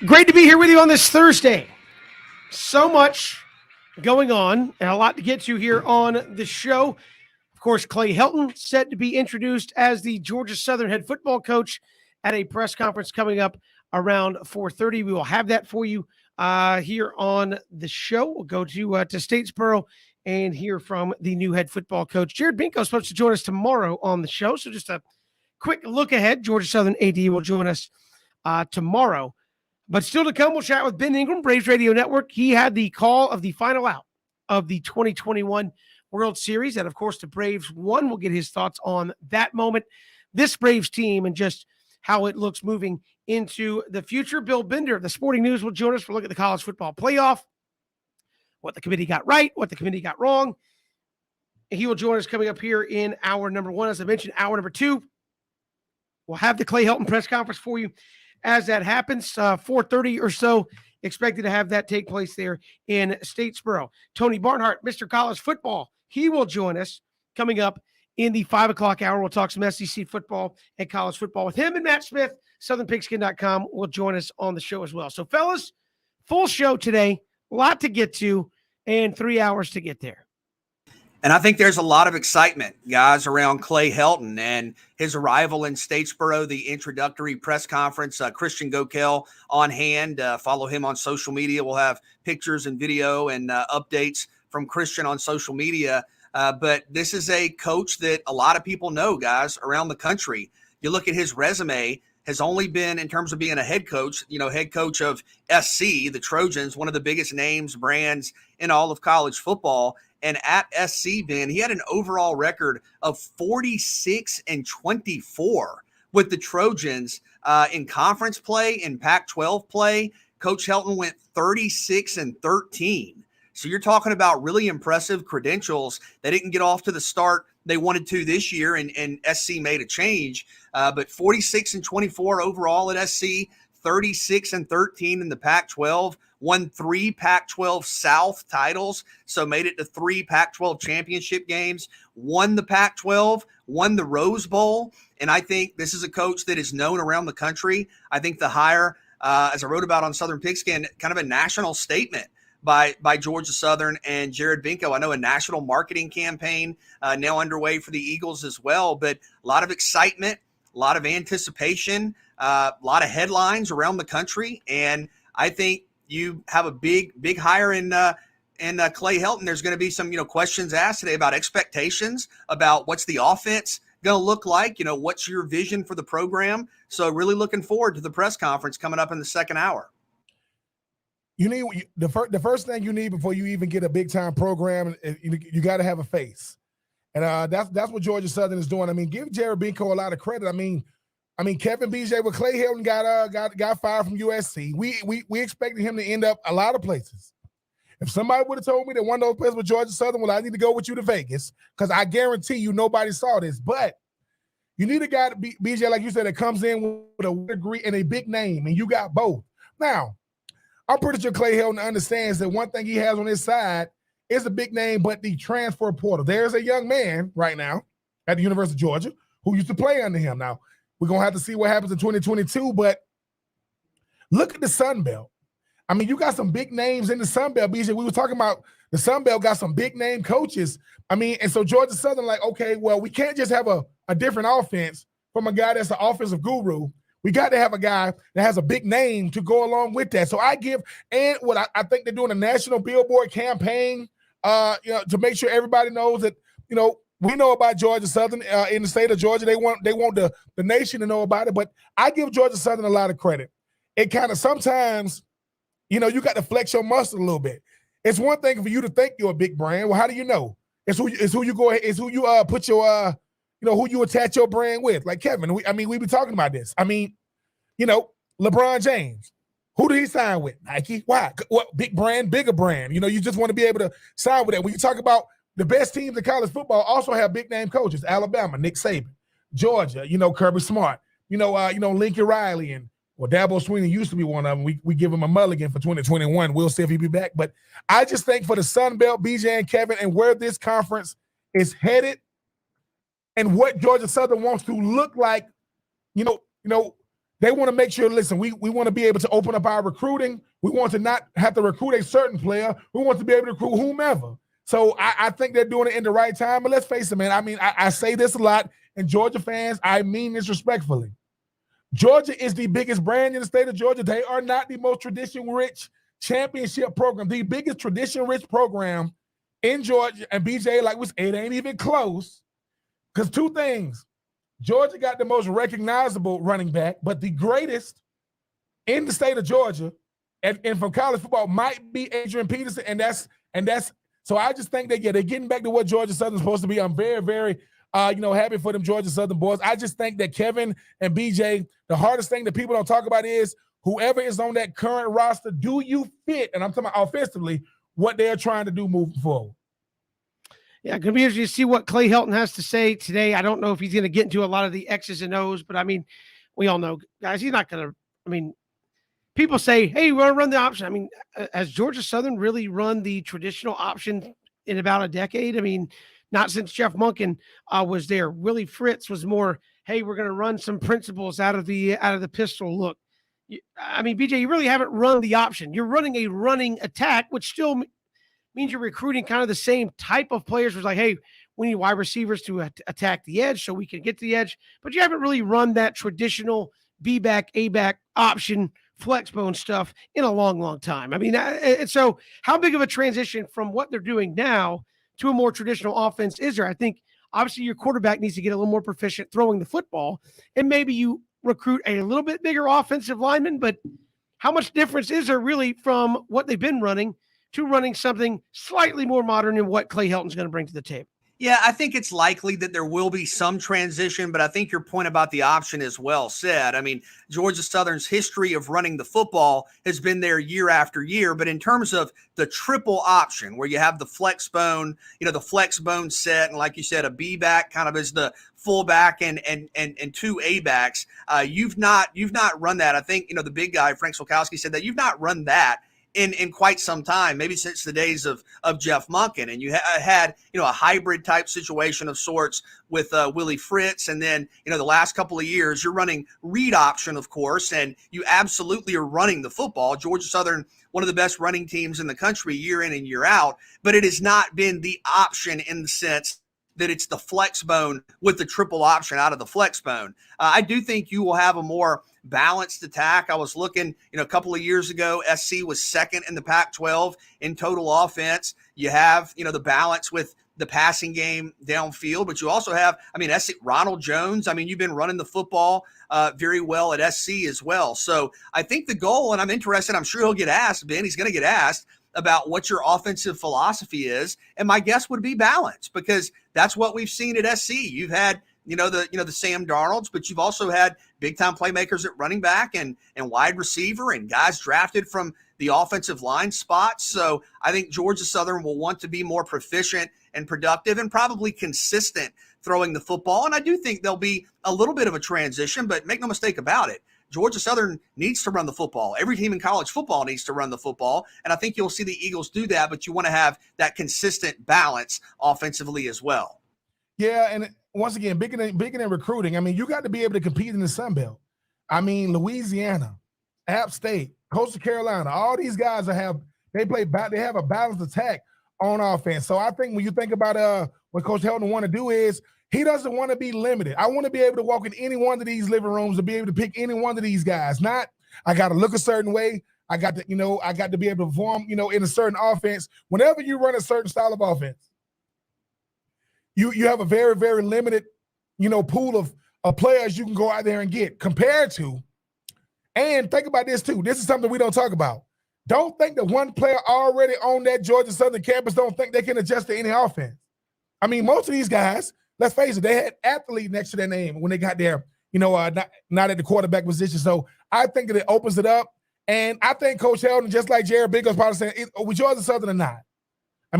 Great to be here with you on this Thursday. So much going on and a lot to get to here on the show. Of course, Clay Helton set to be introduced as the Georgia Southern head football coach at a press conference coming up around 4:30. We will have that for you here on the show. We'll go to Statesboro and hear from the new head football coach. Jared Binko is supposed to join us tomorrow on the show. So just a quick look ahead. Georgia Southern AD will join us tomorrow. But still to come, we'll chat with Ben Ingram, Braves Radio Network. He had the call of the final out of the 2021 World Series. And, of course, the Braves won. We'll get his thoughts on that moment, this Braves team, and just how it looks moving into the future. Bill Bender of the Sporting News will join us for a look at the college football playoff, what the committee got right, what the committee got wrong. He will join us coming up here in hour number one. As I mentioned, hour number two, we'll have the Clay Helton press conference for you as that happens. 4:30 or so, expected to have that take place there in Statesboro. Tony Barnhart, Mr. College Football, he will join us coming up in the 5 o'clock hour. We'll talk some SEC football and college football with him, and Matt Smith, southernpigskin.com, will join us on the show as well. So, fellas, full show today, a lot to get to, and 3 hours to get there. And I think there's a lot of excitement, guys, around Clay Helton and his arrival in Statesboro, the introductory press conference. Christian Gokel on hand. Follow him on social media. We'll have pictures and video and updates from Christian on social media. But this is a coach that a lot of people know, guys, around the country. You look at his resume, has only been, in terms of being a head coach, head coach of SC, the Trojans, one of the biggest names, brands in all of college football. And at SC, Ben, he had an overall record of 46-24 with the Trojans in conference play, in Pac-12 play. Coach Helton went 36-13. So you're talking about really impressive credentials. They didn't get off to the start they wanted to this year, and SC made a change. But 46-24 overall at SC, 36-13 in the Pac-12. Won 3 Pac-12 South titles, so made it to 3 Pac-12 championship games, won the Pac-12, won the Rose Bowl, and I think this is a coach that is known around the country. I think the hire, as I wrote about on Southern Pigskin, kind of a national statement by Georgia Southern and Jared Binko. I know a national marketing campaign now underway for the Eagles as well, but a lot of excitement, a lot of anticipation, a lot of headlines around the country, and I think you have a big hire in Clay Helton. There's going to be some, questions asked today about expectations, about what's the offense going to look like, what's your vision for the program. So really looking forward to the press conference coming up in the second hour. You need the first thing you need before you even get a big time program. You got to have a face, and that's what Georgia Southern is doing. I mean, give Jared Binko a lot of credit. I mean, Kevin BJ with Clay Helton got fired from USC. We expected him to end up a lot of places. If somebody would have told me that one of those places was Georgia Southern, well, I need to go with you to Vegas, because I guarantee you nobody saw this. But you need a guy to be BJ, like you said, that comes in with a degree and a big name, and you got both. Now, I'm pretty sure Clay Helton understands that one thing he has on his side is a big name, but the transfer portal. There's a young man right now at the University of Georgia who used to play under him. Now, we're going to have to see what happens in 2022, but look at the Sun Belt. I mean, you got some big names in the Sun Belt, BJ. We were talking about the Sun Belt got some big name coaches. I mean, and so Georgia Southern, like, okay, well, we can't just have a different offense from a guy that's an offensive guru. We got to have a guy that has a big name to go along with that. So I think they're doing a national billboard campaign, to make sure everybody knows that, we know about Georgia Southern in the state of Georgia. They want the nation to know about it. But I give Georgia Southern a lot of credit. It kind of sometimes, you got to flex your muscle a little bit. It's one thing for you to think you're a big brand. Well, how do you know? It's who you go. It's who you put your who you attach your brand with. Like Kevin, we be talking about this. I mean, LeBron James. Who did he sign with? Nike. Why? What big brand, bigger brand? You just want to be able to sign with that. When you talk about the best teams in college football, also have big name coaches. Alabama, Nick Saban. Georgia, Kirby Smart. Lincoln Riley and Dabo Swinney used to be one of them. We give him a mulligan for 2021. We'll see if he'll be back. But I just think for the Sun Belt, BJ and Kevin, and where this conference is headed, and what Georgia Southern wants to look like, they want to make sure, listen, we want to be able to open up our recruiting. We want to not have to recruit a certain player. We want to be able to recruit whomever. So I think they're doing it in the right time. But let's face it, man. I mean, I say this a lot, and Georgia fans, I mean this respectfully. Georgia is the biggest brand in the state of Georgia. They are not the most tradition-rich championship program. The biggest tradition-rich program in Georgia, and BJ, like it ain't even close. Because two things. Georgia got the most recognizable running back, but the greatest in the state of Georgia and from college football might be Adrian Peterson, and that's so I just think that they're getting back to what Georgia Southern's supposed to be. I'm very, very happy for them Georgia Southern boys. I just think that Kevin and BJ, the hardest thing that people don't talk about is whoever is on that current roster, do you fit? And I'm talking about offensively, what they're trying to do moving forward. Yeah, going to be interesting to see what Clay Helton has to say today. I don't know if he's going to get into a lot of the X's and O's, but I mean, we all know, guys, he's not going to, people say, hey, we want to run the option. I mean, has Georgia Southern really run the traditional option in about a decade? I mean, not since Jeff Monken was there. Willie Fritz was more, hey, we're going to run some principles out of the pistol look. I mean, BJ, you really haven't run the option. You're running a running attack, which still means you're recruiting kind of the same type of players. It's like, hey, we need wide receivers to attack the edge so we can get to the edge. But you haven't really run that traditional B-back, A-back option flex bone stuff in a long, long time. I mean, and so how big of a transition from what they're doing now to a more traditional offense is there? I think obviously your quarterback needs to get a little more proficient throwing the football, and maybe you recruit a little bit bigger offensive lineman, but how much difference is there really from what they've been running to running something slightly more modern in what Clay Helton's going to bring to the table? Yeah, I think it's likely that there will be some transition, but I think your point about the option is well said. I mean, Georgia Southern's history of running the football has been there year after year, but in terms of the triple option where you have the flex bone, the flex bone set, and like you said, a B back kind of as the fullback and two A backs, you've not run that. I think, the big guy, Frank Solkowski, said that you've not run that in quite some time, maybe since the days of Jeff Monken. And you had, a hybrid type situation of sorts with Willie Fritz. And then, the last couple of years, you're running read option, of course, and you absolutely are running the football. Georgia Southern, one of the best running teams in the country year in and year out, but it has not been the option in the sense that it's the flex bone with the triple option out of the flex bone. I do think you will have a more balanced attack. I was looking, a couple of years ago, SC was second in the Pac-12 in total offense. You have, the balance with the passing game downfield, but you also have, SC, Ronald Jones. You've been running the football very well at SC as well. So I think the goal, and I'm interested, I'm sure he'll get asked, Ben, he's going to get asked about what your offensive philosophy is. And my guess would be balance, because that's what we've seen at SC. You've had, the Sam Darnolds, but you've also had big time playmakers at running back and wide receiver and guys drafted from the offensive line spots. So I think Georgia Southern will want to be more proficient and productive and probably consistent throwing the football. And I do think there'll be a little bit of a transition, but make no mistake about it. Georgia Southern needs to run the football. Every team in college football needs to run the football. And I think you'll see the Eagles do that, but you want to have that consistent balance offensively as well. Yeah, and once again, bigger than recruiting. You got to be able to compete in the Sun Belt. Louisiana, App State, Coastal Carolina, all these guys they have a balanced attack on offense. So I think when you think about what Coach Helton want to do is he doesn't want to be limited. I want to be able to walk in any one of these living rooms and be able to pick any one of these guys. Not I got to look a certain way. I got to be able to perform, in a certain offense. Whenever you run a certain style of offense, you have a very, very limited, pool of players you can go out there and get compared to. And think about this too. This is something we don't talk about. Don't think that one player already on that Georgia Southern campus don't think they can adjust to any offense. Most of these guys, let's face it, they had athlete next to their name when they got there, not at the quarterback position. So I think that it opens it up. And I think Coach Helton, just like Jared Biggs, probably saying, are we Georgia Southern or not?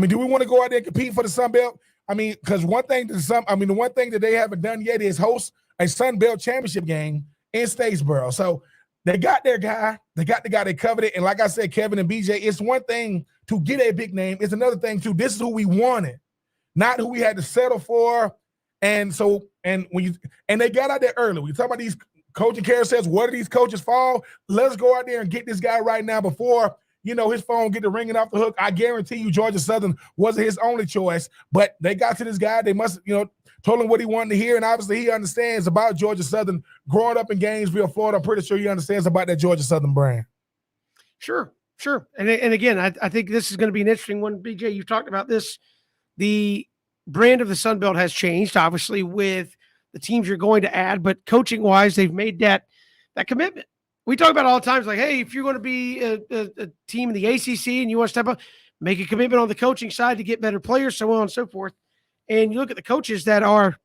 Do we want to go out there and compete for the Sun Belt? Because the one thing that they haven't done yet is host a Sun Belt championship game in Statesboro. So they got their guy. They got the guy they coveted. And like I said, Kevin and BJ, it's one thing to get a big name. It's another thing to this is who we wanted, not who we had to settle for. And so, and they got out there early. We talk about these coaching carousels, where do these coaches fall? Let's go out there and get this guy right now before his phone get to ringing off the hook. I guarantee you Georgia Southern wasn't his only choice, but they got to this guy. They must, told him what he wanted to hear, and obviously he understands about Georgia Southern. Growing up in Gainesville, Florida, I'm pretty sure he understands about that Georgia Southern brand. Sure. And again, I think this is going to be an interesting one. BJ, you've talked about this. The brand of the Sun Belt has changed, obviously, with the teams you're going to add, but coaching-wise, they've made that commitment. We talk about it all the times, like, hey, if you're going to be a team in the ACC and you want to step up, make a commitment on the coaching side to get better players, so on and so forth. And you look at the coaches that are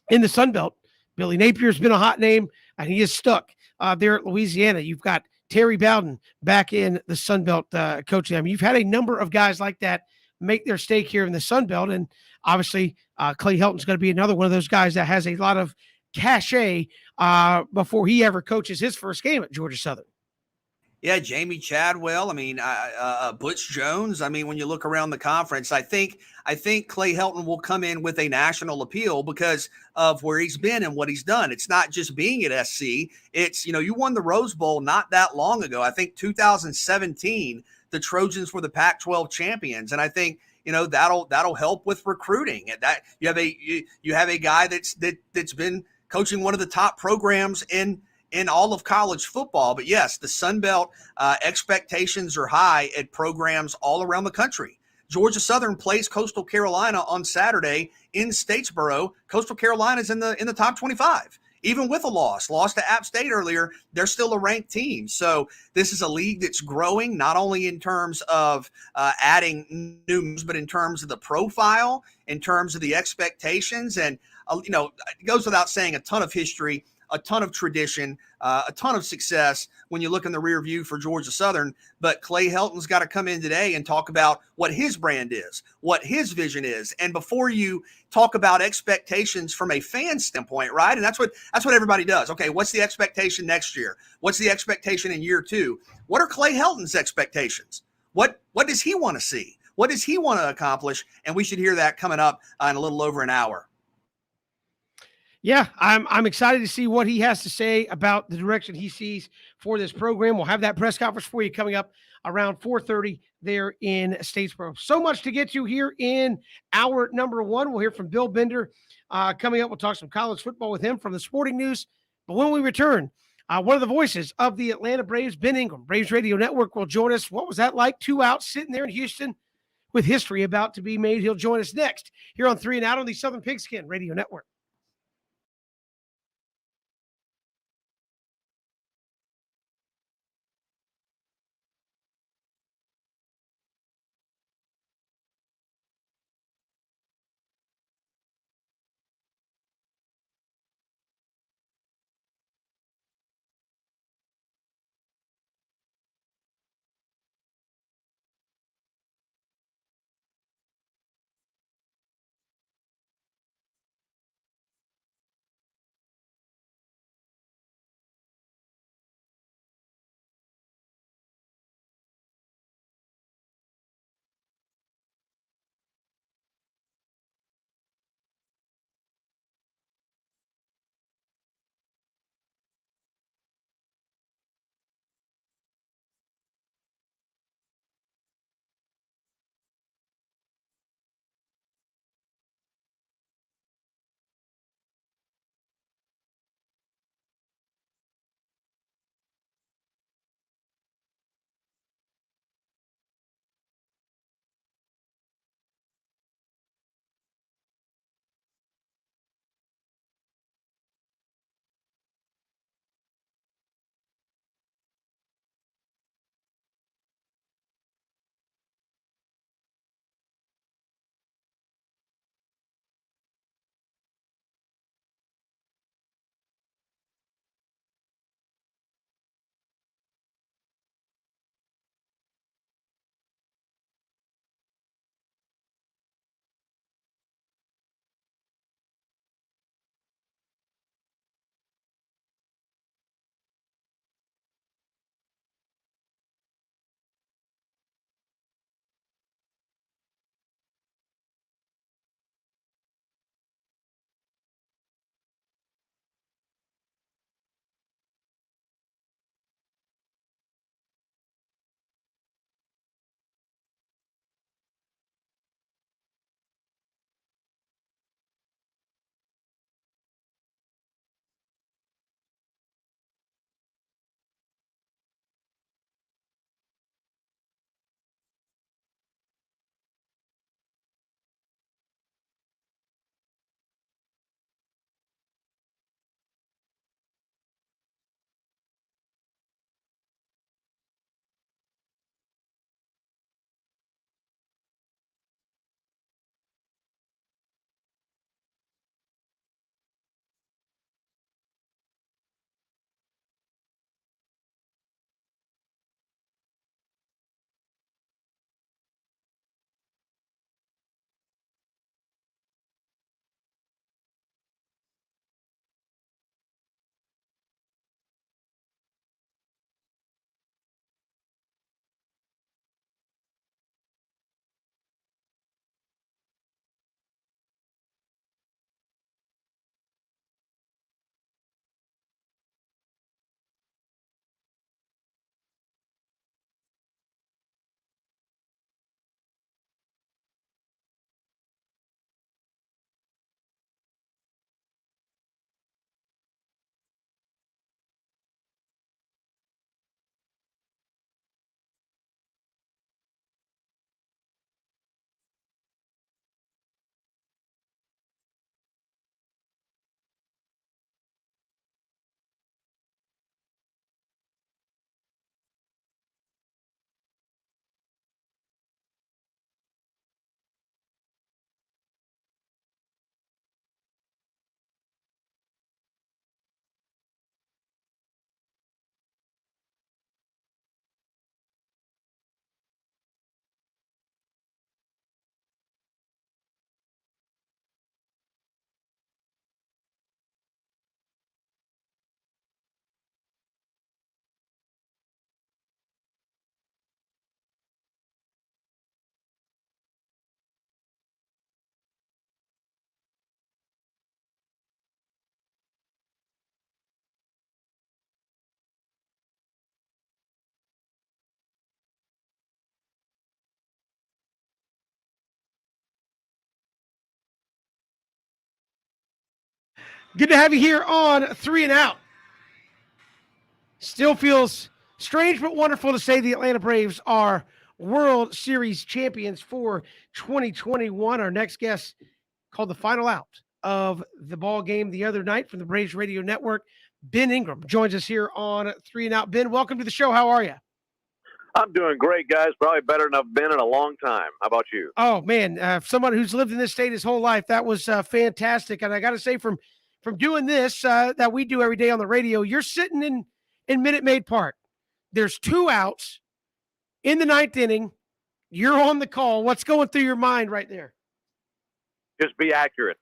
in the Sun Belt. Billy Napier's been a hot name, and he is stuck there at Louisiana. You've got Terry Bowden back in the Sun Belt coaching. I mean, you've had a number of guys like that make their stake here in the Sun Belt, and obviously Clay Helton's going to be another one of those guys that has a lot of cachet before he ever coaches his first game at Georgia Southern. Yeah, Jamie Chadwell. I mean, Butch Jones. I mean, when you look around the conference, I think Clay Helton will come in with a national appeal because of where he's been and what he's done. It's not just being at SC. It's, you won the Rose Bowl not that long ago. I think 2017, the Trojans were the Pac-12 champions, and I think that'll help with recruiting. And that you have a guy that's been coaching one of the top programs in all of college football. But yes, the Sun Belt expectations are high at programs all around the country. Georgia Southern plays Coastal Carolina on Saturday in Statesboro. Coastal Carolina's in the top 25. Even with a loss to App State earlier, they're still a ranked team. So this is a league that's growing, not only in terms of adding news, but in terms of the profile, in terms of the expectations. And, it goes without saying, a ton of history, a ton of tradition, a ton of success when you look in the rear view for Georgia Southern. But Clay Helton's got to come in today and talk about what his brand is, what his vision is. And before you talk about expectations from a fan standpoint, right? And that's what everybody does. Okay, what's the expectation next year? What's the expectation in year two? What are Clay Helton's expectations? What does he want to see? What does he want to accomplish? And we should hear that coming up in a little over an hour. Yeah, I'm excited to see what he has to say about the direction he sees for this program. We'll have that press conference for you coming up around 4:30 there in Statesboro. So much to get to here in hour number one. We'll hear from Bill Bender coming up. We'll talk some college football with him from the Sporting News. But when we return, one of the voices of the Atlanta Braves, Ben Ingram, Braves Radio Network, will join us. What was that like? 2 out sitting there in Houston with history about to be made. He'll join us next here on 3 and Out on the Southern Pigskin Radio Network. Good to have you here on 3 and Out. Still feels strange but wonderful to say the Atlanta Braves are World Series champions for 2021. Our next guest called the final out of the ball game the other night from the Braves Radio Network. Ben Ingram joins us here on 3 and Out. Ben, welcome to the show. How are you? I'm doing great, guys. Probably better than I've been in a long time. How about you? Oh man, someone who's lived in this state his whole life, that was fantastic. And I got to say, from doing this that we do every day on the radio, you're sitting in Minute Maid Park. There's 2 outs in the 9th inning. You're on the call. What's going through your mind right there? Just be accurate.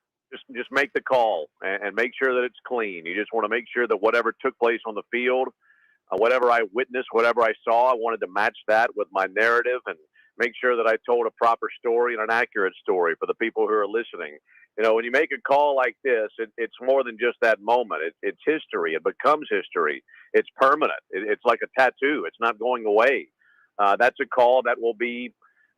Just make the call and make sure that it's clean. You just want to make sure that whatever took place on the field, whatever I witnessed, whatever I saw, I wanted to match that with my narrative and make sure that I told a proper story and an accurate story for the people who are listening. You know, when you make a call like this, it's more than just that moment. It's history. It becomes history. It's permanent. It's like a tattoo. It's not going away. That's a call that will be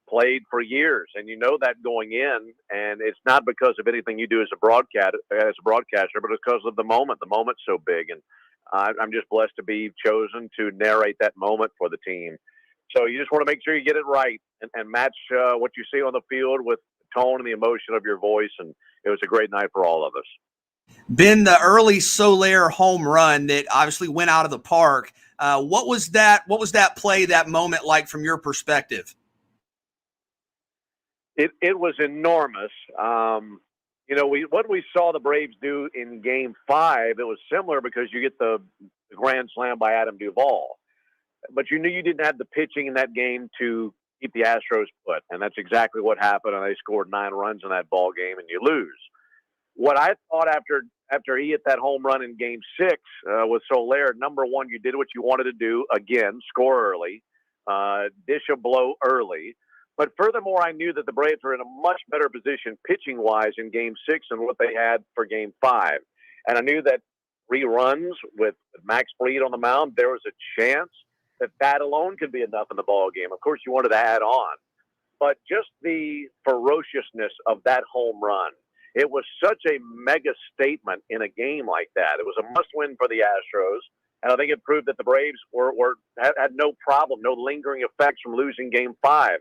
played for years, and you know that going in, and it's not because of anything you do as a broadcaster, but because of the moment. The moment's so big, and I'm just blessed to be chosen to narrate that moment for the team. So you just want to make sure you get it right and match what you see on the field with the tone and the emotion of your voice, and it was a great night for all of us. Ben, the early Soler home run that obviously went out of the park, what was that play, that moment like from your perspective? It was enormous. You know, what we saw the Braves do in Game 5, it was similar because you get the grand slam by Adam Duvall. But you knew you didn't have the pitching in that game to keep the Astros put, and that's exactly what happened, and they scored 9 runs in that ball game, and you lose. What I thought after he hit that home run in Game 6 with Soler, number one, you did what you wanted to do, again, score early, dish a blow early. But furthermore, I knew that the Braves were in a much better position pitching-wise in Game 6 than what they had for Game 5. And I knew that reruns with Max Fried on the mound, there was a chance that alone could be enough in the ball game. Of course, you wanted to add on. But just the ferociousness of that home run, it was such a mega statement in a game like that. It was a must-win for the Astros. And I think it proved that the Braves had no problem, no lingering effects from losing Game 5.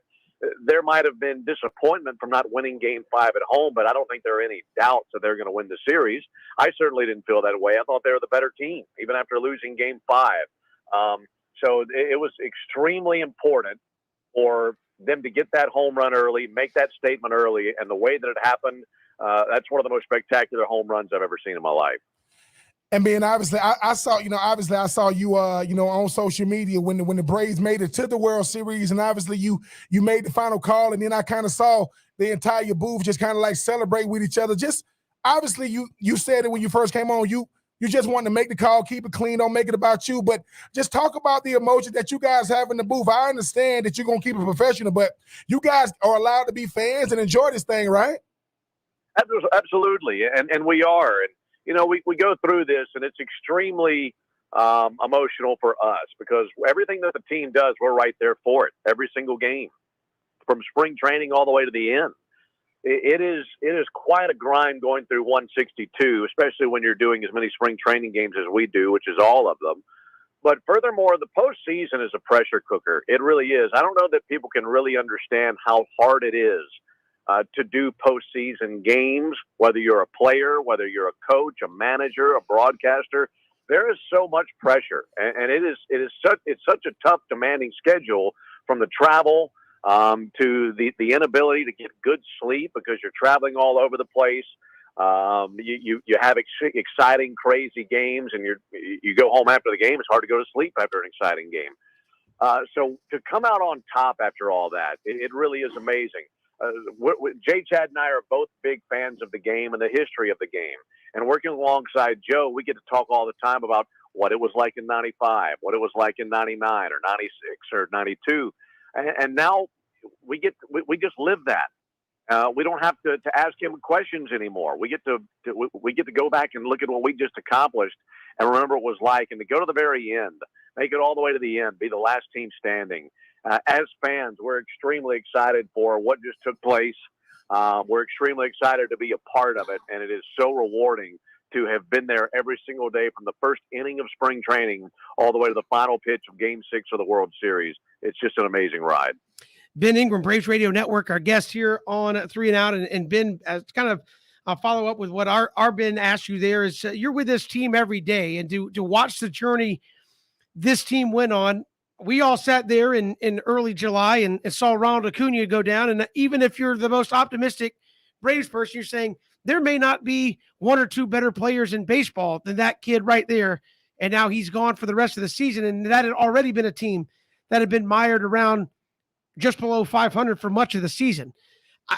There might have been disappointment from not winning Game 5 at home, but I don't think there are any doubts that they're going to win the series. I certainly didn't feel that way. I thought they were the better team, even after losing Game 5. So it was extremely important for them to get that home run early, make that statement early, and the way that it happened, that's one of the most spectacular home runs I've ever seen in my life. And Ben, obviously, I saw you, on social media when the Braves made it to the World Series, and obviously you made the final call, and then I kind of saw the entire booth just kind of like celebrate with each other. Just obviously, you said it when you first came on. You just wanted to make the call, keep it clean, don't make it about you. But just talk about the emotion that you guys have in the booth. I understand that you're gonna keep it professional, but you guys are allowed to be fans and enjoy this thing, right? Absolutely, and we are. And you know, we go through this, and it's extremely emotional for us because everything that the team does, we're right there for it. Every single game, from spring training all the way to the end. It is quite a grind going through 162, especially when you're doing as many spring training games as we do, which is all of them. But furthermore, the postseason is a pressure cooker. It really is. I don't know that people can really understand how hard it is to do postseason games, whether you're a player, whether you're a coach, a manager, a broadcaster. There is so much pressure, and it's such a tough, demanding schedule, from the travel to the inability to get good sleep because you're traveling all over the place. You have exciting, crazy games, and you go home after the game. It's hard to go to sleep after an exciting game. So to come out on top after all that, it really is amazing. Jay, Chad, and I are both big fans of the game and the history of the game. And working alongside Joe, we get to talk all the time about what it was like in 95, what it was like in 99 or 96 or 92. And now we just live that. We don't have to ask him questions anymore. We get to go back and look at what we just accomplished and remember what it was like, and to go to the very end, make it all the way to the end, be the last team standing. As fans, we're extremely excited for what just took place. We're extremely excited to be a part of it, and it is so rewarding to have been there every single day from the first inning of spring training all the way to the final pitch of Game 6 of the World Series. It's just an amazing ride. Ben Ingram, Braves Radio Network, our guest here on 3 and Out. And Ben, kind of follow up with what our Ben asked you there is you're with this team every day, and to watch the journey this team went on. We all sat there in early July and saw Ronald Acuna go down. And even if you're the most optimistic Braves person, you're saying there may not be one or two better players in baseball than that kid right there. And now he's gone for the rest of the season. And that had already been a team that had been mired around just below 500 for much of the season.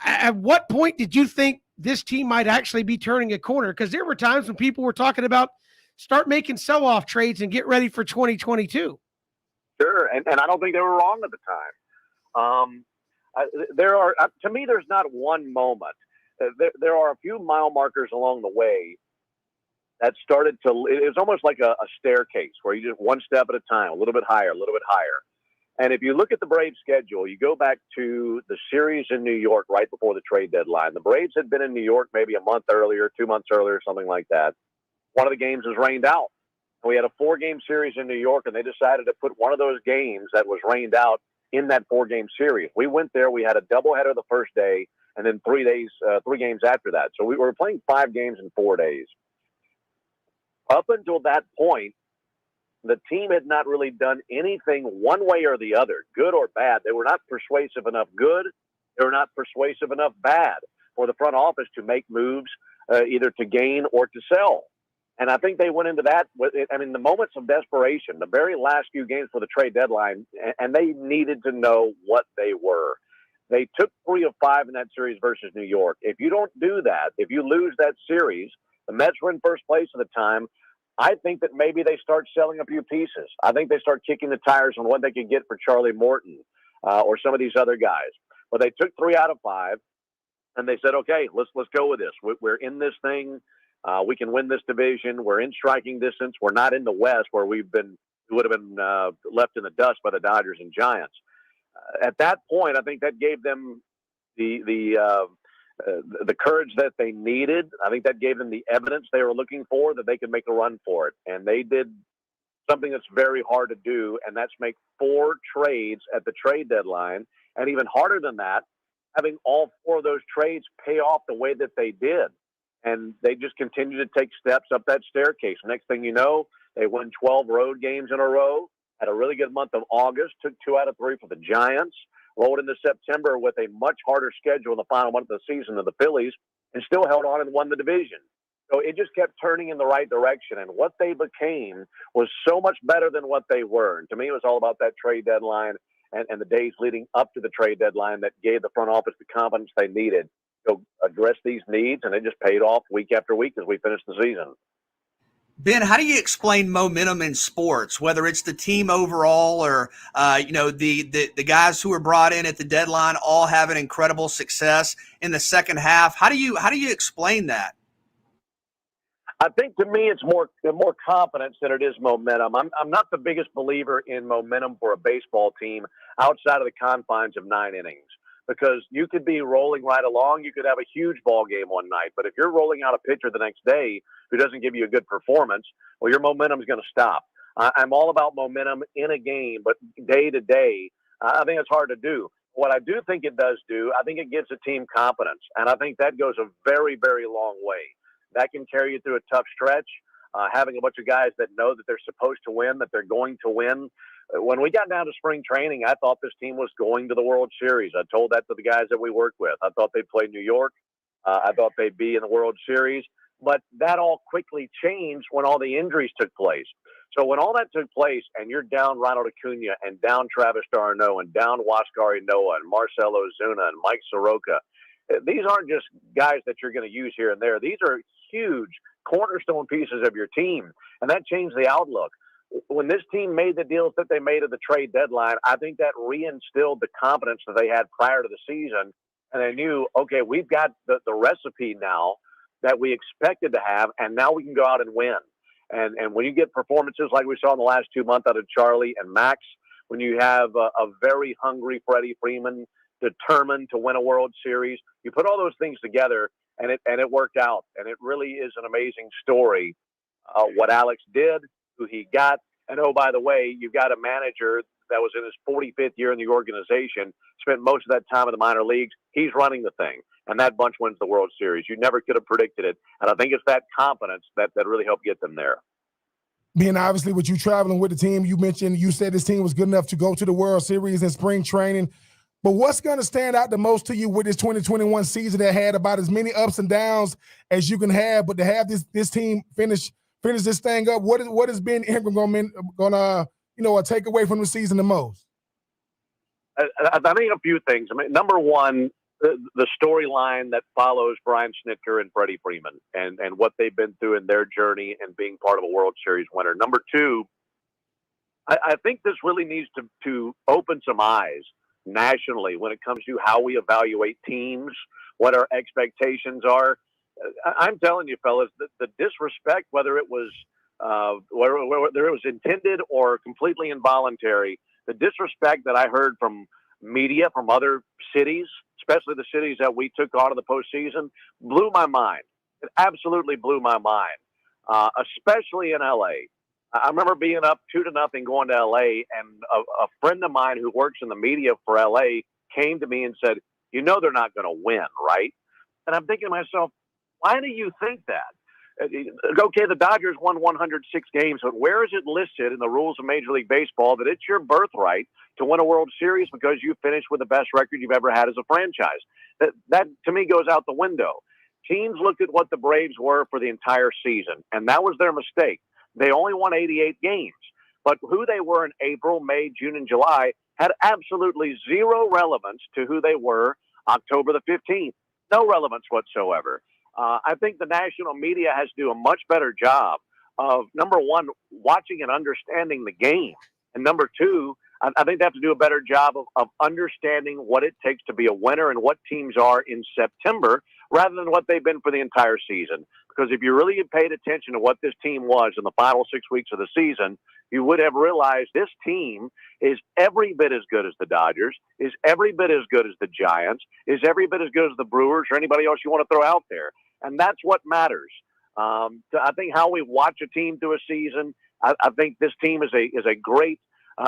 At what point did you think this team might actually be turning a corner? Because there were times when people were talking about start making sell-off trades and get ready for 2022. Sure, and I don't think they were wrong at the time. To me, there's not one moment. There are a few mile markers along the way that started to, it was almost like a staircase where you just one step at a time, a little bit higher, a little bit higher. And if you look at the Braves schedule, you go back to the series in New York right before the trade deadline. The Braves had been in New York maybe a month earlier, 2 months earlier, something like that. One of the games was rained out. We had a 4-game series in New York, and they decided to put one of those games that was rained out in that 4-game series. We went there. We had a doubleheader the first day, and then 3 games after that. So we were playing 5 games in 4 days. Up until that point, the team had not really done anything one way or the other, good or bad. They were not persuasive enough good. They were not persuasive enough bad for the front office to make moves either to gain or to sell. And I think they went into that the moments of desperation, the very last few games for the trade deadline, and they needed to know what they were. They took 3 of 5 in that series versus New York. If you don't do that, if you lose that series, the Mets were in first place at the time. I think that maybe they start selling a few pieces. I think they start kicking the tires on what they could get for Charlie Morton or some of these other guys. But they took 3 out of 5, and they said, okay, let's go with this. We're in this thing. We can win this division. We're in striking distance. We're not in the West where we would have been left in the dust by the Dodgers and Giants. At that point, I think that gave them the courage that they needed. I think that gave them the evidence they were looking for that they could make a run for it. And they did something that's very hard to do, and that's make 4 trades at the trade deadline. And even harder than that, having all 4 of those trades pay off the way that they did. And they just continue to take steps up that staircase. Next thing you know, they won 12 road games in a row, had a really good month of August, took 2 out of 3 for the Giants, rolled into September with a much harder schedule in the final month of the season than the Phillies, and still held on and won the division. So it just kept turning in the right direction. And what they became was so much better than what they were. And to me, it was all about that trade deadline and the days leading up to the trade deadline that gave the front office the confidence they needed to address these needs, and it just paid off week after week as we finished the season. Ben, how do you explain momentum in sports, whether it's the team overall or, the guys who were brought in at the deadline all having incredible success in the second half? How do you explain that? I think to me, it's more confidence than it is momentum. I'm not the biggest believer in momentum for a baseball team outside of the confines of 9 innings. Because you could be rolling right along. You could have a huge ball game one night. But if you're rolling out a pitcher the next day who doesn't give you a good performance, well, your momentum is going to stop. I'm all about momentum in a game, but day to day, I think it's hard to do. What I do think it does do, I think it gives a team confidence. And I think that goes a very, very long way. That can carry you through a tough stretch. Having a bunch of guys that know that they're supposed to win, that they're going to win. When we got down to spring training, I thought this team was going to the World Series. I told that to the guys that we worked with. I thought they'd play New York. I thought they'd be in the World Series. But that all quickly changed when all the injuries took place. So when all that took place and you're down Ronald Acuna and down Travis d'Arnaud and down Huascar Ynoa and Marcell Ozuna and Mike Soroka, these aren't just guys that you're going to use here and there. These are huge cornerstone pieces of your team, and that changed the outlook. When this team made the deals that they made at the trade deadline, I think that reinstilled the confidence that they had prior to the season. And they knew, okay, we've got the recipe now that we expected to have, and now we can go out and win. And when you get performances like we saw in the last 2 months out of Charlie and Max, when you have a very hungry Freddie Freeman determined to win a World Series, you put all those things together, and it worked out. And it really is an amazing story. What Alex did, who he got, and oh, by the way, you've got a manager that was in his 45th year in the organization, spent most of that time in the minor leagues. He's running the thing, and that bunch wins the World Series. You never could have predicted it, and I think it's that confidence that really helped get them there. Being obviously with you traveling with the team, you said this team was good enough to go to the World Series in spring training. But what's going to stand out the most to you with this 2021 season that had about as many ups and downs as you can have, but to have this team finish this thing up? What has Ben Ingram gonna take away from the season the most? I think a few things. I mean, number one, the storyline that follows Brian Snitker and Freddie Freeman and what they've been through in their journey and being part of a World Series winner. Number two, I think this really needs to open some eyes nationally when it comes to how we evaluate teams, what our expectations are. I'm telling you, fellas, the disrespect, whether it was intended or completely involuntary, the disrespect that I heard from media from other cities, especially the cities that we took on in the postseason, blew my mind. It absolutely blew my mind, especially in LA. I remember being up 2-0 going to LA, and a friend of mine who works in the media for LA came to me and said, they're not going to win, right? And I'm thinking to myself, why do you think that? Okay, the Dodgers won 106 games, but where is it listed in the rules of Major League Baseball that it's your birthright to win a World Series because you finished with the best record you've ever had as a franchise? That to me goes out the window. Teams looked at what the Braves were for the entire season, and that was their mistake. They only won 88 games, but who they were in April, May, June, and July had absolutely zero relevance to who they were October the 15th. No relevance whatsoever. I think the national media has to do a much better job of, number one, watching and understanding the game. And number two, I think they have to do a better job of understanding what it takes to be a winner and what teams are in September rather than what they've been for the entire season. Because if you really had paid attention to what this team was in the final 6 weeks of the season, you would have realized this team is every bit as good as the Dodgers, is every bit as good as the Giants, is every bit as good as the Brewers or anybody else you want to throw out there. And that's what matters. I think how we watch a team through a season, I think this team is a great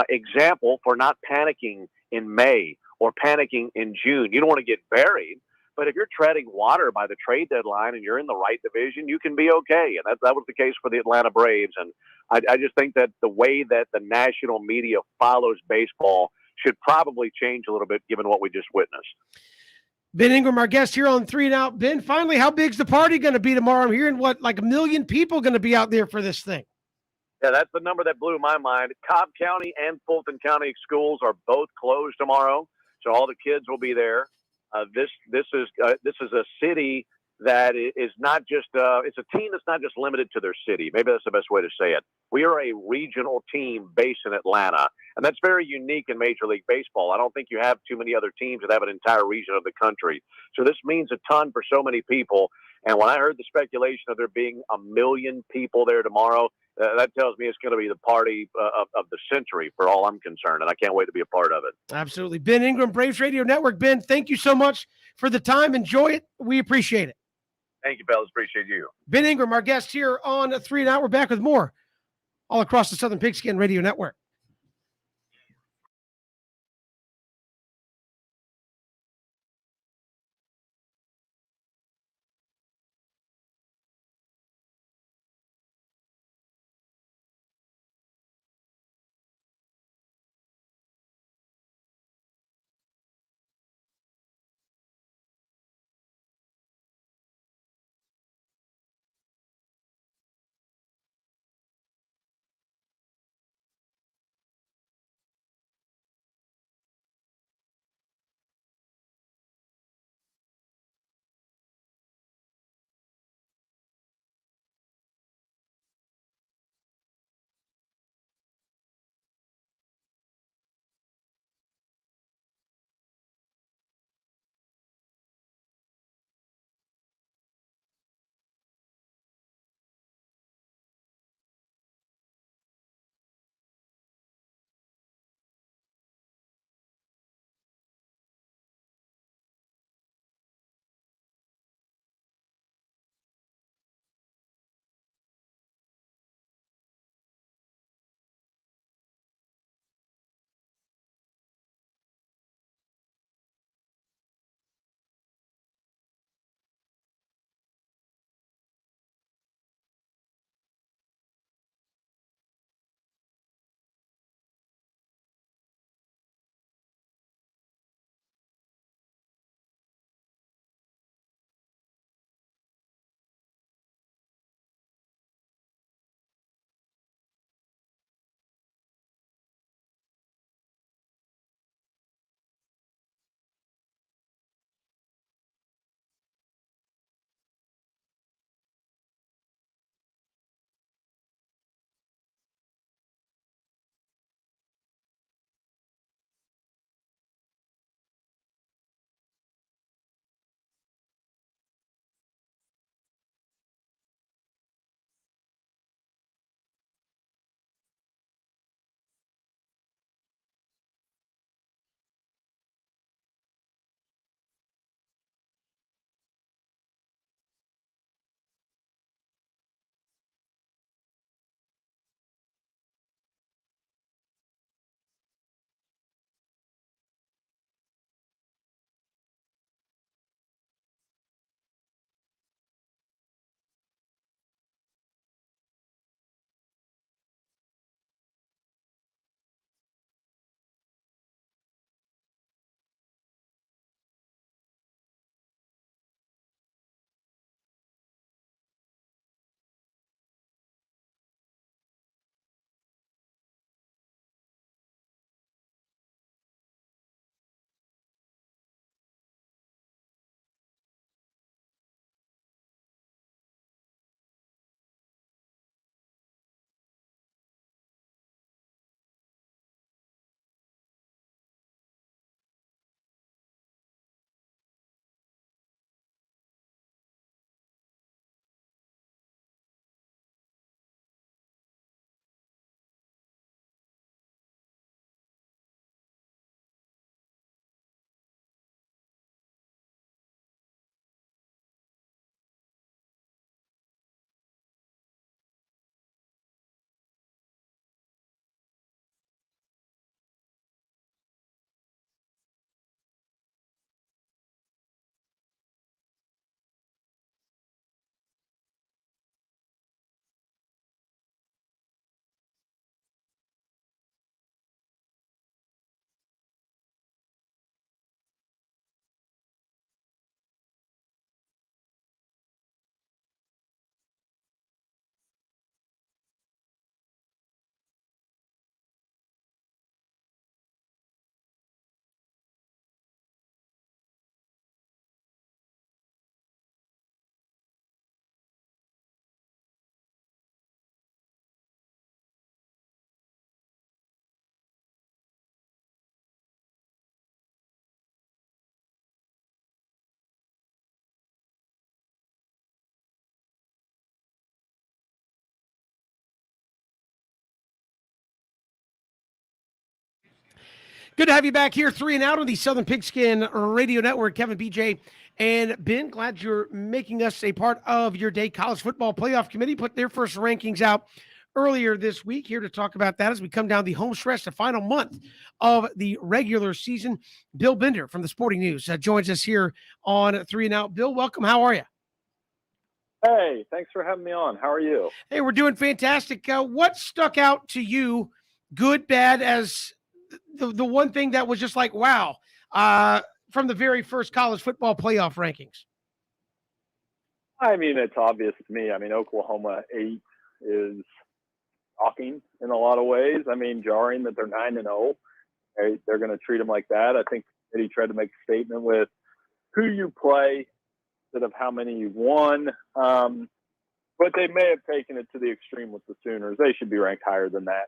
example for not panicking in May or panicking in June. You don't want to get buried, but if you're treading water by the trade deadline and you're in the right division, you can be okay. And that was the case for the Atlanta Braves. And I just think that the way that the national media follows baseball should probably change a little bit given what we just witnessed. Ben Ingram, our guest here on 3 and Out. Ben, finally, how big's the party going to be tomorrow? I'm hearing like 1 million people going to be out there for this thing. Yeah, that's the number that blew my mind. Cobb County and Fulton County schools are both closed tomorrow, so all the kids will be there. This is a city that is not just it's a team that's not just limited to their city. Maybe that's the best way to say it. We are a regional team based in Atlanta, and that's very unique in Major League Baseball. I don't think you have too many other teams that have an entire region of the country. So this means a ton for so many people. And when I heard the speculation of there being 1 million people there tomorrow, that tells me it's going to be the party of the century for all I'm concerned, and I can't wait to be a part of it. Absolutely. Ben Ingram, Braves Radio Network. Ben, thank you so much for the time. Enjoy it. We appreciate it. Thank you, fellas. Appreciate you. Ben Ingram, our guest here on 3 and Out. We're back with more all across the Southern Pigskin Radio Network. Good to have you back here, 3 and Out on the Southern Pigskin Radio Network. Kevin, BJ, and Ben, glad you're making us a part of your day. College Football Playoff Committee put their first rankings out earlier this week. Here to talk about that as we come down the home stretch, the final month of the regular season. Bill Bender from the Sporting News joins us here on 3 and Out. Bill, welcome. How are you? Hey, thanks for having me on. How are you? Hey, we're doing fantastic. What stuck out to you, good, bad, as the one thing that was just like, wow, from the very first college football playoff rankings? I mean, it's obvious to me. I mean, Oklahoma 8 is shocking in a lot of ways. I mean, jarring that they're 9-0. They're going to treat them like that. I think he tried to make a statement with who you play instead of how many you won. But they may have taken it to the extreme with the Sooners. They should be ranked higher than that.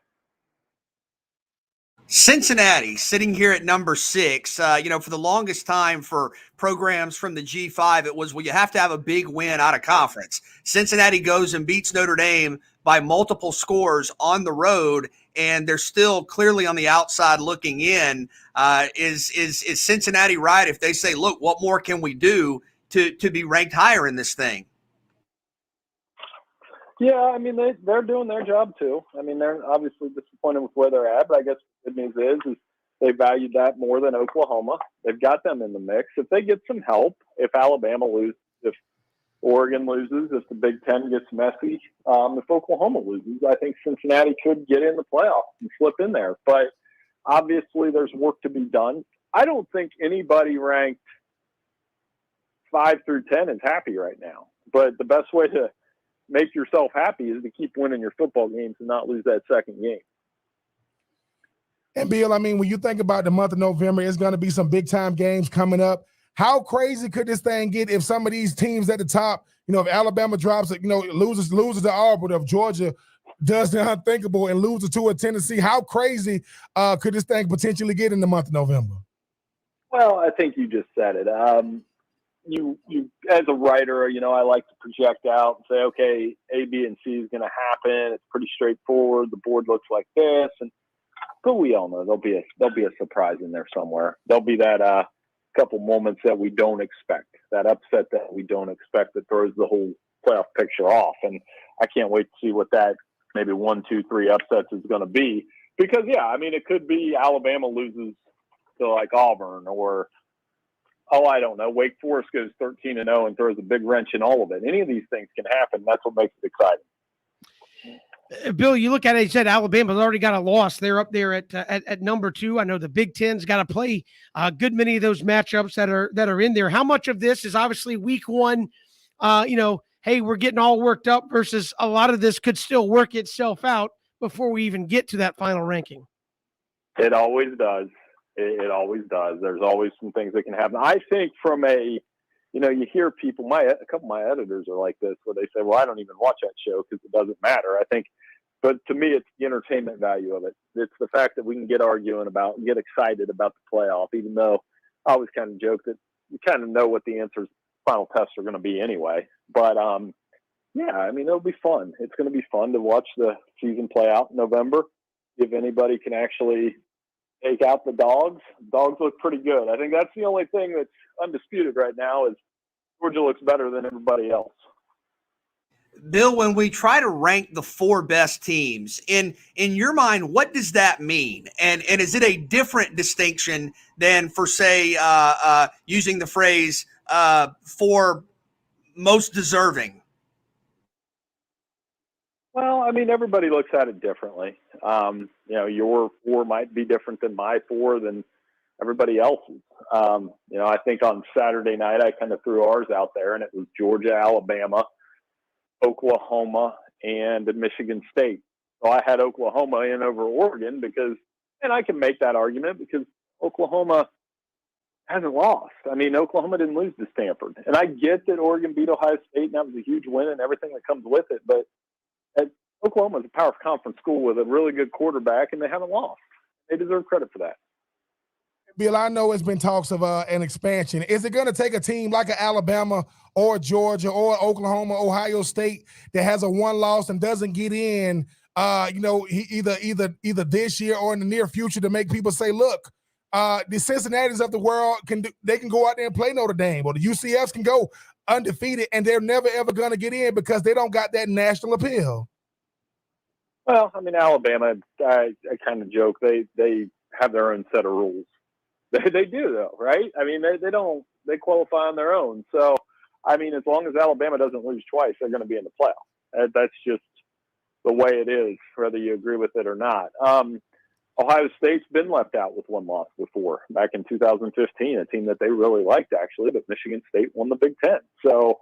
Cincinnati sitting here at number 6. For the longest time for programs from the G5, it was, well, you have to have a big win out of conference. Cincinnati goes and beats Notre Dame by multiple scores on the road, and they're still clearly on the outside looking in. Is Cincinnati right if they say, look, what more can we do to be ranked higher in this thing? Yeah, I mean, they're doing their job too. I mean, they're obviously disappointed with where they're at, but I guess the good news is they valued that more than Oklahoma. They've got them in the mix. If they get some help, if Alabama loses, if Oregon loses, if the Big Ten gets messy, if Oklahoma loses, I think Cincinnati could get in the playoffs and slip in there. But obviously there's work to be done. I don't think anybody ranked 5 through 10 is happy right now. But the best way to make yourself happy is to keep winning your football games and not lose that second game. And Bill, I mean, when you think about the month of November, it's going to be some big time games coming up. How crazy could this thing get if some of these teams at the top, if Alabama drops it, loses to Auburn, if Georgia does the unthinkable and loses to a Tennessee, how crazy could this thing potentially get in the month of November? Well, I think you just said it. You as a writer, I like to project out and say, okay, A, B, and C is going to happen. It's pretty straightforward. The board looks like this, but we all know there'll be a surprise in there somewhere. There'll be that couple moments that we don't expect, that upset that we don't expect that throws the whole playoff picture off. And I can't wait to see what that maybe 1, 2, 3 upsets is going to be. Because it could be Alabama loses to like Auburn or, I don't know, Wake Forest goes 13-0 and throws a big wrench in all of it. Any of these things can happen. That's what makes it exciting. Bill, you look at it, you said Alabama's already got a loss. They're up there at number 2. I know the Big Ten's got to play a good many of those matchups that are in there. How much of this is obviously week 1, hey, we're getting all worked up versus a lot of this could still work itself out before we even get to that final ranking? It always does. It always does. There's always some things that can happen. I think from you hear people, a couple of my editors are like this, where they say, well, I don't even watch that show because it doesn't matter. I think, but to me, it's the entertainment value of it. It's the fact that we can get excited about the playoff, even though I always kind of joke that you kind of know what the answers, final tests are going to be anyway. But, it'll be fun. It's going to be fun to watch the season play out in November. If anybody can actually take out the dogs look pretty good. I think that's the only thing that's undisputed right now is Georgia looks better than everybody else. Bill, when we try to rank the 4 best teams, in your mind, what does that mean? And is it a different distinction than for, say, using the phrase for most deserving? Well, everybody looks at it differently. Your 4 might be different than my 4 than everybody else's. I think on Saturday night, I kind of threw ours out there, and it was Georgia, Alabama, Oklahoma, and Michigan State. So I had Oklahoma in over Oregon and I can make that argument because Oklahoma hasn't lost. Oklahoma didn't lose to Stanford. And I get that Oregon beat Ohio State, and that was a huge win and everything that comes with it. But Oklahoma is a power conference school with a really good quarterback, and they haven't lost. They deserve credit for that. Bill, I know it's been talks of an expansion. Is it going to take a team like an Alabama or Georgia or Oklahoma, Ohio State that has a 1 loss and doesn't get in, either this year or in the near future to make people say, look, the Cincinnati's of the world can go out there and play Notre Dame, or the UCFs can go undefeated, and they're never ever going to get in because they don't got that national appeal. Well, I mean, Alabama, I kind of joke they have their own set of rules. They do though, right? I mean, they qualify on their own. So, I mean, as long as Alabama doesn't lose twice, they're going to be in the playoff. That's just the way it is, whether you agree with it or not. Ohio State's been left out with one loss before, back in 2015, a team that they really liked actually, but Michigan State won the Big Ten. So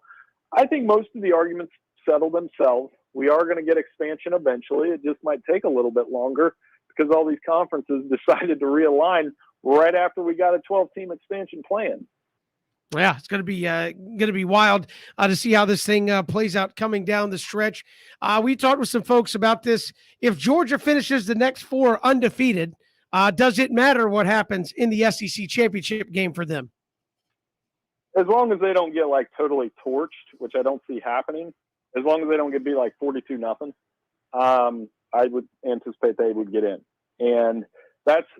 I think most of the arguments settle themselves. We are going to get expansion eventually. It just might take a little bit longer because all these conferences decided to realign right after we got a 12-team expansion plan. Yeah, it's going to be wild to see how this thing plays out coming down the stretch. We talked with some folks about this. If Georgia finishes the next 4 undefeated, does it matter what happens in the SEC championship game for them? As long as they don't get like totally torched, which I don't see happening, as long as they don't get beat like 42-0, I would anticipate they would get in. And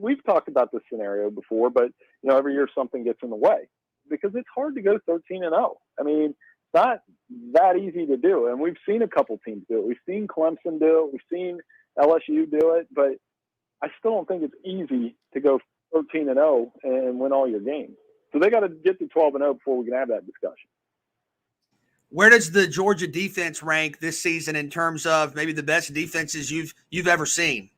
we've talked about this scenario before, but every year something gets in the way because it's hard to go 13-0. I mean, it's not that easy to do. And we've seen a couple teams do it. We've seen Clemson do it. We've seen LSU do it, but I still don't think it's easy to go 13-0 and win all your games. So they got to get to 12-0 before we can have that discussion. Where does the Georgia defense rank this season in terms of maybe the best defenses you've ever seen?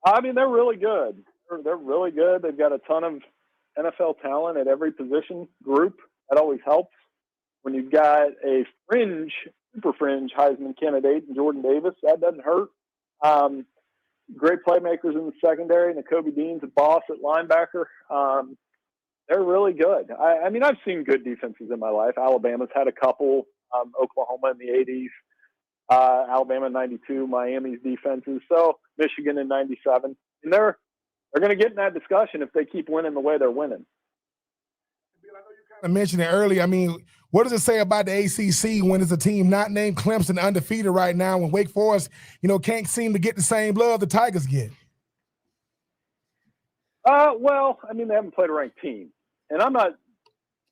I mean, they're really good. They're really good. They've got a ton of NFL talent at every position group. That always helps. When you've got a super fringe Heisman candidate in Jordan Davis, that doesn't hurt. Great playmakers in the secondary. Nakobe Dean's a boss at linebacker. They're really good. I mean, I've seen good defenses in my life. Alabama's had a couple. Oklahoma in the 80s. Alabama in 92. Miami's defenses. So Michigan in 97. And they're going to get in that discussion if they keep winning the way they're winning. I mentioned it earlier. I mean, what does it say about the ACC when it's a team not named Clemson undefeated right now when Wake Forest, can't seem to get the same love the Tigers get? Well, I mean, they haven't played a ranked team. And I'm not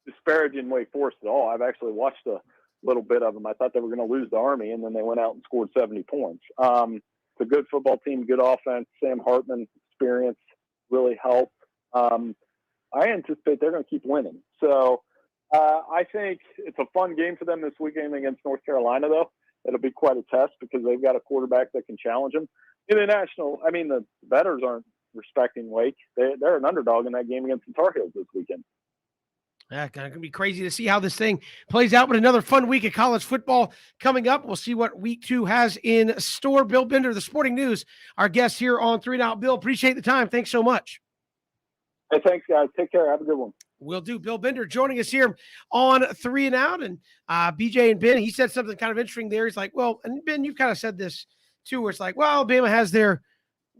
disparaging Wake Forest at all. I've actually watched a little bit of them. I thought they were going to lose the Army, and then they went out and scored 70 points. It's a good football team, good offense. Sam Hartman experience really helped. I anticipate they're going to keep winning. So I think it's a fun game for them this weekend against North Carolina, though. It'll be quite a test because they've got a quarterback that can challenge them. In the national, I mean, the bettors aren't respecting Wake. They're an underdog in that game against the Tar Heels this weekend. Yeah, going to be crazy to see how this thing plays out, but another fun week of college football coming up. We'll see what week 2 has in store. Bill Bender, the Sporting News, our guest here on 3 and Out. Bill, appreciate the time. Thanks so much. Hey, thanks, guys. Take care. Have a good one. Will do. Bill Bender joining us here on 3 and Out. And BJ and Ben, he said something kind of interesting there. He's like, well, and Ben, you've kind of said this too, where it's like, well, Alabama has their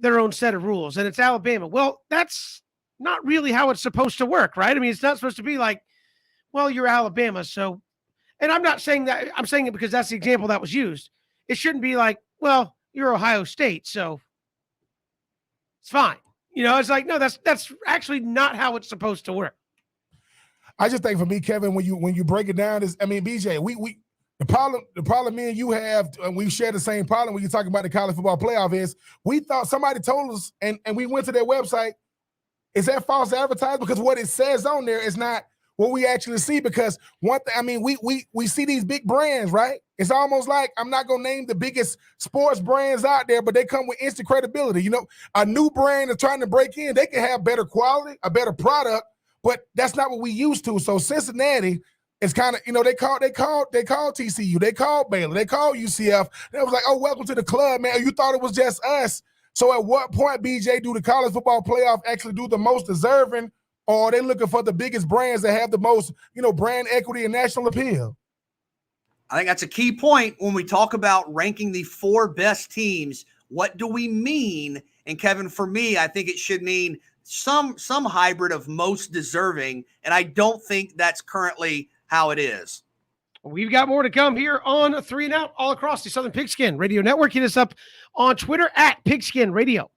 own set of rules, and it's Alabama. Well, that's not really how it's supposed to work, right? I mean, it's not supposed to be like, well, you're Alabama, so, and I'm not saying that, I'm saying it because that's the example that was used. It shouldn't be like, well, you're Ohio State, so it's fine. It's like, no, that's actually not how it's supposed to work. I just think for me, Kevin, when you break it down, BJ, we the problem me and you have, and we share the same problem when you talk about the college football playoff is we thought somebody told us, and we went to their website. Is that false advertising? Because what it says on there is not what we actually see. Because one thing, I mean, we see these big brands, right? It's almost like, I'm not gonna name the biggest sports brands out there, but they come with instant credibility. A new brand is trying to break in. They can have better quality, a better product, but that's not what we used to. So Cincinnati is kind of, they called TCU, they called Baylor, they called UCF. They was like, oh, welcome to the club, man. You thought it was just us. So at what point, BJ, do the college football playoff actually do the most deserving, or are they looking for the biggest brands that have the most, brand equity and national appeal? I think that's a key point when we talk about ranking the 4 best teams. What do we mean? And Kevin, for me, I think it should mean some hybrid of most deserving, and I don't think that's currently how it is. We've got more to come here on 3 and Out all across the Southern Pigskin Radio Network. Hit us up on Twitter at Pigskin Radio.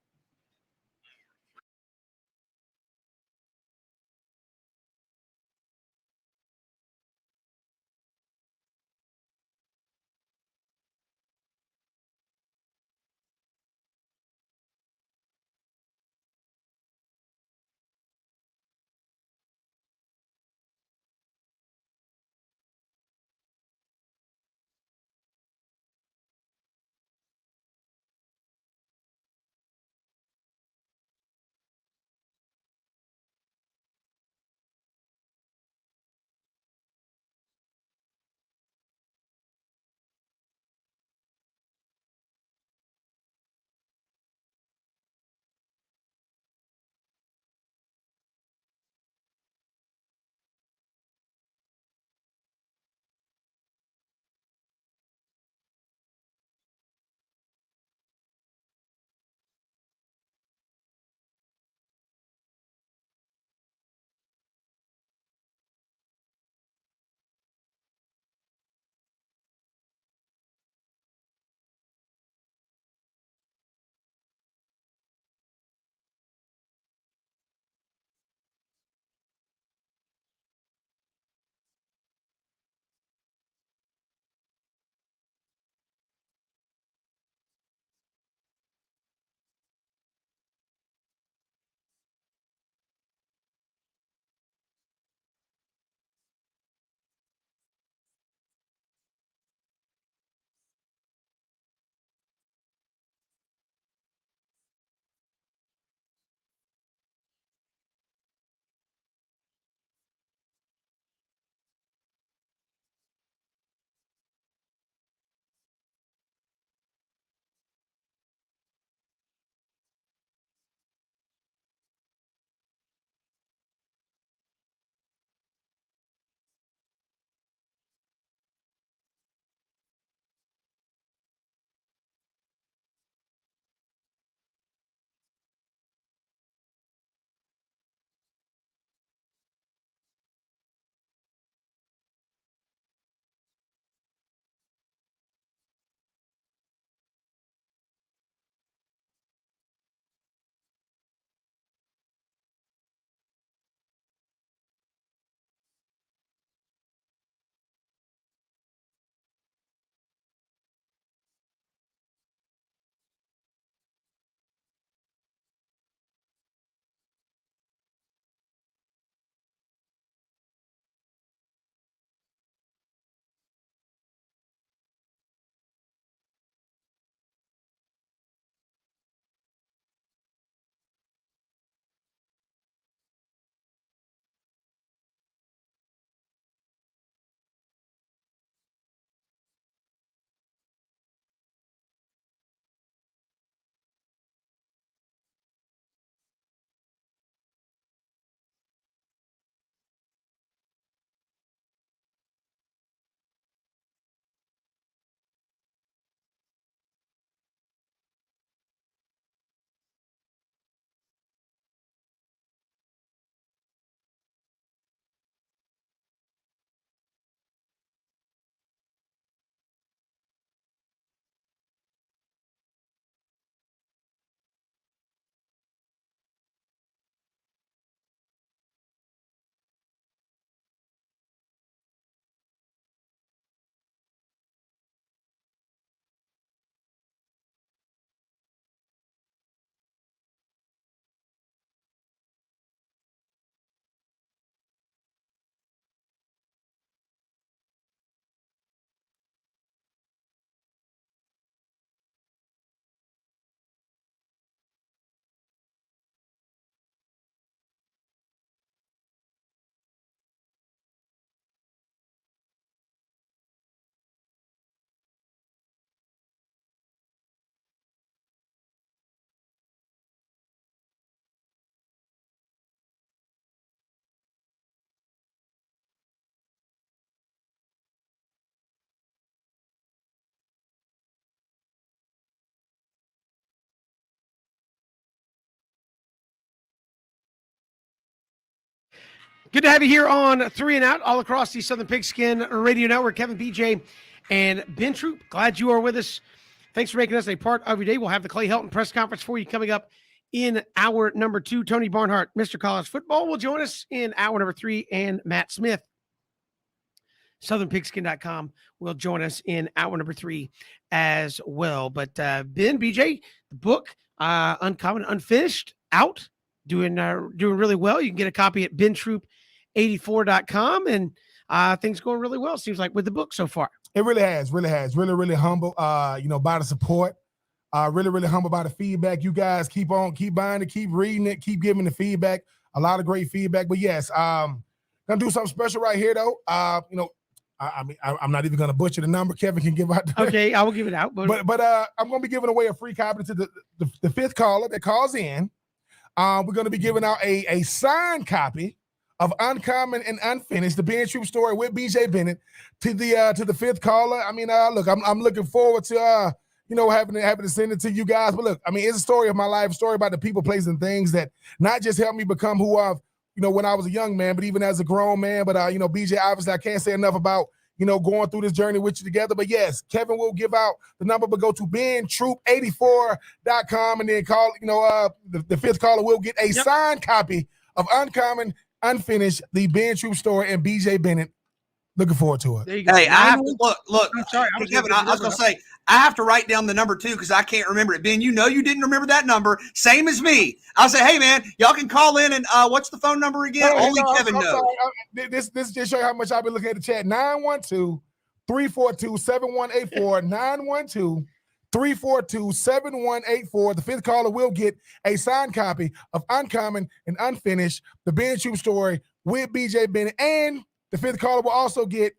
Good to have you here on 3 and Out all across the Southern Pigskin Radio Network. Kevin, BJ, and Ben Troop. Glad you are with us. Thanks for making us a part of your day. We'll have the Clay Helton press conference for you coming up in hour number 2. Tony Barnhart, Mr. College Football, will join us in hour number 3, and Matt Smith, SouthernPigskin.com, will join us in hour number 3 as well. But Ben, BJ, the book, Uncommon Unfinished, out, doing really well. You can get a copy at bentroop84.com, and things going really well, seems like, with the book so far. It really has. Really humble, by the support. Really humble by the feedback. You guys keep buying it, keep reading it, keep giving the feedback. A lot of great feedback. But yes, gonna do something special right here though. I'm not even gonna butcher the number. Kevin can give out. Okay, I will give it out. But I'm gonna be giving away a free copy to the fifth caller that calls in. We're gonna be giving out a signed copy of Uncommon and Unfinished, the Ben Troop story with BJ Bennett, to the fifth caller. I mean, look, I'm looking forward to having to send it to you guys. But look, I mean, it's a story of my life, a story about the people, places, and things that not just helped me become who I've, when I was a young man, but even as a grown man. But BJ, obviously, I can't say enough about going through this journey with you together. But yes, Kevin will give out the number, but go to bentroop84.com and then call. The fifth caller will get a signed copy of Uncommon Unfinished, the Ben Troop story, and BJ Bennett. Looking forward to it. There you go. Hey, I have to look. I'm sorry, Kevin, I was going to say, I have to write down the number 2 because I can't remember it. Ben, you didn't remember that number. Same as me. I'll say, hey, man, y'all can call in and what's the phone number again? Only Kevin knows. This just show you how much I've been looking at the chat. 912-342-7184. 912-342-7184. The fifth caller will get a signed copy of Uncommon and Unfinished, the Ben Troop story with BJ Bennett, and the fifth caller will also get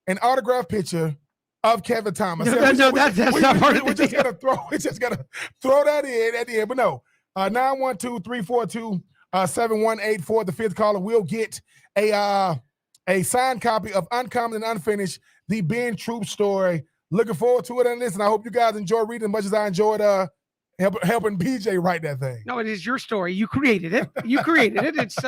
an autographed picture of Kevin Thomas. That's not part of We're just gonna throw that in at the end. But no, 912-342-7184. The fifth caller will get a signed copy of Uncommon and Unfinished, the Ben Troop story. Looking forward to it. And listen, I hope you guys enjoy reading as much as I enjoyed helping BJ write that thing. No, it is your story. You created it. It's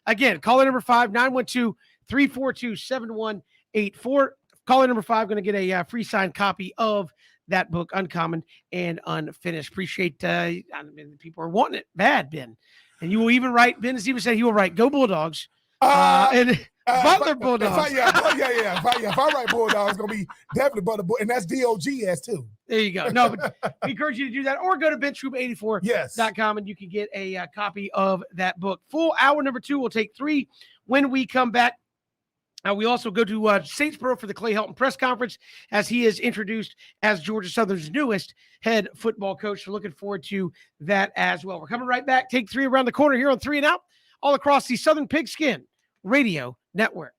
again, caller number 5, 912-342-7184. Caller number 5 going to get a free signed copy of that book, Uncommon and Unfinished. Appreciate people are wanting it bad, Ben. And you will even write, Ben has even said he will write Go Bulldogs and Butler Bulldogs. If I write Bulldogs, it's going to be definitely Butler Bulldogs, and that's DOGS too. There you go. No, but we encourage you to do that, or go to bentroop84.com and you can get a copy of that book. Full hour number 2 will take 3 when we come back. We also go to Statesboro for the Clay Helton press conference as he is introduced as Georgia Southern's newest head football coach. So looking forward to that as well. We're coming right back. Take 3 around the corner here on 3 and Out, all across the Southern Pigskin Radio Network.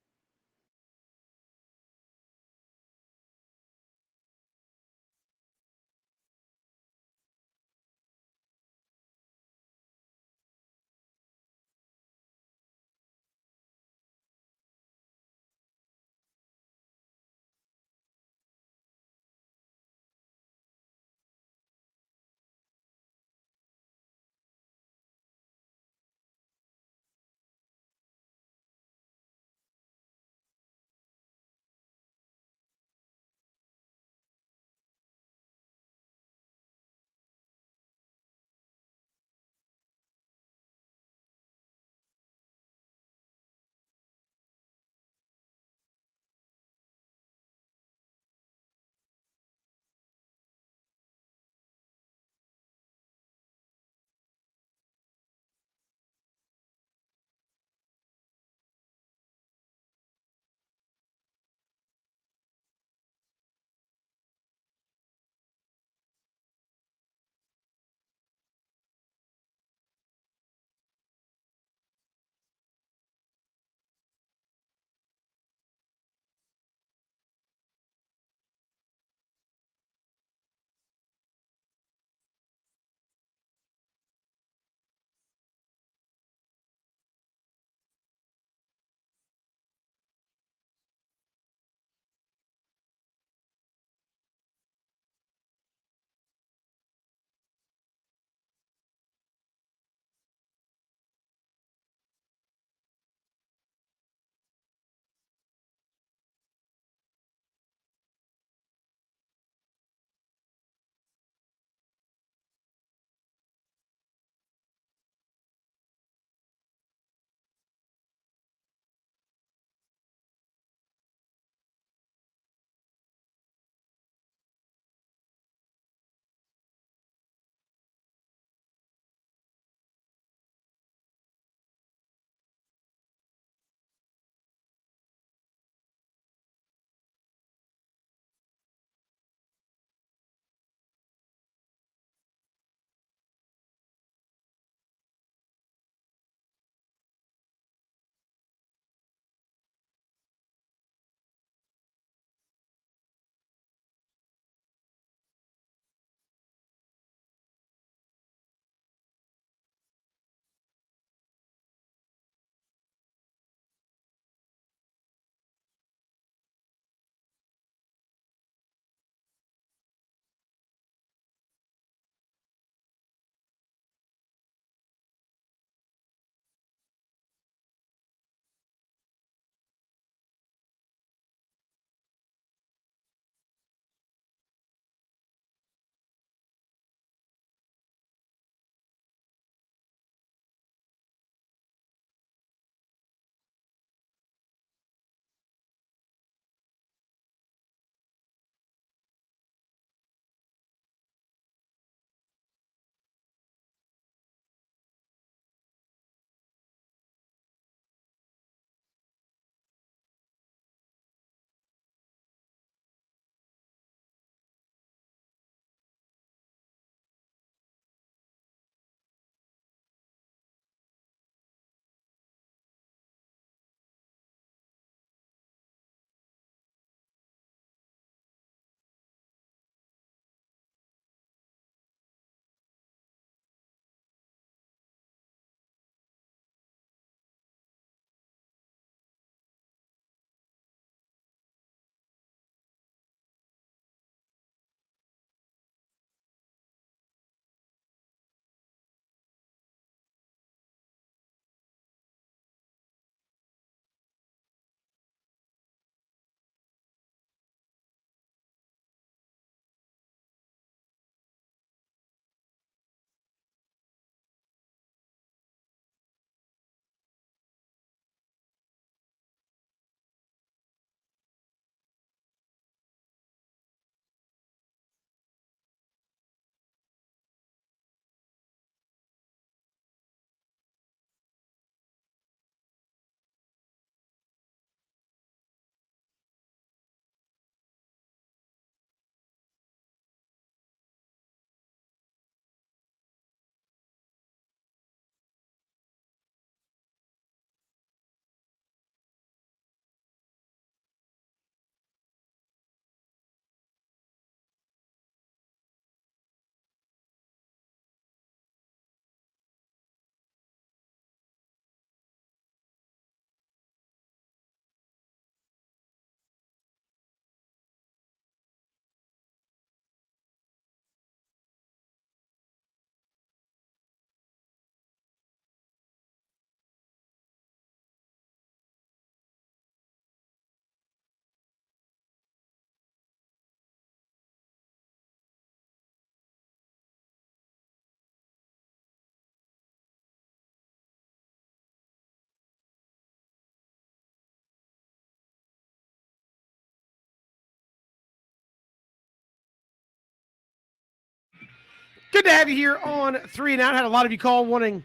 Good to have you here on 3 and Out. Had a lot of you call wanting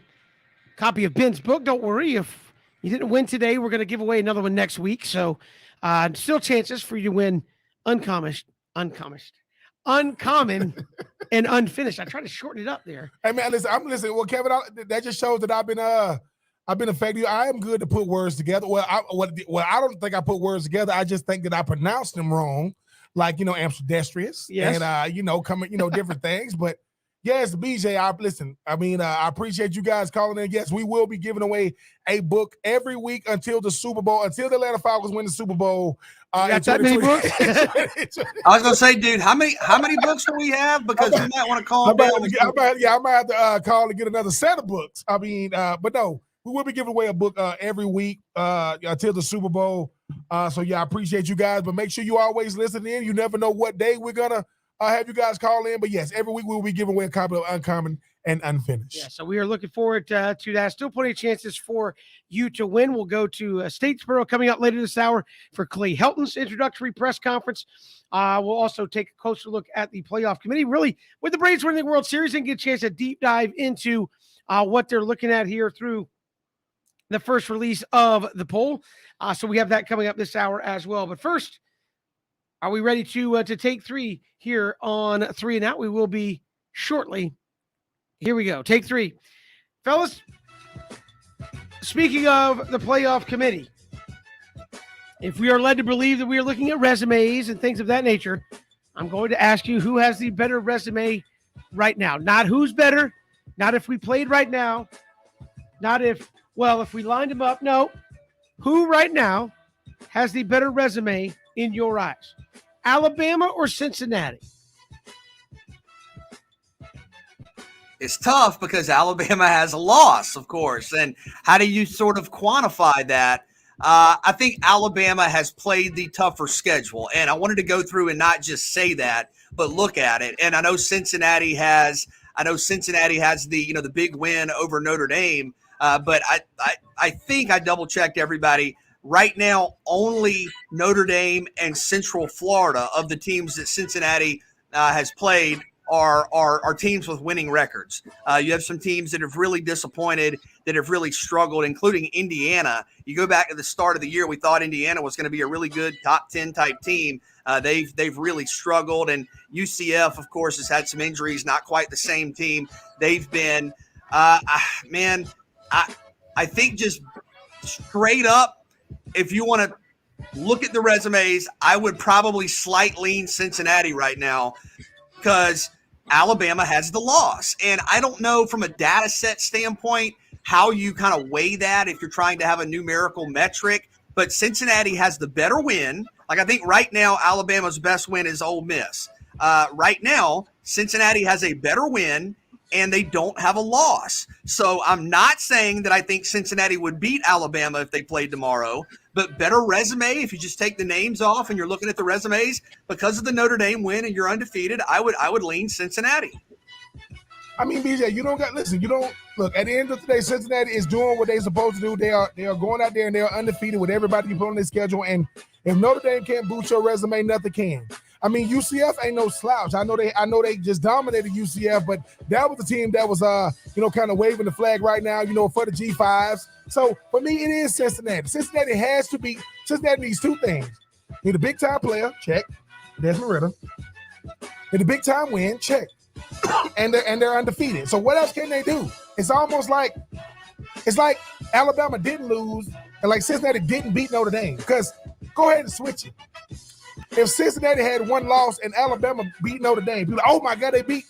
a copy of Ben's book. Don't worry. If you didn't win today, we're going to give away another one next week. So still chances for you to win uncommon, and unfinished. I tried to shorten it up there. Hey man, listen, I'm listening. Well, Kevin, that just shows that I've been effective. I am good to put words together. Well, I don't think I put words together. I just think that I pronounced them wrong, like Amsterdestrious, yes, and different things. But yes, BJ, I appreciate you guys calling in. Yes, we will be giving away a book every week until the Super Bowl, until the Atlanta Falcons win the Super Bowl. Got that many books? I was gonna say, dude, how many books do we have? Because you might want to call. I might have to call and get another set of books. But no, we will be giving away a book every week until the Super Bowl. So yeah, I appreciate you guys, but make sure you always listen in. You never know what day we're gonna have you guys call in. But yes, every week we'll be giving away a copy of Uncommon and Unfinished. Yeah, so we are looking forward to that. Still plenty of chances for you to win. We'll go to Statesboro coming up later this hour for Clay Helton's introductory press conference. We'll also take a closer look at the playoff committee, really, with the Braves winning the World Series, and get a chance to deep dive into what they're looking at here through the first release of the poll. So we have that coming up this hour as well. But first, are we ready to take 3 here on 3 and Out? We will be shortly. Here we go. Take 3. Fellas, speaking of the playoff committee, if we are led to believe that we are looking at resumes and things of that nature, I'm going to ask you who has the better resume right now. Not who's better, not if we played right now, not if we lined them up. No, who right now has the better resume in your eyes? Alabama or Cincinnati? It's tough because Alabama has a loss, of course. And how do you sort of quantify that? I think Alabama has played the tougher schedule. And I wanted to go through and not just say that, but look at it. And I know Cincinnati has the, the big win over Notre Dame. But I think I double checked everybody. Right now, only Notre Dame and Central Florida of the teams that Cincinnati has played are teams with winning records. You have some teams that have really disappointed, that have really struggled, including Indiana. You go back to the start of the year, we thought Indiana was going to be a really good top 10 type team. They've really struggled, and UCF, of course, has had some injuries. Not quite the same team. They've been, I think just straight up, if you want to look at the resumes, I would probably slight lean Cincinnati right now because Alabama has the loss. And I don't know from a data set standpoint how you kind of weigh that if you're trying to have a numerical metric, but Cincinnati has the better win. Like I think right now, Alabama's best win is Ole Miss. Right now, Cincinnati has a better win and they don't have a loss. So I'm not saying that I think Cincinnati would beat Alabama if they played tomorrow, but better resume, if you just take the names off and you're looking at the resumes, because of the Notre Dame win and you're undefeated, I would lean Cincinnati. I mean, BJ, look, at the end of the day, Cincinnati is doing what they're supposed to do. They are going out there and they are undefeated with everybody you put on their schedule. And if Notre Dame can't boot your resume, nothing can. I mean, UCF ain't no slouch. I know they just dominated UCF, but that was the team that was kind of waving the flag right now, for the G5s. So for me, it is Cincinnati. Cincinnati needs 2 things. Need a big time player, check. Desmond Ritter. Need a big time win, check. And they're undefeated. So what else can they do? It's almost like Alabama didn't lose and like Cincinnati didn't beat Notre Dame. Because go ahead and switch it. If Cincinnati had 1 loss and Alabama beat Notre Dame, people like, oh my God, they beat.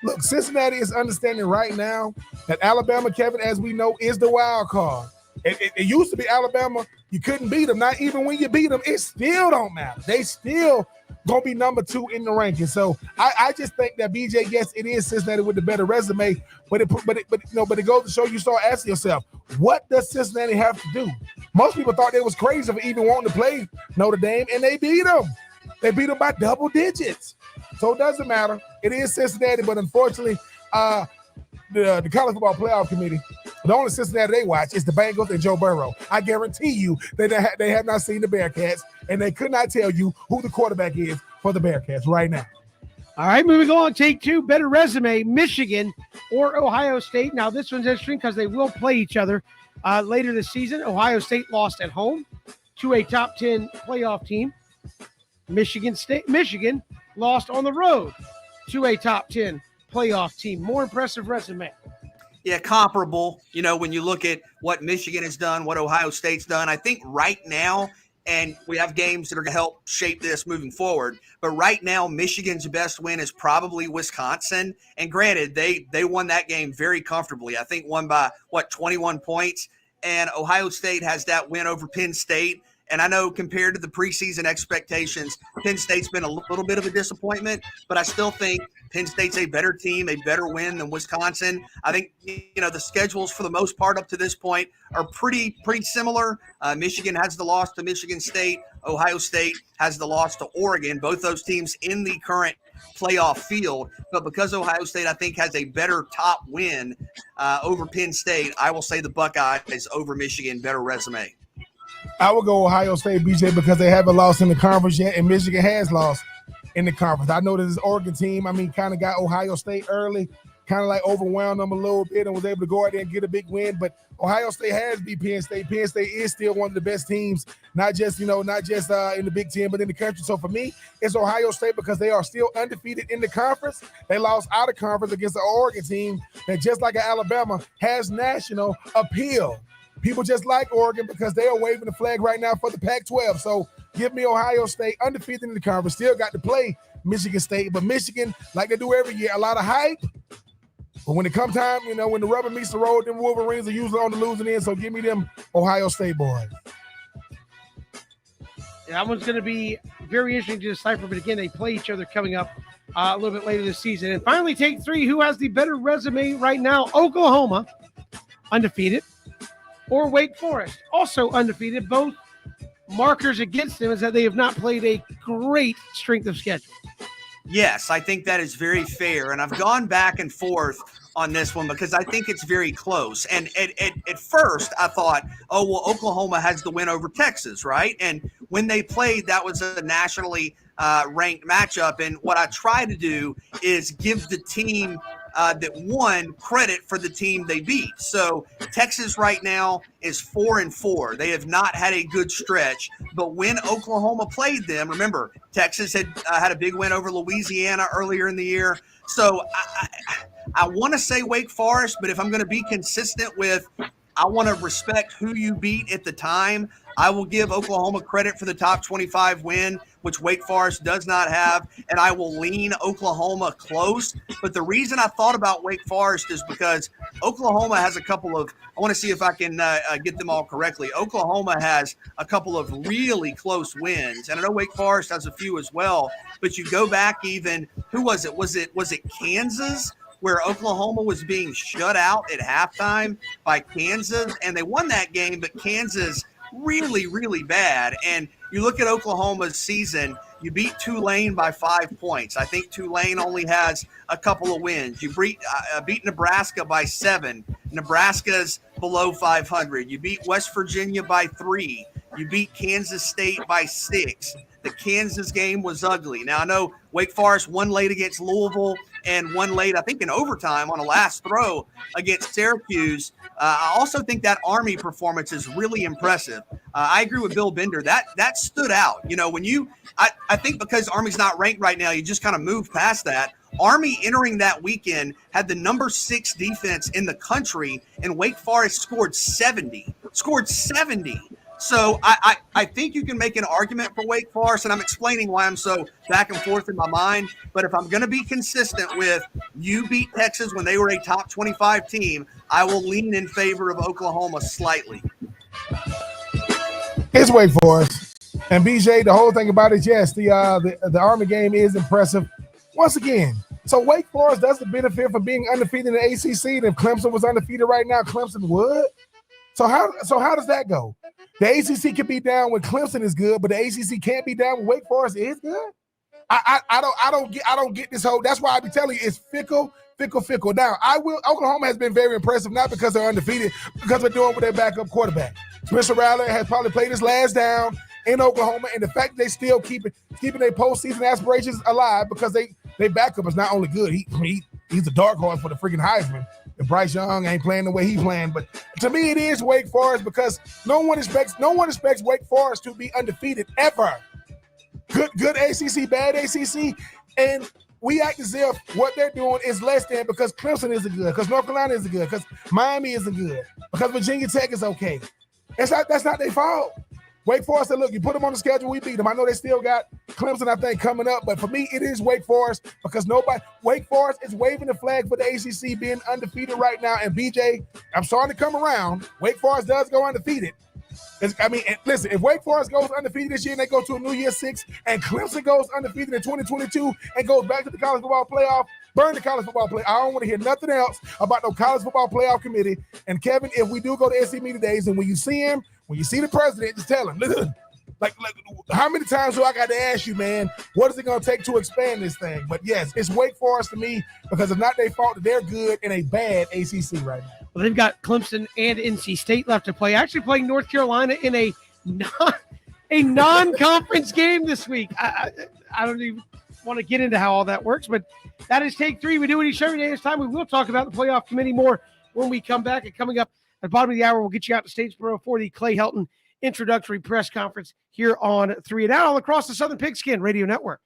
Look, Cincinnati is understanding right now that Alabama, Kevin, as we know, is the wild card. It used to be Alabama, you couldn't beat them. Not even when you beat them, it still don't matter. They still gonna be number 2 in the ranking. So I just think that BJ, yes, it is Cincinnati with the better resume, but it goes to show you start asking yourself, what does Cincinnati have to do? Most people thought they was crazy for even wanting to play Notre Dame, and they beat them. They beat them by double digits. So it doesn't matter. It is Cincinnati, but unfortunately, the college football playoff committee, the only Cincinnati they watch is the Bengals and Joe Burrow. I guarantee you they have not seen the Bearcats, and they could not tell you who the quarterback is for the Bearcats right now. All right, moving on. Take two, better resume, Michigan or Ohio State. Now, this one's interesting because they will play each other later this season. Ohio State lost at home to a top 10 playoff team. Michigan lost on the road to a top 10 playoff team. More impressive resume. Yeah, comparable. You know, when you look at what Michigan has done, what Ohio State's done, I think right now, and we have games that are going to help shape this moving forward, but right now, Michigan's best win is probably Wisconsin. And granted, they won that game very comfortably. I think won by, 21 points. And Ohio State has that win over Penn State. And I know compared to the preseason expectations, Penn State's been a little bit of a disappointment, but I still think Penn State's a better team, a better win than Wisconsin. I think, the schedules for the most part up to this point are pretty similar. Michigan has the loss to Michigan State. Ohio State has the loss to Oregon. Both those teams in the current playoff field. But because Ohio State, I think, has a better top win over Penn State, I will say the Buckeyes over Michigan, better resume. I would go Ohio State, BJ, because they haven't lost in the conference yet, and Michigan has lost in the conference. I know that this Oregon team, kind of got Ohio State early, kind of like overwhelmed them a little bit and was able to go out there and get a big win. But Ohio State has beat Penn State. Penn State is still one of the best teams, not just in the Big Ten, but in the country. So for me, it's Ohio State because they are still undefeated in the conference. They lost out of conference against the Oregon team that, just like Alabama, has national appeal. People just like Oregon because they are waving the flag right now for the Pac-12. So give me Ohio State, undefeated in the conference. Still got to play Michigan State. But Michigan, like they do every year, a lot of hype. But when it comes time, when the rubber meets the road, them Wolverines are usually on the losing end. So give me them Ohio State boys. Yeah, that one's going to be very interesting to decipher. But again, they play each other coming up a little bit later this season. And finally, take three. Who has the better resume right now? Oklahoma, undefeated, or Wake Forest, also undefeated. Both markers against them is that they have not played a great strength of schedule. Yes, I think that is very fair. And I've gone back and forth on this one because I think it's very close. And at first I thought, Oklahoma has the win over Texas, right? And when they played, that was a nationally ranked matchup. And what I try to do is give the team that won credit for the team they beat. So Texas right now is 4-4. They have not had a good stretch, but when Oklahoma played them, remember, Texas had a big win over Louisiana earlier in the year. So I want to say Wake Forest, but if I'm going to be consistent with, I want to respect who you beat at the time, I will give Oklahoma credit for the top 25 win, which Wake Forest does not have, and I will lean Oklahoma close. But the reason I thought about Wake Forest is because Oklahoma has a couple of – I want to see if I can get them all correctly. Oklahoma has a couple of really close wins, and I know Wake Forest has a few as well. But you go back even – who was it? Was it Kansas, where Oklahoma was being shut out at halftime by Kansas, and they won that game, but Kansas – really, really bad. And you look at Oklahoma's season, you beat Tulane by 5 points. I think Tulane only has a couple of wins. You beat Nebraska by 7. Nebraska's below 500. You beat West Virginia by 3. You beat Kansas State by 6. The Kansas game was ugly. Now, I know Wake Forest won late against Louisville and won late, I think, in overtime on a last throw against Syracuse. I also think that Army performance is really impressive. I agree with Bill Bender. That stood out. I think because Army's not ranked right now, you just kind of move past that. Army entering that weekend had the number 6 defense in the country, and Wake Forest scored 70. So I think you can make an argument for Wake Forest, and I'm explaining why I'm so back and forth in my mind. But if I'm going to be consistent with you beat Texas when they were a top 25 team, I will lean in favor of Oklahoma slightly. It's Wake Forest. And BJ, the whole thing about it, yes, the Army game is impressive. Once again, so Wake Forest doesn't benefit from being undefeated in the ACC. And if Clemson was undefeated right now, Clemson would. So how does that go? The ACC can be down when Clemson is good, but the ACC can't be down when Wake Forest is good. I don't get this whole. That's why I be telling you it's fickle. Now Oklahoma has been very impressive, not because they're undefeated, because they're doing with their backup quarterback. Spencer Rattler has probably played his last down in Oklahoma, and the fact that they still keeping their postseason aspirations alive because they They backup is not only good, he's a dark horse for the freaking Heisman. If Bryce Young ain't playing the way he's playing, but to me it is Wake Forest because no one expects Wake Forest to be undefeated ever. Good ACC, bad ACC, and we act as if what they're doing is less than because Clemson isn't good, because North Carolina isn't good, because Miami isn't good, because Virginia Tech is okay. That's not their fault. Wake Forest said, look, you put them on the schedule, we beat them. I know they still got Clemson, I think, coming up, but for me, it is Wake Forest because Wake Forest is waving the flag for the ACC being undefeated right now. And BJ, I'm starting to come around. Wake Forest does go undefeated. Listen, if Wake Forest goes undefeated this year and they go to a New Year's Six, and Clemson goes undefeated in 2022 and goes back to the college football playoff, burn the college football playoff. I don't want to hear nothing else about no college football playoff committee. And Kevin, if we do go to SC Media Days, and when you see him, when you see the president, just tell him, listen, like how many times do I got to ask you, man, what is it going to take to expand this thing? But yes, it's Wake Forest to me because it's not their fault that they're good in a bad ACC right now. Well, they've got Clemson and NC State left to play. Actually playing North Carolina in a non-conference game this week. I don't even want to get into how all that works, but that is Take 3. We do it each every day. It's time. We will talk about the playoff committee more when we come back. And coming up at the bottom of the hour, we'll get you out to Statesboro for the Clay Helton introductory press conference here on 3 and Out all across the Southern Pigskin Radio Network.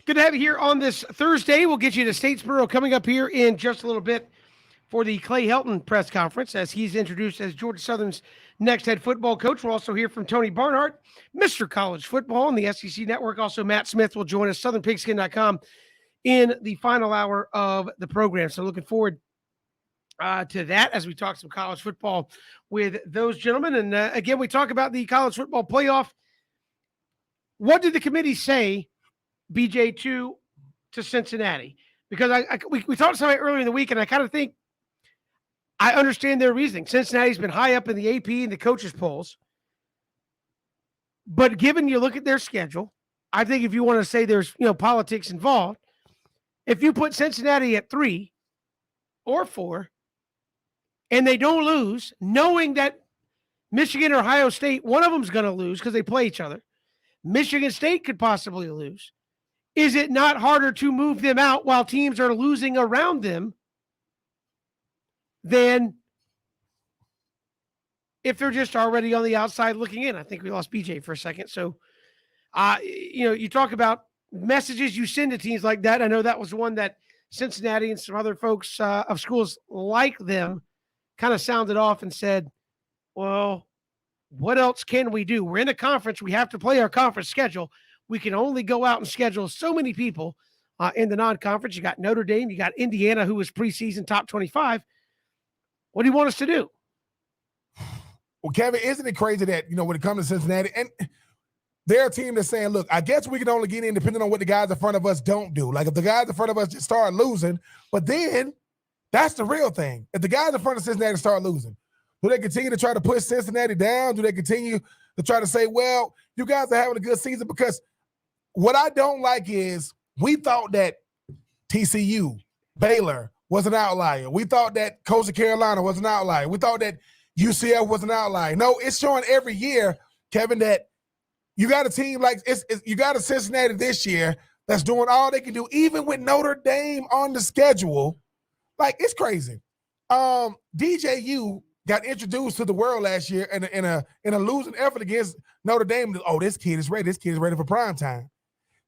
Good to have you here on this Thursday. We'll get you to Statesboro coming up here in just a little bit for the Clay Helton press conference as he's introduced as Georgia Southern's next head football coach. We'll also hear from Tony Barnhart, Mr. College Football on the SEC Network. Also, Matt Smith will join us, southernpigskin.com, in the final hour of the program. So looking forward to that as we talk some college football with those gentlemen. And again, we talk about the college football playoff. What did the committee say, BJ, to Cincinnati? Because we talked to somebody earlier in the week, and I kind of think I understand their reasoning. Cincinnati's been high up in the AP and the coaches' polls. But given you look at their schedule, I think if you want to say there's politics involved, if you put Cincinnati at 3 or 4 and they don't lose, knowing that Michigan or Ohio State, one of them is going to lose because they play each other. Michigan State could possibly lose. Is it not harder to move them out while teams are losing around them than if they're just already on the outside looking in? I think we lost BJ for a second. So, you talk about messages you send to teams like that. I know that was one that Cincinnati and some other folks of schools like them kind of sounded off and said, well, what else can we do? We're in a conference. We have to play our conference schedule. We can only go out and schedule so many people in the non-conference. You got Notre Dame. You got Indiana, who was preseason top 25. What do you want us to do? Well, Kevin, isn't it crazy that, when it comes to Cincinnati, and they're a team that's saying, look, I guess we can only get in depending on what the guys in front of us don't do. Like if the guys in front of us just start losing, but then that's the real thing. If the guys in front of Cincinnati start losing, do they continue to try to push Cincinnati down? Do they continue to try to say, well, you guys are having a good season? Because what I don't like is we thought that TCU, Baylor was an outlier. We thought that Coastal Carolina was an outlier. We thought that UCF was an outlier. No, it's showing every year, Kevin, that you got a team like you got a Cincinnati this year that's doing all they can do, even with Notre Dame on the schedule. Like, it's crazy. DJU got introduced to the world last year in a losing effort against Notre Dame. Oh, this kid is ready. This kid is ready for prime time.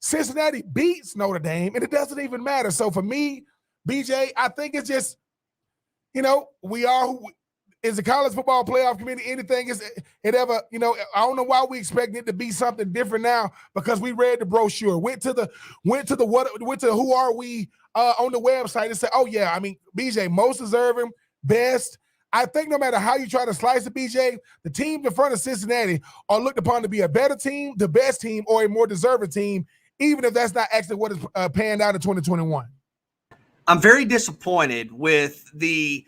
Cincinnati beats Notre Dame, and it doesn't even matter. So for me, BJ, I think it's just, we are who is the college football playoff committee. Anything is it ever, I don't know why we expect it to be something different now, because we read the brochure, went to who are we on the website and said, oh yeah, BJ, most deserving, best. I think no matter how you try to slice it, BJ, the teams in front of Cincinnati are looked upon to be a better team, the best team, or a more deserving team, even if that's not actually what is panned out in 2021. I'm very disappointed with the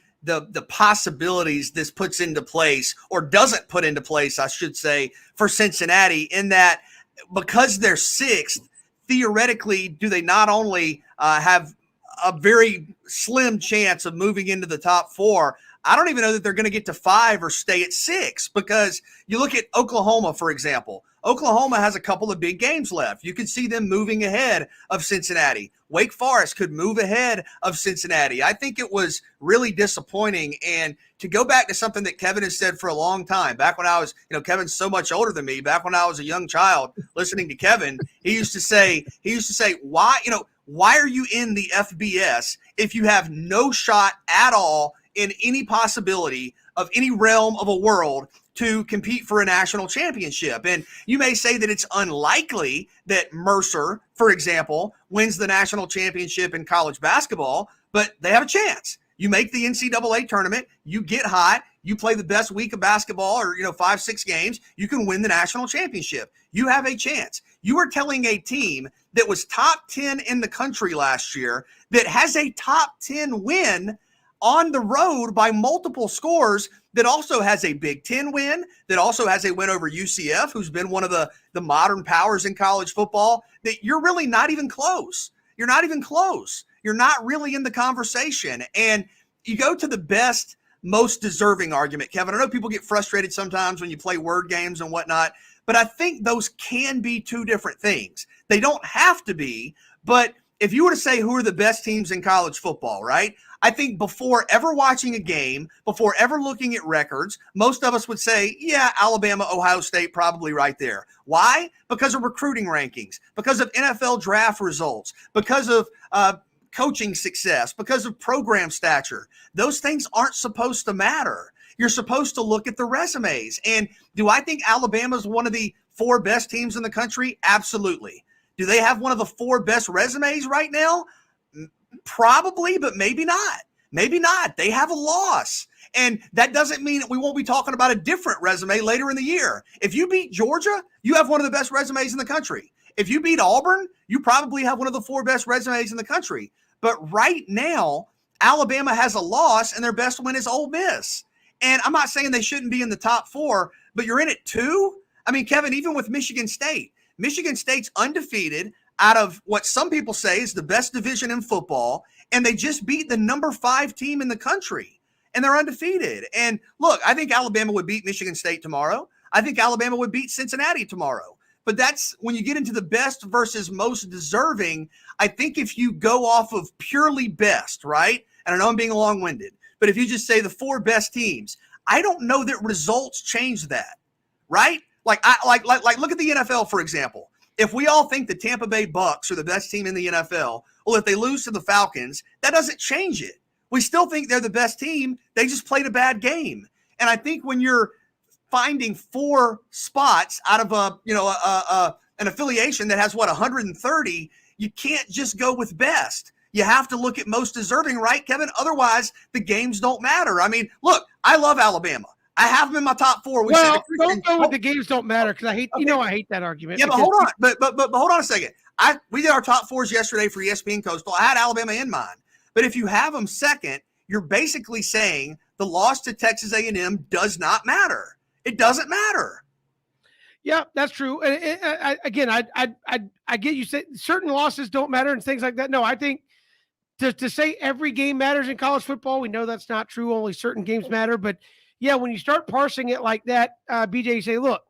possibilities this puts into place, or doesn't put into place, I should say, for Cincinnati, in that because they're sixth, theoretically, do they not only have a very slim chance of moving into the top 4, I don't even know that they're going to get to 5 or stay at 6, because you look at Oklahoma, for example. Oklahoma has a couple of big games left. You can see them moving ahead of Cincinnati. Wake Forest could move ahead of Cincinnati. I think it was really disappointing. And to go back to something that Kevin has said for a long time, back when I was, Kevin's so much older than me, back when I was a young child listening to Kevin, he used to say, why are you in the FBS if you have no shot at all in any possibility of any realm of a world to compete for a national championship? And you may say that it's unlikely that Mercer, for example, wins the national championship in college basketball, but they have a chance. You make the NCAA tournament, you get hot, you play the best week of basketball, or 5-6 games, you can win the national championship. You have a chance. You are telling a team that was top 10 in the country last year, that has a top 10 win on the road by multiple scores, that also has a Big Ten win, that also has a win over UCF, who's been one of the modern powers in college football, that you're really not even close. You're not even close. You're not really in the conversation. And you go to the best, most deserving argument, Kevin. I know people get frustrated sometimes when you play word games and whatnot, but I think those can be two different things. They don't have to be, but if you were to say who are the best teams in college football, right? I think before ever watching a game, before ever looking at records, most of us would say, yeah, Alabama, Ohio State, probably right there. Why? Because of recruiting rankings, because of NFL draft results, because of coaching success, because of program stature. Those things aren't supposed to matter. You're supposed to look at the resumes. And do I think Alabama's one of the 4 best teams in the country? Absolutely. Do they have one of the 4 best resumes right now? Probably, but maybe not. Maybe not. They have a loss. And that doesn't mean that we won't be talking about a different resume later in the year. If you beat Georgia, you have one of the best resumes in the country. If you beat Auburn, you probably have one of the 4 best resumes in the country. But right now, Alabama has a loss, and their best win is Ole Miss. And I'm not saying they shouldn't be in the top 4, but you're in it 2? I mean, Kevin, even with Michigan State's undefeated out of what some people say is the best division in football, and they just beat the number 5 team in the country, and they're undefeated. And look, I think Alabama would beat Michigan State tomorrow. I think Alabama would beat Cincinnati tomorrow. But that's when you get into the best versus most deserving. I think if you go off of purely best, right? And I know I'm being long-winded, but if you just say the 4 best teams, I don't know that results change that, right? Like look at the NFL, for example. If we all think the Tampa Bay Bucks are the best team in the NFL, well, if they lose to the Falcons, that doesn't change it. We still think they're the best team. They just played a bad game. And I think when you're finding 4 spots out of an affiliation that has 130, you can't just go with best. You have to look at most deserving, right, Kevin? Otherwise, the games don't matter. I mean, look, I love Alabama. I have them in my top 4. Well, don't go with the games don't matter because I hate I hate that argument. Yeah, but hold on. But hold on a second. We did our top 4s yesterday for ESPN Coastal. I had Alabama in mind. But if you have them second, you're basically saying the loss to Texas A&M does not matter. It doesn't matter. Yeah, that's true. And again, I get you say certain losses don't matter and things like that. No, I think to say every game matters in college football, we know that's not true. Only certain games matter. But yeah, when you start parsing it like that, BJ, you say, look,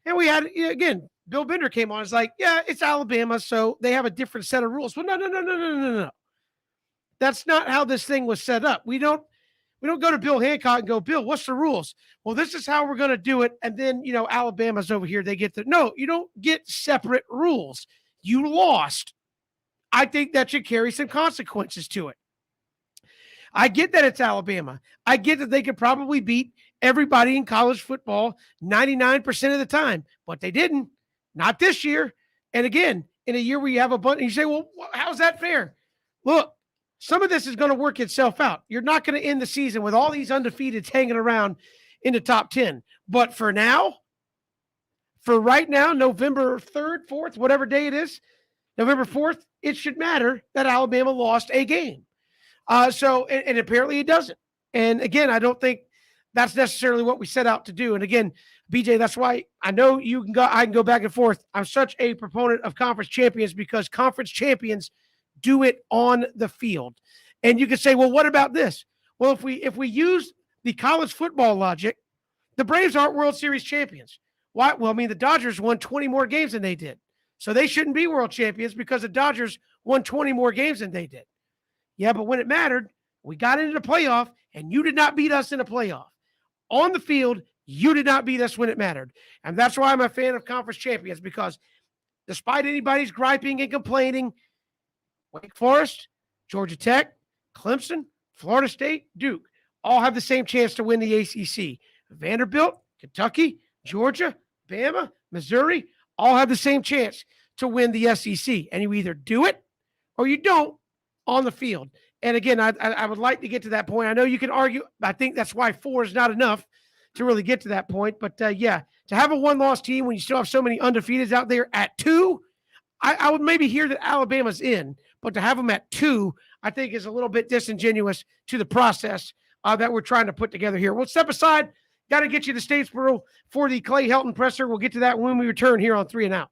and we had, again, Bill Bender came on. It's like, yeah, it's Alabama, so they have a different set of rules. Well, no. That's not how this thing was set up. We don't go to Bill Hancock and go, Bill, what's the rules? Well, this is how we're going to do it. And then, Alabama's over here. They get no, you don't get separate rules. You lost. I think that should carry some consequences to it. I get that it's Alabama. I get that they could probably beat everybody in college football 99% of the time, but they didn't. Not this year. And again, in a year where you have a bunch, and you say, well, how's that fair? Look, some of this is going to work itself out. You're not going to end the season with all these undefeateds hanging around in the top 10. But for right now, November 3rd, 4th, whatever day it is, November 4th, it should matter that Alabama lost a game. And apparently it doesn't. And again, I don't think that's necessarily what we set out to do. And again, BJ, that's why I know I can go back and forth. I'm such a proponent of conference champions because conference champions do it on the field. And you could say, well, what about this? Well, if we use the college football logic, the Braves aren't World Series champions. Why? Well, I mean, the Dodgers won 20 more games than they did. So they shouldn't be world champions because the Dodgers won 20 more games than they did. Yeah, but when it mattered, we got into the playoff, and you did not beat us in a playoff. On the field, you did not beat us when it mattered. And that's why I'm a fan of conference champions, because despite anybody's griping and complaining, Wake Forest, Georgia Tech, Clemson, Florida State, Duke all have the same chance to win the ACC. Vanderbilt, Kentucky, Georgia, Bama, Missouri all have the same chance to win the SEC. And you either do it or you don't on the field. And again, I would like to get to that point. I know you can argue. I think that's why 4 is not enough to really get to that point. But yeah, to have a one-loss team when you still have so many undefeateds out there at 2, I would maybe hear that Alabama's in. But to have them at 2, I think is a little bit disingenuous to the process that we're trying to put together here. We'll step aside. Got to get you to Statesboro for the Clay Helton presser. We'll get to that when we return here on 3 and Out.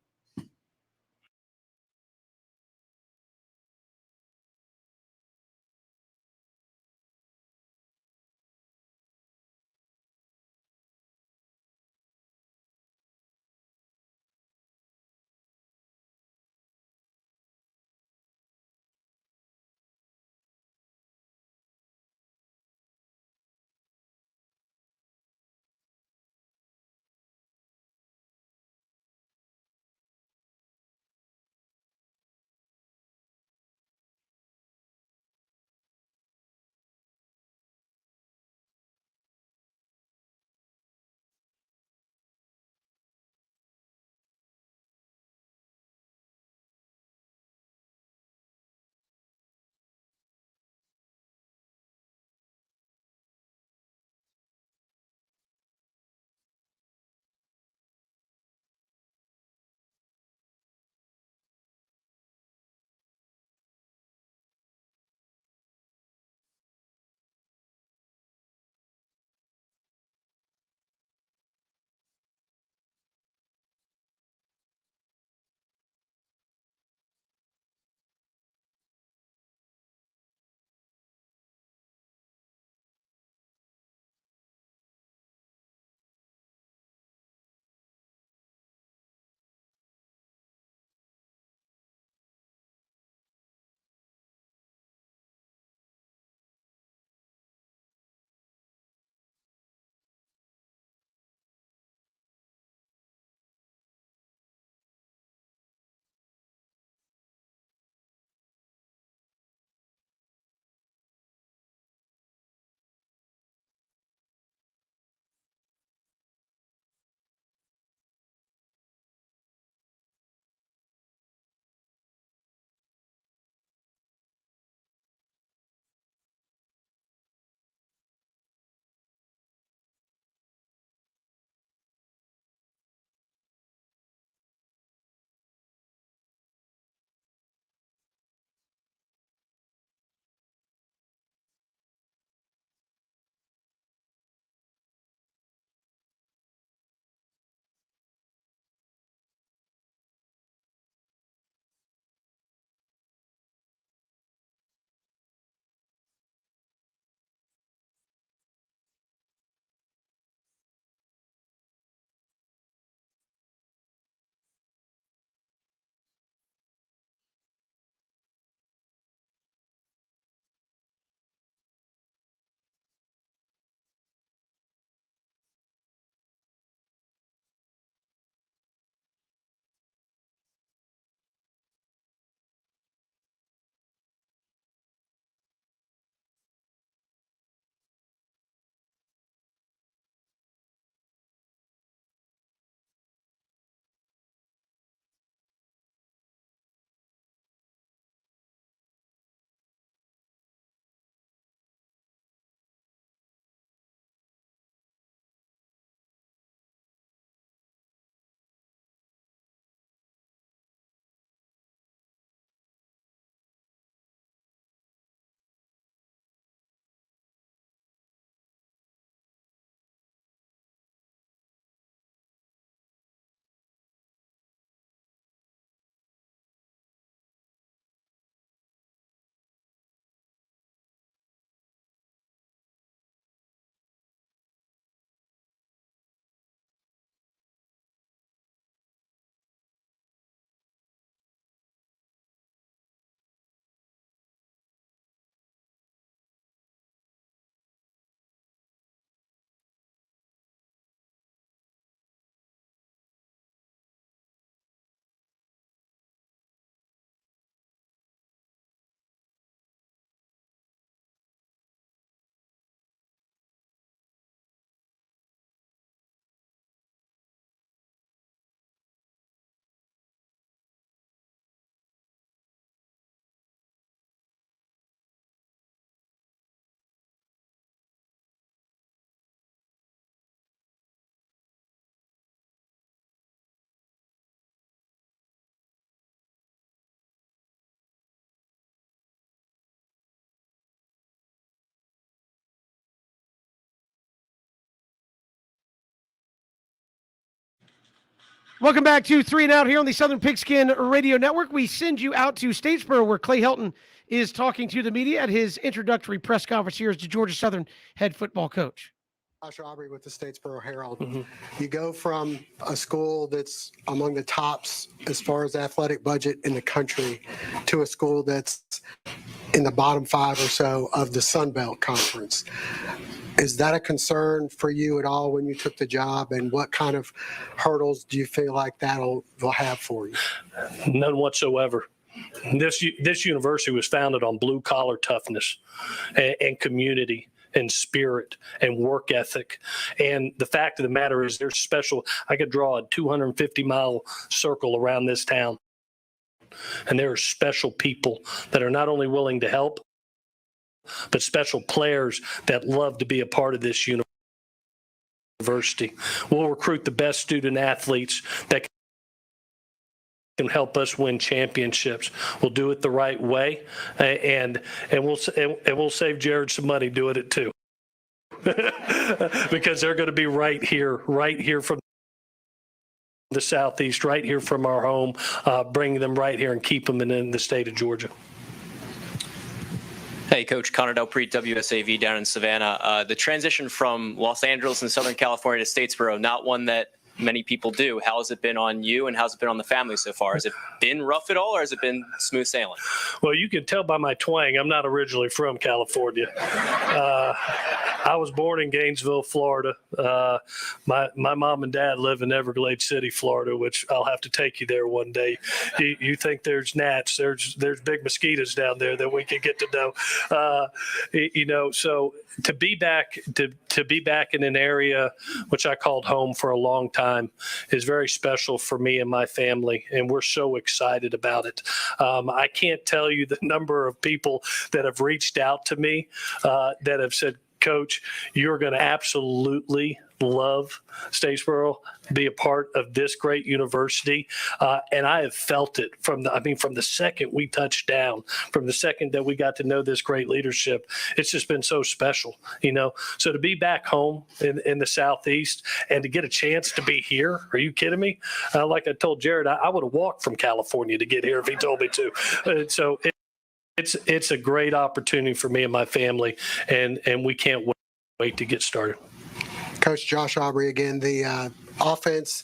Welcome back to 3 and Out here on the Southern Pigskin Radio Network. We send you out to Statesboro, where Clay Helton is talking to the media at his introductory press conference here as the Georgia Southern head football coach. Josh Aubrey with the Statesboro Herald. You go from a school that's among the tops as far as athletic budget in the country to a school that's in the bottom 5 or so of the Sun Belt Conference. Is that a concern for you at all when you took the job, and what kind of hurdles do you feel like will have for you? None whatsoever. This university was founded on blue collar toughness and community and spirit and work ethic. And the fact of the matter is, there's special. I could draw a 250-mile circle around this town, and there are special people that are not only willing to help, but special players that love to be a part of this university. We'll recruit the best student athletes that can help us win championships. We'll do it the right way, and we'll save Jared some money doing it too, because they're going to be right here from the Southeast, right here from our home, bring them right here and keep them in the state of Georgia. Hey, Coach Connor Delpreet, WSAV down in Savannah. The transition from Los Angeles and Southern California to Statesboro, not one that many people do. How has it been on you, and how's it been on the family so far? Has it been rough at all, or has it been smooth sailing? Well, you can tell by my twang, I'm not originally from California. I was born in Gainesville, Florida. My mom and dad live in Everglades City, Florida, which I'll have to take you there one day. You think there's gnats, there's big mosquitoes down there that we could get to know. So to be back in an area which I called home for a long time is very special for me and my family, and we're so excited about it. I can't tell you the number of people that have reached out to me that have said, Coach, you're going to absolutely love Statesboro, be a part of this great university. And I have felt it from the second we touched down, from the second that we got to know this great leadership. It's just been so special, So to be back home in the Southeast and to get a chance to be here, are you kidding me? Like I told Jared, I would have walked from California to get here if he told me to. So it's a great opportunity for me and my family, and we can't wait to get started. Coach Josh Aubrey again. The offense,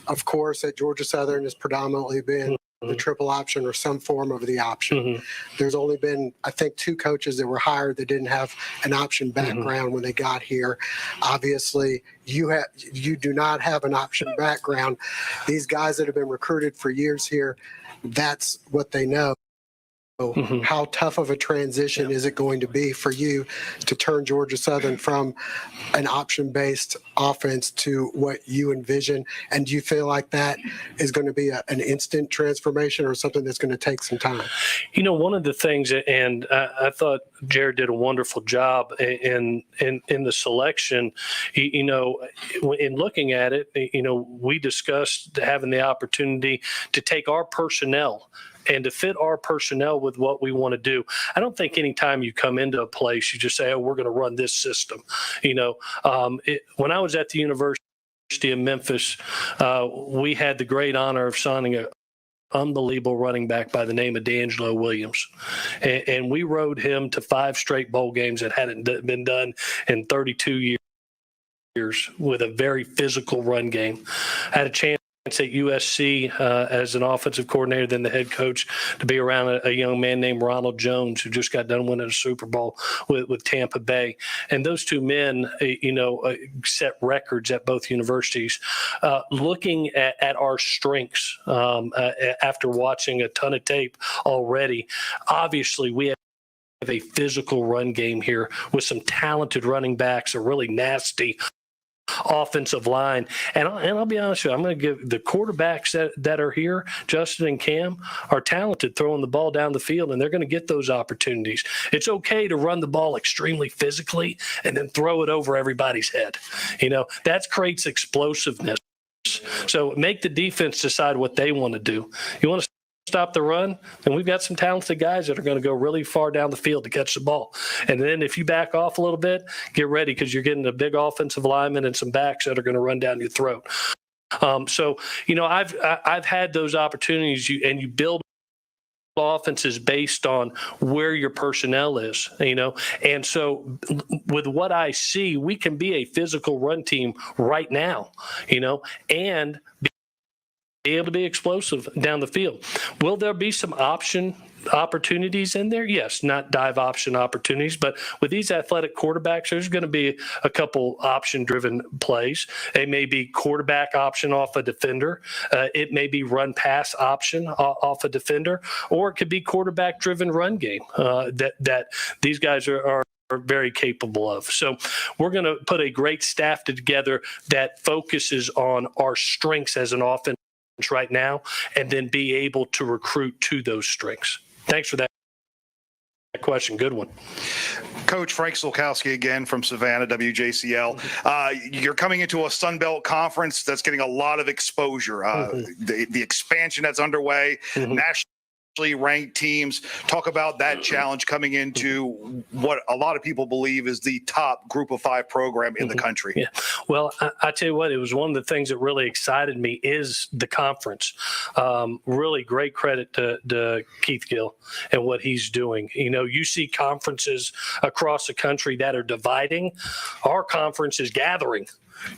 of course, at Georgia Southern has predominantly been the triple option or some form of the option. There's only been, I think, 2 coaches that were hired that didn't have an option background when they got here. Obviously, you do not have an option background. These guys that have been recruited for years here, that's what they know. How tough of a transition is it going to be for you to turn Georgia Southern from an option-based offense to what you envision? And do you feel like that is going to be an instant transformation, or something that's going to take some time? One of the things, and I thought Jared did a wonderful job in the selection. In looking at it, we discussed having the opportunity to take our personnel and to fit our personnel with what we want to do. I don't think anytime you come into a place, you just say, oh, we're going to run this system. When I was at the University of Memphis, we had the great honor of signing an unbelievable running back by the name of D'Angelo Williams. And we rode him to 5 straight bowl games that hadn't been done in 32 years with a very physical run game. I had a chance at USC as an offensive coordinator, then the head coach, to be around a young man named Ronald Jones, who just got done winning a Super Bowl with Tampa Bay. And those 2 men, set records at both universities. Looking at our strengths after watching a ton of tape already, obviously we have a physical run game here with some talented running backs, a really nasty offensive line. And I'll be honest with you, I'm going to give the quarterbacks that are here, Justin and Cam, are talented throwing the ball down the field, and they're going to get those opportunities. It's okay to run the ball extremely physically and then throw it over everybody's head. That creates explosiveness. So make the defense decide what they want to do. You want to stop the run, and we've got some talented guys that are going to go really far down the field to catch the ball. And then if you back off a little bit, get ready, because you're getting a big offensive lineman and some backs that are going to run down your throat. So, I've had those opportunities, and you build offenses based on where your personnel is, and so with what I see, we can be a physical run team right now, and be able to be explosive down the field. Will there be some opportunities in there? Yes, not dive option opportunities, but with these athletic quarterbacks, there's going to be a couple option-driven plays. It may be quarterback option off a defender. It may be run-pass option off a defender, or it could be quarterback-driven run game that these guys are very capable of. So we're going to put a great staff together that focuses on our strengths as an offense right now, and then be able to recruit to those strengths. Thanks for that question. Good one. Coach Frank Solkowski again from Savannah, WJCL. You're coming into a Sun Belt conference that's getting a lot of exposure. The expansion that's underway, nationally ranked teams. Talk about that challenge coming into what a lot of people believe is the top Group of 5 program in the country. Yeah. Well, I tell you what, it was one of the things that really excited me is the conference. Really great credit to Keith Gill and what he's doing. You see conferences across the country that are dividing. Our conference is gathering.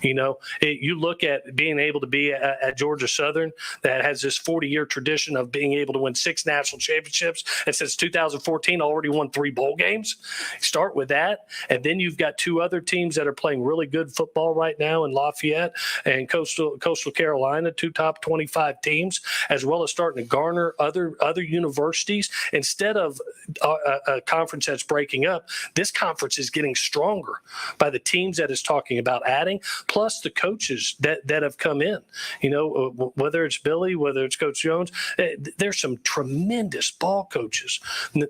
You look at being able to be at Georgia Southern that has this 40-year tradition of being able to win 6 national championships, and since 2014 already won 3 bowl games. Start with that, and then you've got 2 other teams that are playing really good football right now in Lafayette and Coastal Carolina, 2 top 25 teams, as well as starting to garner other universities. Instead of a conference that's breaking up, this conference is getting stronger by the teams that it's talking about adding, plus the coaches that have come in, whether it's Billy, whether it's Coach Jones. There's some tremendous ball coaches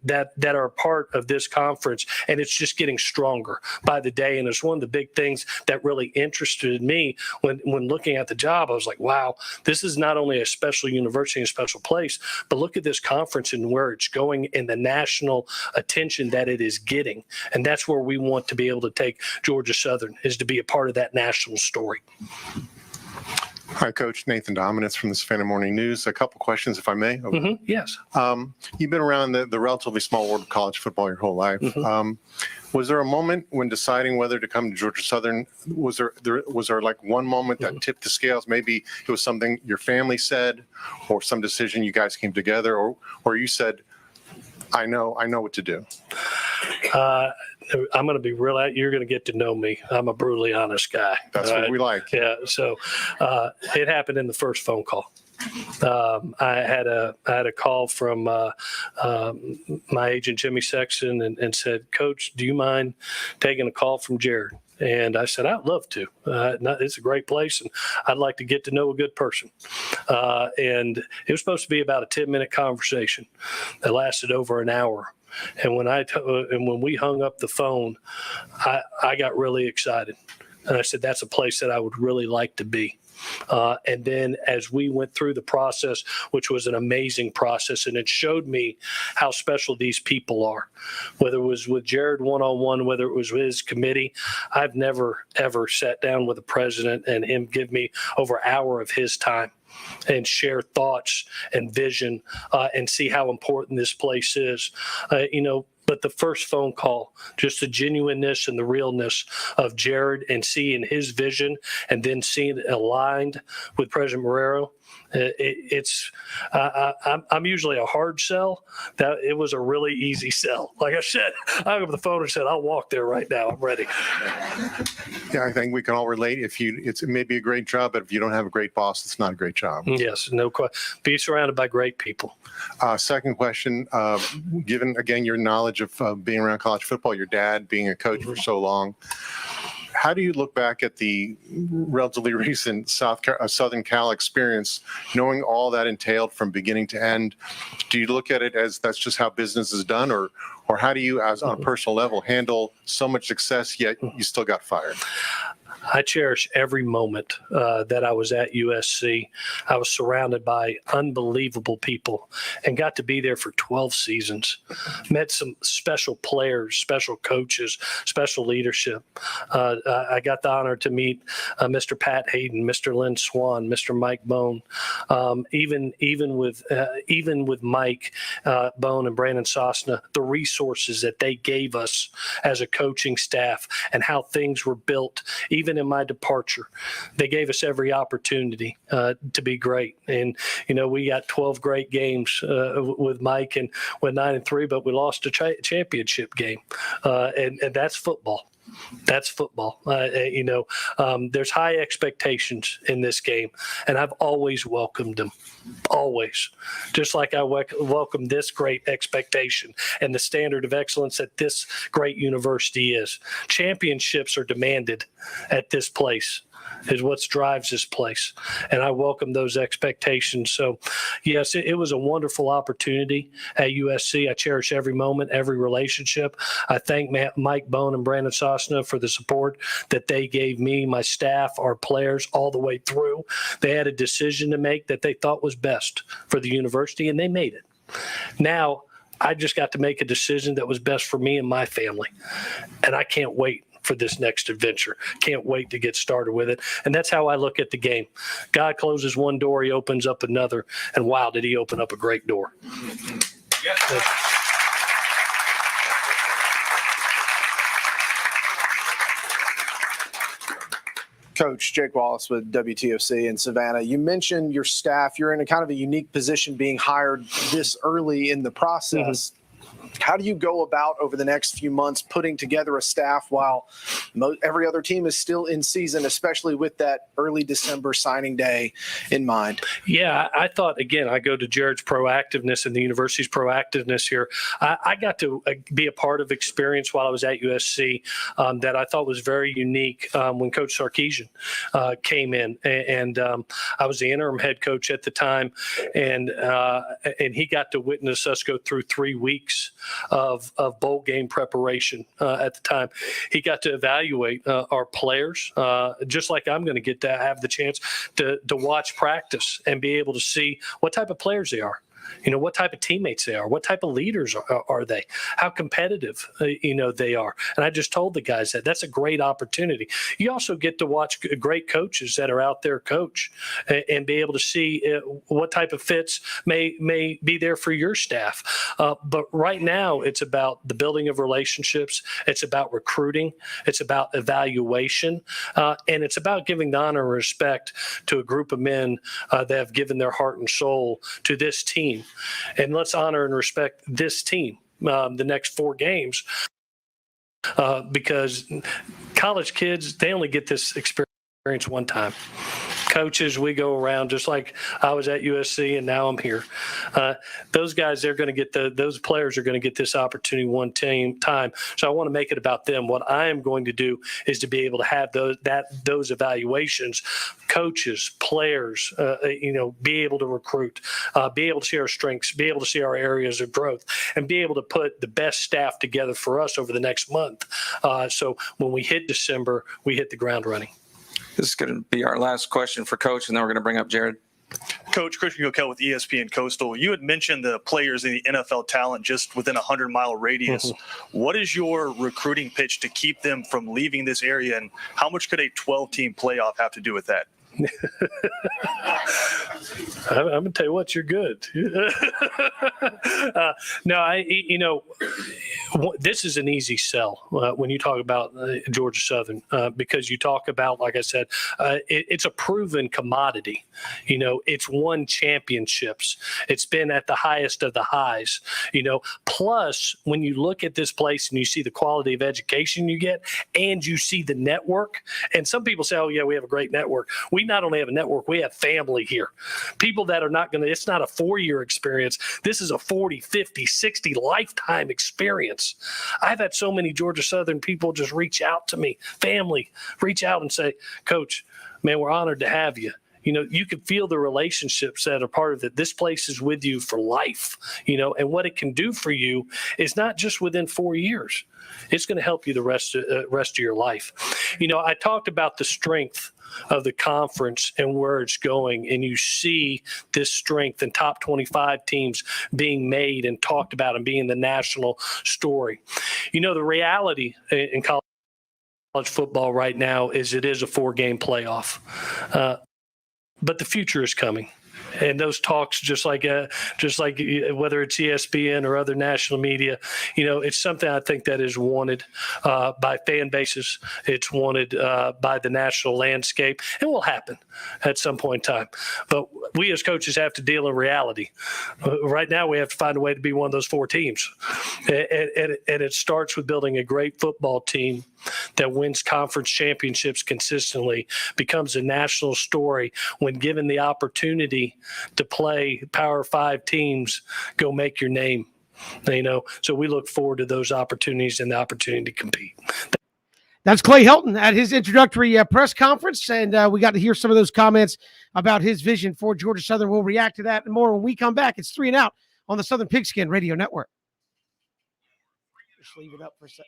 that are a part of this conference, and it's just getting stronger by the day. And it's one of the big things that really interested me when looking at the job. I was like, wow, this is not only a special university and a special place, but look at this conference and where it's going and the national attention that it is getting. And that's where we want to be able to take Georgia Southern, is to be a part of that national story. Hi, Coach. Nathan Dominance from the Savannah Morning News. A couple questions, if I may. Yes. You've been around the relatively small world of college football your whole life. Was there a moment when deciding whether to come to Georgia Southern, was there like one moment that tipped the scales? Maybe it was something your family said, or some decision you guys came together, or you said, I know what to do? I'm going to be real. You're going to get to know me. I'm a brutally honest guy. That's what we like. Yeah. So it happened in the first phone call. I had a call from my agent Jimmy Sexton and said, Coach, do you mind taking a call from Jared? And I said, I'd love to. It's a great place, and I'd like to get to know a good person. And it was supposed to be about a 10-minute conversation that lasted over an hour. And when we hung up the phone, I got really excited. And I said, that's a place that I would really like to be. And then as we went through the process, which was an amazing process, and it showed me how special these people are, whether it was with Jared one-on-one, whether it was with his committee. I've never, ever sat down with a president and him give me over an hour of his time and share thoughts and vision and see how important this place is. But the first phone call, just the genuineness and the realness of Jared and seeing his vision and then seeing it aligned with President Marrero, I'm usually a hard sell. That it was a really easy sell. Like I said, I hung up the phone and said, I'll walk there right now. I'm ready. Yeah, I think we can all relate. It may be a great job, but if you don't have a great boss, it's not a great job. Yes, no question. Be surrounded by great people. Second question, given, again, your knowledge of being around college football, your dad being a coach for so long, how do you look back at the relatively recent Southern Cal experience, knowing all that entailed from beginning to end? Do you look at it as that's just how business is done, or how do you, as on a personal level, handle so much success yet you still got fired? I cherish every moment that I was at USC. I was surrounded by unbelievable people and got to be there for 12 seasons. Met some special players, special coaches, special leadership. I got the honor to meet Mr. Pat Hayden, Mr. Lynn Swan, Mr. Mike Bone, even with Mike Bone and Brandon Sosna, the resources that they gave us as a coaching staff and how things were built, even in my departure. They gave us every opportunity to be great. And, we got 12 great games with Mike and went 9-3, but we lost a championship game. And that's football. That's football. There's high expectations in this game, and I've always welcomed them. Always. Just like I welcome this great expectation and the standard of excellence that this great university is. Championships are demanded at this place, is what drives this place. And I welcome those expectations. So, yes, it was a wonderful opportunity at USC. I cherish every moment, every relationship. I thank Mike Bone and Brandon Sosna for the support that they gave me, my staff, our players, all the way through. They had a decision to make that they thought was best for the university, and they made it. Now, I just got to make a decision that was best for me and my family. And I can't wait for this next adventure. Can't wait to get started with it. And that's how I look at the game. God closes one door, he opens up another. And wow, did he open up a great door. Yes. Coach Jake Wallace with WTOC in Savannah. You mentioned your staff. You're in a kind of a unique position being hired this early in the process. How do you go about over the next few months putting together a staff while every other team is still in season, especially with that early December signing day in mind? Yeah, I thought, again, I go to Jared's proactiveness and the university's proactiveness here. I got to be a part of experience while I was at USC that I thought was very unique when Coach Sarkisian came in. And I was the interim head coach at the time, and he got to witness us go through 3 weeks of bowl game preparation at the time. He got to evaluate our players, just like I'm going to get to have the chance to watch practice and be able to see what type of players they are. What type of teammates they are, what type of leaders are they, how competitive, they are. And I just told the guys that that's a great opportunity. You also get to watch great coaches that are out there coach and be able to see what type of fits may be there for your staff. But right now it's about the building of relationships. It's about recruiting. It's about evaluation. And it's about giving the honor and respect to a group of men that have given their heart and soul to this team. And let's honor and respect this team the next 4 games because college kids, they only get this experience one time. Coaches, we go around just like I was at USC and now I'm here. Those guys, they're going to get those players are going to get this opportunity one time. So I want to make it about them. What I am going to do is to be able to have those evaluations, coaches, players, be able to recruit, be able to see our strengths, be able to see our areas of growth, and be able to put the best staff together for us over the next month. So when we hit December, we hit the ground running. This is going to be our last question for Coach, and then we're going to bring up Jared. Coach, Christian Gokel with ESPN Coastal. You had mentioned the players in the NFL talent just within a 100-mile radius. What is your recruiting pitch to keep them from leaving this area, and how much could a 12-team playoff have to do with that? I'm going to tell you what, you're good. This is an easy sell when you talk about Georgia Southern because you talk about, like I said, it's a proven commodity. It's won championships. It's been at the highest of the highs. Plus, when you look at this place and you see the quality of education you get and you see the network, and some people say, oh, yeah, we have a great network. We not only have a network, we have family here. People that are not going to, it's not a 4-year experience. This is a 40, 50, 60 lifetime experience. I've had so many Georgia Southern people just reach out to me, family, reach out and say, Coach, man, we're honored to have you. You can feel the relationships that are part of it. This place is with you for life, and what it can do for you is not just within 4 years. It's going to help you the rest of your life. I talked about the strength of the conference and where it's going, and you see this strength and top 25 teams being made and talked about and being the national story. The reality in college football right now is it is a 4-game playoff. But the future is coming. And those talks, just like whether it's ESPN or other national media, it's something I think that is wanted by fan bases. It's wanted by the national landscape, and will happen at some point in time. But we as coaches have to deal in reality. Right now, we have to find a way to be one of those 4 teams, and it starts with building a great football team that wins conference championships consistently, becomes a national story when given the opportunity to play Power 5 teams, go make your name. So we look forward to those opportunities and the opportunity to compete. That's Clay Helton at his introductory press conference, and we got to hear some of those comments about his vision for Georgia Southern. We'll react to that and more when we come back. It's 3 and Out on the Southern Pigskin Radio Network. Just leave it up for a second.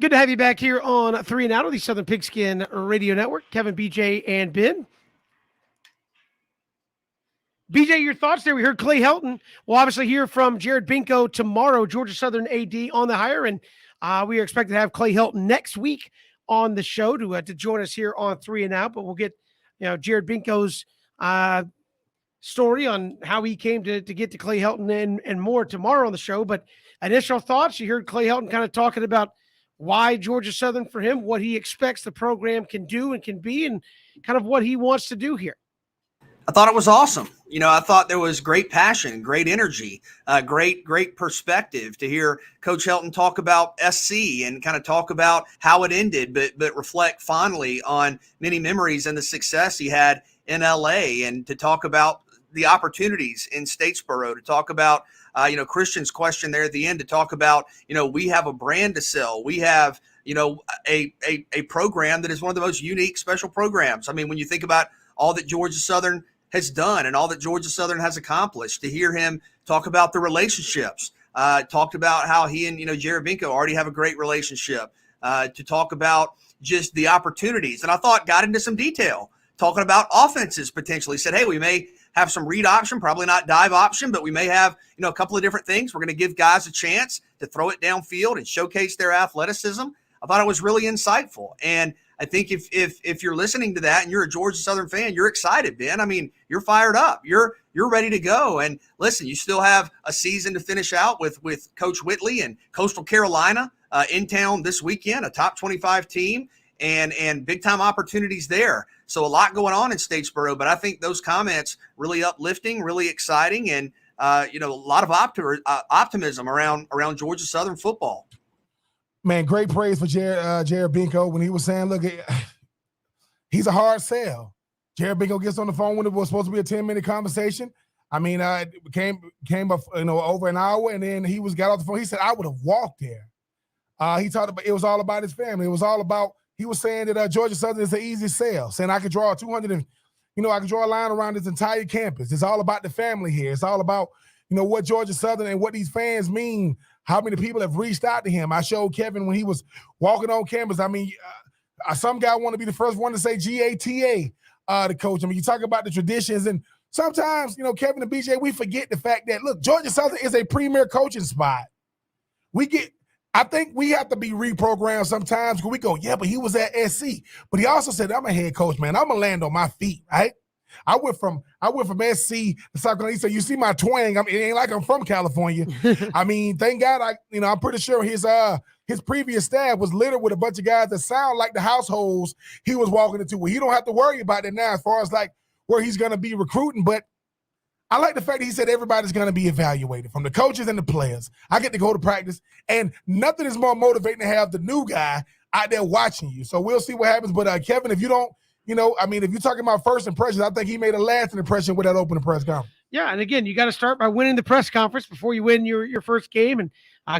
Good to have you back here on 3 and Out of the Southern Pigskin Radio Network. Kevin, BJ, and Ben. BJ, your thoughts there? We heard Clay Helton. We'll obviously hear from Jared Binko tomorrow, Georgia Southern AD on the hire, and we are expected to have Clay Helton next week on the show to join us here on 3 and Out. But we'll get Jared Binko's story on how he came to get to Clay Helton and more tomorrow on the show. But initial thoughts, you heard Clay Helton kind of talking about why Georgia Southern for him, what he expects the program can do and can be, and kind of what he wants to do here. I thought it was awesome. I thought there was great passion, great energy, great perspective to hear Coach Helton talk about SC and kind of talk about how it ended, but reflect fondly on many memories and the success he had in LA, and to talk about the opportunities in Statesboro, to talk about Christian's question there at the end, to talk about we have a brand to sell, we have a program that is one of the most unique special programs. I mean, when you think about all that Georgia Southern has done and all that Georgia Southern has accomplished, to hear him talk about the relationships, talked about how he and Jared Binko already have a great relationship, to talk about just the opportunities, and I thought got into some detail talking about offenses potentially. Said, hey, we may have some read option, probably not dive option, but we may have a couple of different things. We're going to give guys a chance to throw it downfield and showcase their athleticism. I thought it was really insightful, and I think if you're listening to that and you're a Georgia Southern fan, you're excited, Ben. I mean, you're fired up. You're ready to go. And listen, you still have a season to finish out with Coach Whitley and Coastal Carolina in town this weekend, a top 25 team, and big time opportunities there. So a lot going on in Statesboro, but I think those comments really uplifting, really exciting, and a lot of optimism around Georgia Southern football. Man, great praise for Jared Binko when he was saying, look, he's a hard sell. Jared Binko gets on the phone when it was supposed to be a 10-minute conversation. I mean, it came up, over an hour, and then got off the phone. He said, I would have walked there. He talked about, it was all about his family. It was all about, he was saying that Georgia Southern is the easiest sell, saying I could draw I could draw a line around this entire campus. It's all about the family here. It's all about, what Georgia Southern and what these fans mean, how many people have reached out to him. I showed Kevin when he was walking on campus. I mean, some guy want to be the first one to say GATA to coach. I mean, you talk about the traditions, and sometimes, Kevin and BJ, we forget the fact that, look, Georgia Southern is a premier coaching spot. I think we have to be reprogrammed sometimes because we go, yeah, but he was at SC. But he also said, I'm a head coach, man. I'm going to land on my feet, right? I went from SC to South Carolina. So you see my twang. It ain't like I'm from California. I mean, thank God I'm pretty sure his previous staff was littered with a bunch of guys that sound like the households he was walking into. Well, he don't have to worry about it now as far as like where he's going to be recruiting. But I like the fact that he said everybody's going to be evaluated, from the coaches and the players. I get to go to practice, and nothing is more motivating to have the new guy out there watching you. So we'll see what happens. But Kevin, if you don't, if you're talking about first impressions, I think he made a lasting impression with that opening press conference. Yeah, and again, you got to start by winning the press conference before you win your first game. And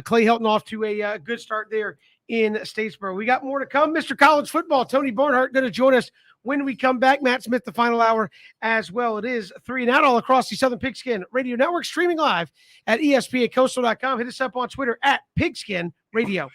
Clay Helton off to a good start there in Statesboro. We got more to come. Mr. College Football, Tony Barnhart, going to join us when we come back. Matt Smith, the final hour as well. It is 3 and Out all across the Southern Pigskin Radio Network, streaming live at ESPNCoastal.com. Hit us up on Twitter at Pigskin Radio.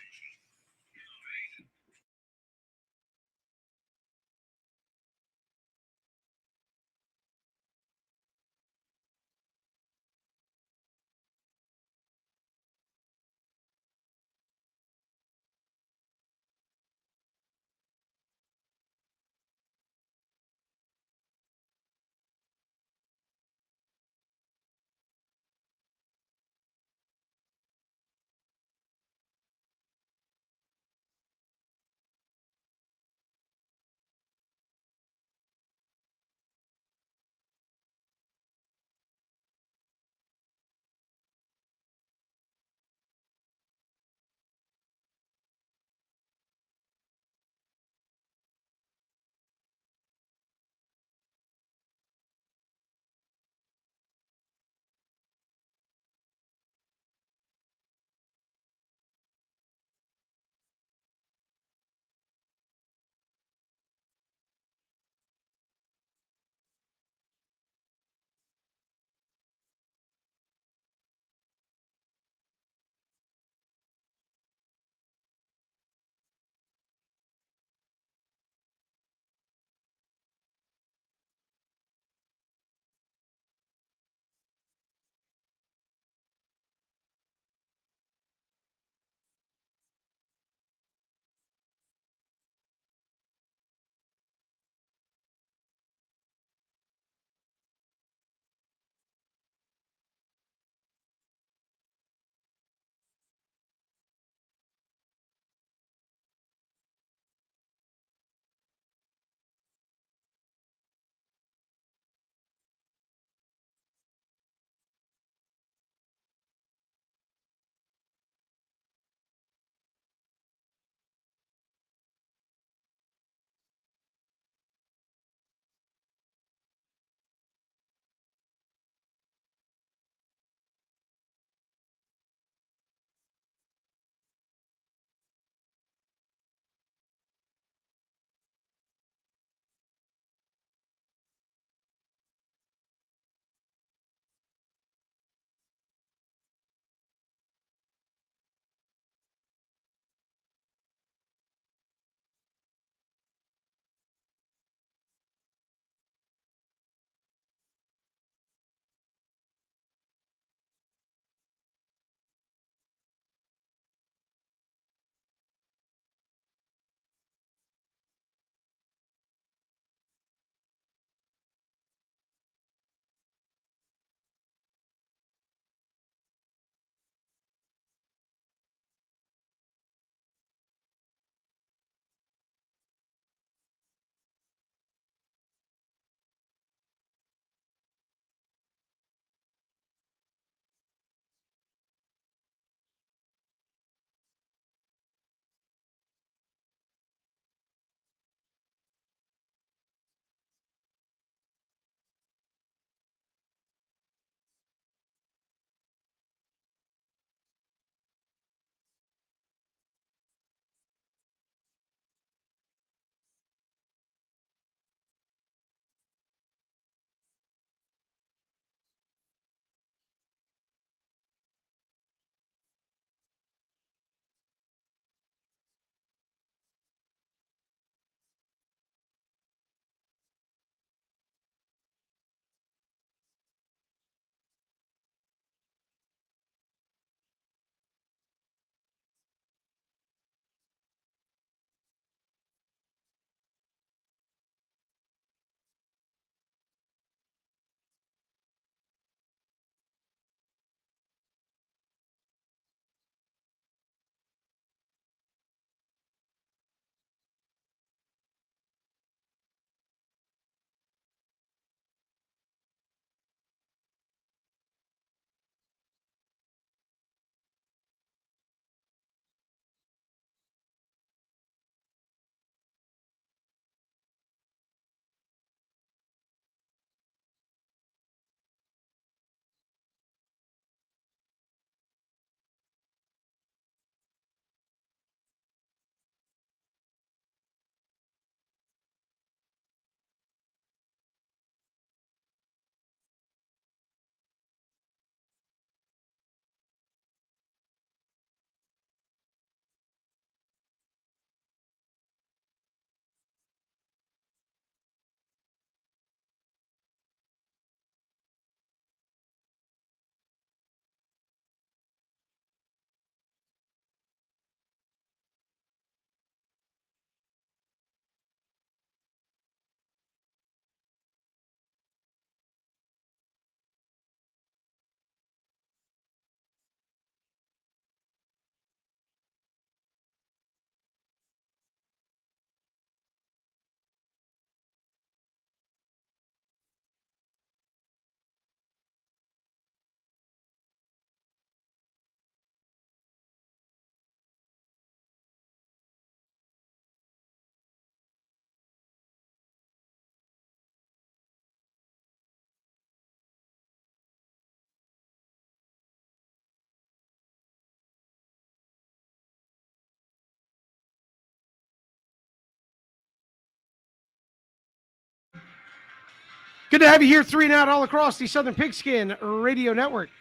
Good to have you here, 3 and Out, all across the Southern Pigskin Radio Network.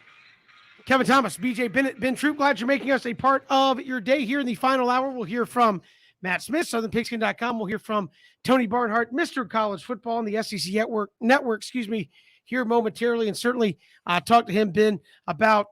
Kevin Thomas, BJ Bennett, Ben Troop, glad you're making us a part of your day here in the final hour. We'll hear from Matt Smith, southernpigskin.com. We'll hear from Tony Barnhart, Mr. College Football, and the SEC Network, here momentarily, and certainly talk to him, Ben, about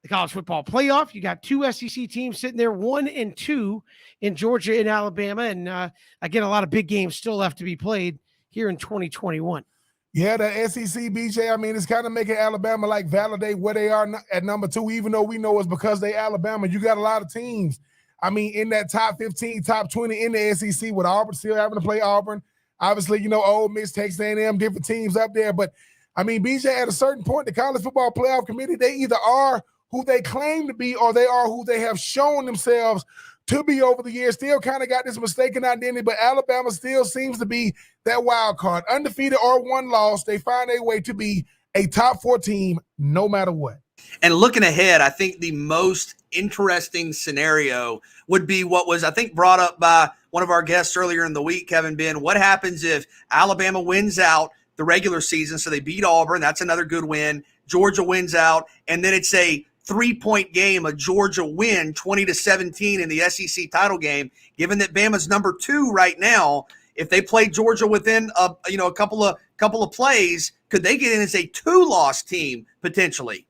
the college football playoff. You got 2 SEC teams sitting there, 1 and 2 in Georgia and Alabama, and again, a lot of big games still left to be played here in 2021. Yeah, the SEC, BJ, I mean, it's kind of making Alabama like validate where they are at number 2, even though we know it's because they Alabama. You got a lot of teams, I mean, in that top 15, top 20 in the SEC, with Auburn still having to play Auburn. Obviously, Ole Miss, Texas A&M, different teams up there. But, I mean, BJ, at a certain point, the College Football Playoff Committee, they either are who they claim to be or they are who they have shown themselves to be over the years. Still kind of got this mistaken identity, but Alabama still seems to be that wild card. Undefeated or 1 loss, they find a way to be a top 4 team no matter what. And looking ahead, I think the most interesting scenario would be what was, I think, brought up by one of our guests earlier in the week, Kevin Ben. What happens if Alabama wins out the regular season? So they beat Auburn. That's another good win. Georgia wins out. And then it's a 3-point game, a Georgia win, 20-17 in the SEC title game. Given that Bama's number 2 right now, if they play Georgia within a couple of plays, could they get in as a 2-loss team potentially?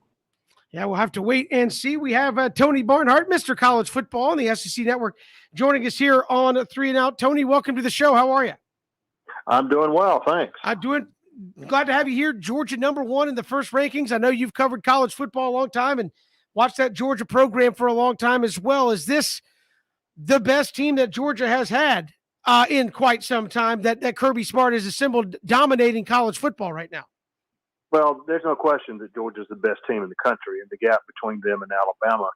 Yeah, we'll have to wait and see. We have Tony Barnhart, Mr. College Football on the SEC Network, joining us here on 3 and Out. Tony, welcome to the show. How are you? I'm doing well, thanks. Glad to have you here. Georgia number 1 in the first rankings. I know you've covered college football a long time and watched that Georgia program for a long time as well. Is this the best team that Georgia has had in quite some time that Kirby Smart has assembled, dominating college football right now? Well, there's no question that Georgia's the best team in the country, and the gap between them and Alabama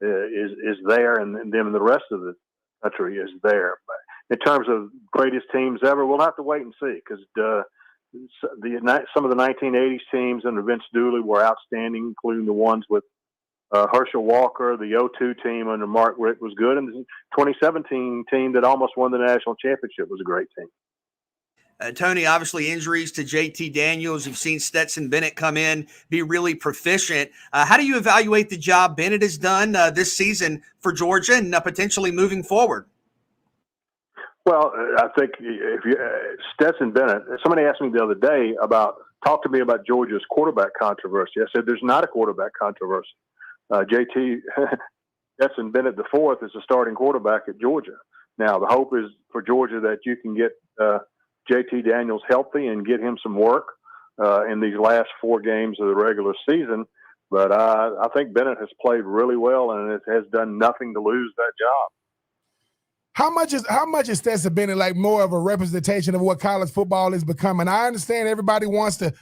is there, and them and the rest of the country is there. But in terms of greatest teams ever, we'll have to wait and see, because some of the 1980s teams under Vince Dooley were outstanding, including the ones with Herschel Walker. The 02 team under Mark Richt was good, and the 2017 team that almost won the national championship was a great team. Tony, obviously injuries to JT Daniels. You've seen Stetson Bennett come in, be really proficient. How do you evaluate the job Bennett has done this season for Georgia and potentially moving forward? Well, I think Stetson Bennett, somebody asked me the other day talk to me about Georgia's quarterback controversy. I said, there's not a quarterback controversy. Stetson Bennett IV is the starting quarterback at Georgia. Now, the hope is for Georgia that you can get JT Daniels healthy and get him some work in these last 4 games of the regular season. But I think Bennett has played really well and has done nothing to lose that job. How much is Stetson Bennett like more of a representation of what college football is becoming? I understand everybody wants the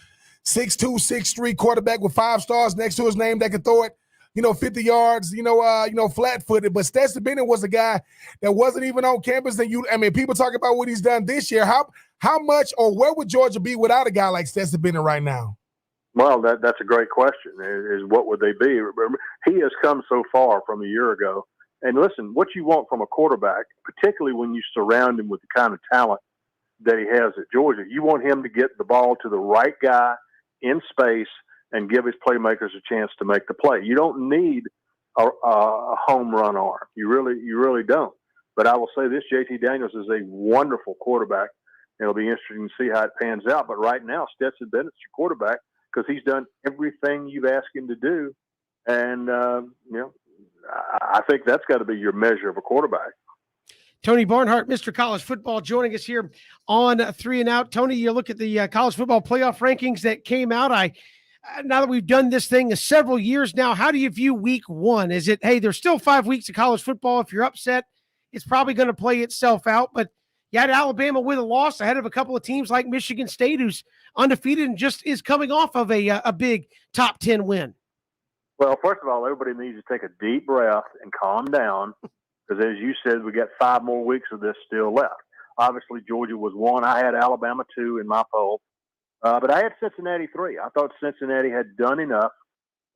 6'2", 6'3" quarterback with 5 stars next to his name that can throw it, 50 yards, flat-footed. But Stetson Bennett was a guy that wasn't even on campus. People talk about what he's done this year. How much or where would Georgia be without a guy like Stetson Bennett right now? Well, that's a great question. Is what would they be? He has come so far from a year ago. And listen, what you want from a quarterback, particularly when you surround him with the kind of talent that he has at Georgia, you want him to get the ball to the right guy in space and give his playmakers a chance to make the play. You don't need a home run arm. You really don't. But I will say this, JT Daniels is a wonderful quarterback. It'll be interesting to see how it pans out. But right now, Stetson Bennett's your quarterback because he's done everything you've asked him to do. And, I think that's got to be your measure of a quarterback. Tony Barnhart, Mr. College Football, joining us here on 3 and Out. Tony, you look at the college football playoff rankings that came out. Now that we've done this thing several years now, how do you view week 1? Is it, hey, there's still 5 weeks of college football. If you're upset, it's probably going to play itself out. But you had Alabama with a loss ahead of a couple of teams like Michigan State, who's undefeated and just is coming off of a big top 10 win. Well, first of all, everybody needs to take a deep breath and calm down because, as you said, we got 5 more weeks of this still left. Obviously, Georgia was 1. I had Alabama 2 in my poll, but I had Cincinnati 3. I thought Cincinnati had done enough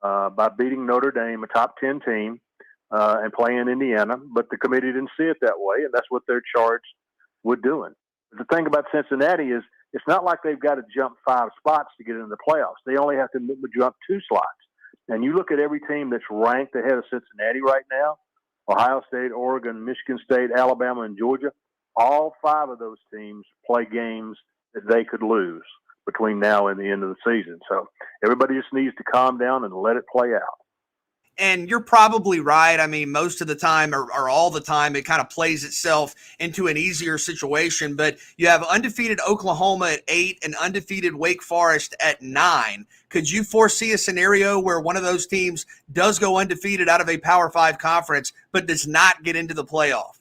by beating Notre Dame, a top 10 team, and playing Indiana, but the committee didn't see it that way, and that's what they're charged with doing. The thing about Cincinnati is it's not like they've got to jump 5 spots to get into the playoffs. They only have to jump 2 slots. And you look at every team that's ranked ahead of Cincinnati right now, Ohio State, Oregon, Michigan State, Alabama, and Georgia, all 5 of those teams play games that they could lose between now and the end of the season. So everybody just needs to calm down and let it play out. And you're probably right. I mean, most of the time or all the time, it kind of plays itself into an easier situation. But you have undefeated Oklahoma at 8 and undefeated Wake Forest at 9. Could you foresee a scenario where one of those teams does go undefeated out of a Power 5 conference, but does not get into the playoff?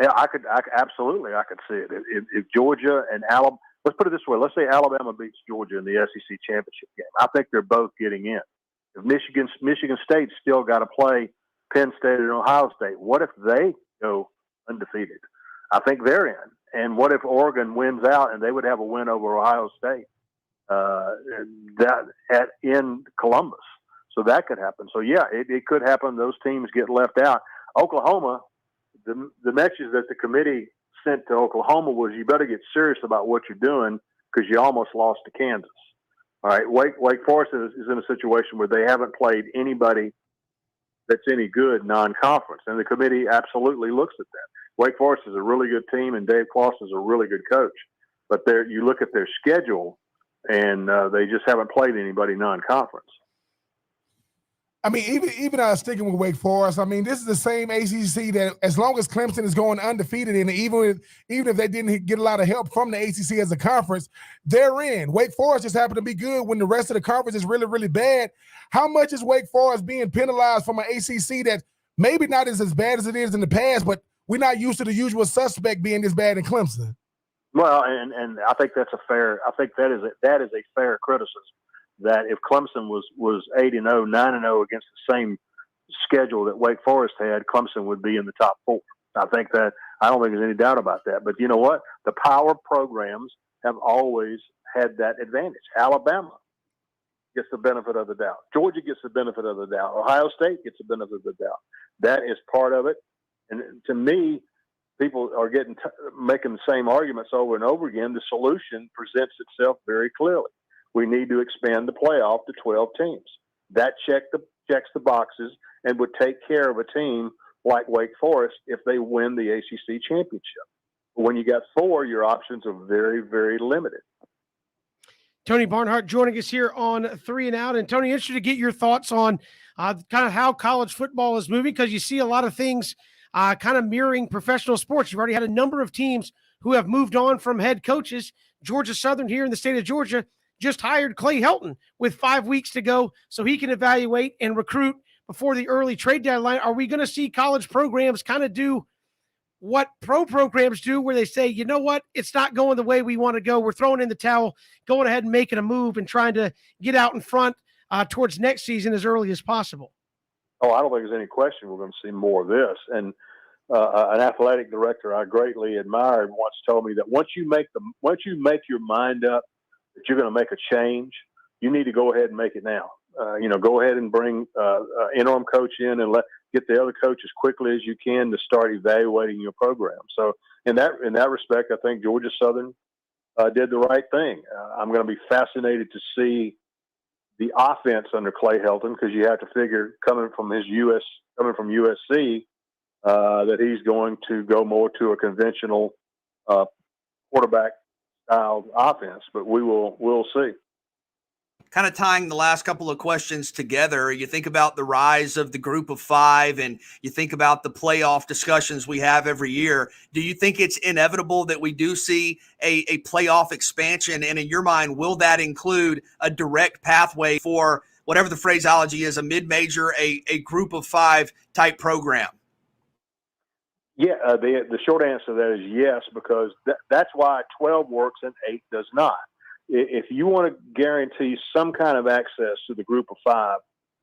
Yeah, I could absolutely see it. If Georgia and Alabama, let's put it this way. Let's say Alabama beats Georgia in the SEC championship game. I think they're both getting in. If Michigan State's still got to play Penn State and Ohio State, what if they go undefeated? I think they're in. And what if Oregon wins out and they would have a win over Ohio State in Columbus? So that could happen. So yeah, it could happen. Those teams get left out. Oklahoma, the message that the committee sent to Oklahoma was, you better get serious about what you're doing because you almost lost to Kansas. All right, Wake Forest is in a situation where they haven't played anybody that's any good non-conference, and the committee absolutely looks at that. Wake Forest is a really good team, and Dave Clawson is a really good coach. But you look at their schedule, and they just haven't played anybody non-conference. I mean, even sticking with Wake Forest, I mean, this is the same ACC that, as long as Clemson is going undefeated, and even if they didn't get a lot of help from the ACC as a conference, they're in. Wake Forest just happened to be good when the rest of the conference is really, really bad. How much is Wake Forest being penalized from an ACC that maybe not is as bad as it is in the past, but we're not used to the usual suspect being this bad in Clemson? Well, and I think that's that is a fair criticism. That if Clemson was 8-0, 9-0 against the same schedule that Wake Forest had, Clemson would be in the top 4. I don't think there's any doubt about that. But you know what? The power programs have always had that advantage. Alabama gets the benefit of the doubt. Georgia gets the benefit of the doubt. Ohio State gets the benefit of the doubt. That is part of it. And to me, people are making the same arguments over and over again. The solution presents itself very clearly. We need to expand the playoff to 12 teams. That checks the boxes and would take care of a team like Wake Forest if they win the ACC championship. But when you got 4, your options are very, very limited. Tony Barnhart joining us here on 3 and Out. And Tony, interested to get your thoughts on kind of how college football is moving, because you see a lot of things kind of mirroring professional sports. You've already had a number of teams who have moved on from head coaches. Georgia Southern here in the state of Georgia just hired Clay Helton with 5 weeks to go so he can evaluate and recruit before the early trade deadline. Are we going to see college programs kind of do what pro programs do, where they say, you know what, it's not going the way we want to go, we're throwing in the towel, going ahead and making a move and trying to get out in front towards next season as early as possible? Oh, I don't think there's any question we're going to see more of this. And an athletic director I greatly admired once told me that once you make your mind up that you're going to make a change, you need to go ahead and make it now. Go ahead and bring interim coach in and get the other coach as quickly as you can to start evaluating your program. So in that respect, I think Georgia Southern did the right thing. I'm going to be fascinated to see the offense under Clay Helton, because you have to figure coming from USC that he's going to go more to a conventional quarterback style offense, but we'll see. Kind of tying the last couple of questions together, you think about the rise of the group of 5 and you think about the playoff discussions we have every year. Do you think it's inevitable that we do see a playoff expansion? And in your mind, will that include a direct pathway for whatever the phraseology is, a mid-major, a group of 5 type program? Yeah, the short answer to that is yes, because that's why 12 works and 8 does not. If you want to guarantee some kind of access to the group of 5,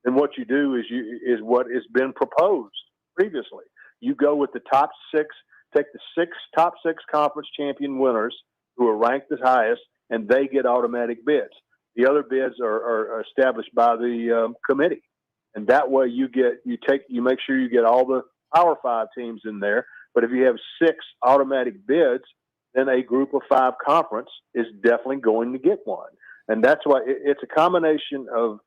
then what you do is what has been proposed previously. You go with the top 6, take the top 6 conference champion winners who are ranked the highest, and they get automatic bids. The other bids are established by the committee, and that way you make sure you get all the Power 5 teams in there. But if you have 6 automatic bids, then a group of 5 conference is definitely going to get one. And that's why it's a combination of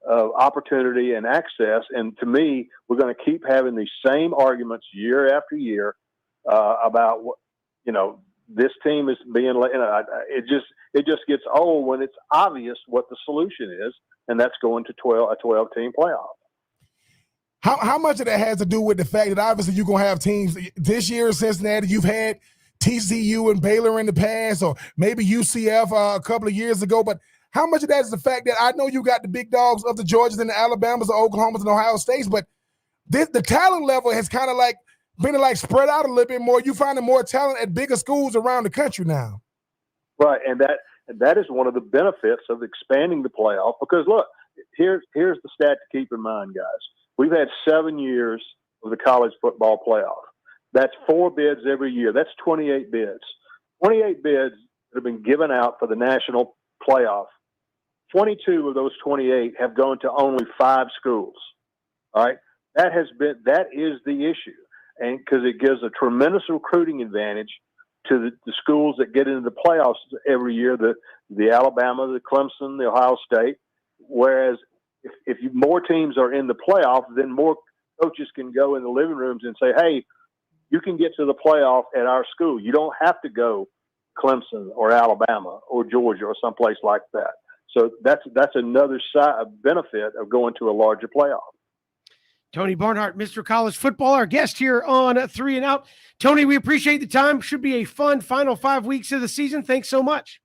opportunity and access. And to me, we're going to keep having these same arguments year after year about what, this team is being. It just gets old when it's obvious what the solution is, and that's going to a 12-team playoff. How much of that has to do with the fact that obviously you're going to have teams this year in Cincinnati? You've had TCU and Baylor in the past, or maybe UCF a couple of years ago, but how much of that is the fact that I know you got the big dogs of the Georgias and the Alabamas, the Oklahomas, and Ohio States, but the talent level has kind of been spread out a little bit more. You finding more talent at bigger schools around the country now. Right, and that is one of the benefits of expanding the playoff, because look, here's the stat to keep in mind, guys. We've had 7 years of the college football playoff. That's 4 bids every year. That's 28 bids. 28 bids that have been given out for the national playoff. 22 of those 28 have gone to only 5 schools. All right, that is the issue, and because it gives a tremendous recruiting advantage to the schools that get into the playoffs every year, the Alabama, the Clemson, the Ohio State. Whereas if more teams are in the playoff, then more coaches can go in the living rooms and say, hey, you can get to the playoff at our school. You don't have to go Clemson or Alabama or Georgia or someplace like that. So that's another benefit of going to a larger playoff. Tony Barnhart, Mr. College Football, our guest here on 3 and Out. Tony, we appreciate the time. Should be a fun final 5 weeks of the season. Thanks so much.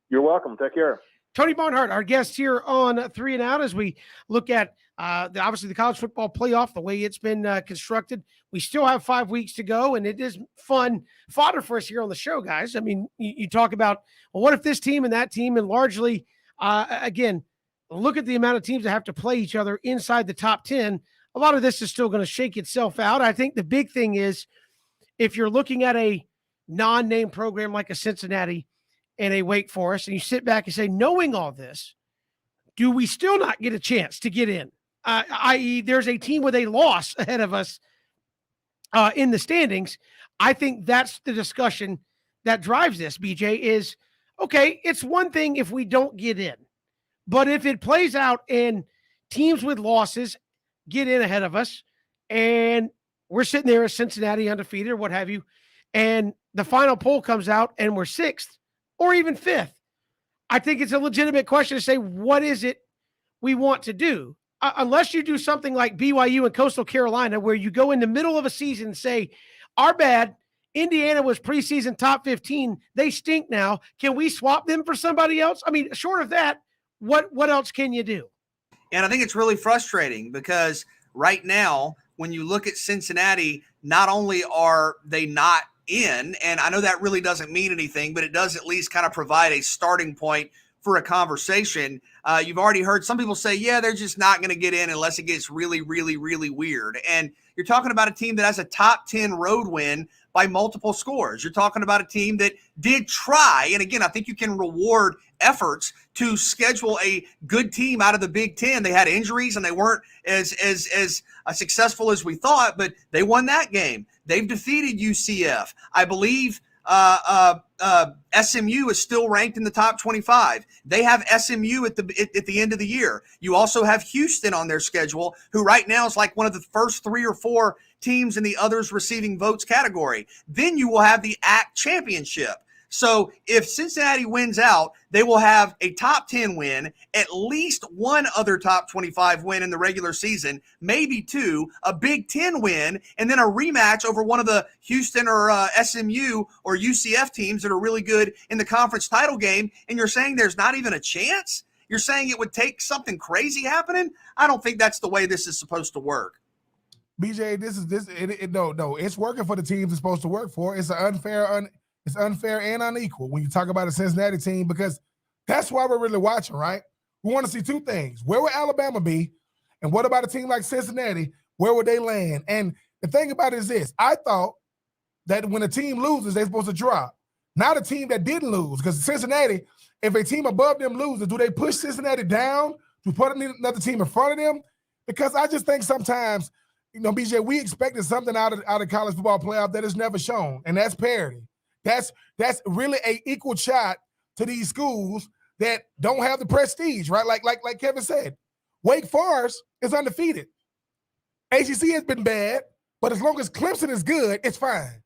You're welcome. Take care. Tony Barnhart, our guest here on 3 and Out, as we look at obviously the college football playoff, the way it's been constructed. We still have 5 weeks to go, and it is fun fodder for us here on the show, guys. I mean, you talk about, well, what if this team and that team, and largely, again, look at the amount of teams that have to play each other inside the top 10. A lot of this is still going to shake itself out. I think the big thing is if you're looking at a non-name program like a Cincinnati and a Wake Forest, and you sit back and say, knowing all this, do we still not get a chance to get in? I.e., there's a team with a loss ahead of us in the standings. I think that's the discussion that drives this, BJ, is, okay, it's one thing if we don't get in. But if it plays out and teams with losses get in ahead of us, and we're sitting there as Cincinnati undefeated or what have you, and the final poll comes out and we're 6th or even 5th, I think it's a legitimate question to say, what is it we want to do? Unless you do something like BYU and Coastal Carolina, where you go in the middle of a season and say, our bad, Indiana was preseason top 15. They stink now. Can we swap them for somebody else? I mean, short of that, what else can you do? And I think it's really frustrating because right now, when you look at Cincinnati, not only are they not in, and I know that really doesn't mean anything, but it does at least kind of provide a starting point for a conversation. You've already heard some people say, yeah, they're just not going to get in unless it gets really, really, really weird. And you're talking about a team that has a top 10 road win by multiple scores. You're talking about a team that did try. And again, I think you can reward efforts to schedule a good team out of the Big Ten. They had injuries and they weren't as successful as we thought, but they won that game. They've defeated UCF. I believe SMU is still ranked in the top 25. They have SMU at the end of the year. You also have Houston on their schedule, who right now is like one of the first 3 or 4 teams in the others receiving votes category. Then you will have the ACC championship. So if Cincinnati wins out, they will have a top 10 win, at least one other top 25 win in the regular season, maybe 2, a Big Ten win, and then a rematch over one of the Houston or SMU or UCF teams that are really good in the conference title game. And you're saying there's not even a chance? You're saying it would take something crazy happening? I don't think that's the way this is supposed to work. BJ, no, it's working for the teams it's supposed to work for. It's unfair and unequal when you talk about a Cincinnati team, because that's why we're really watching, right? We want to see 2 things. Where would Alabama be? And what about a team like Cincinnati? Where would they land? And the thing about it is this. I thought that when a team loses, they're supposed to drop. Not a team that didn't lose, because Cincinnati, if a team above them loses, do they push Cincinnati down to put another team in front of them? Because I just think sometimes, BJ, we expected something out of college football playoff that is never shown, and that's parity. That's really a equal shot to these schools that don't have the prestige, right? Like Kevin said, Wake Forest is undefeated. ACC has been bad, but as long as Clemson is good, it's fine.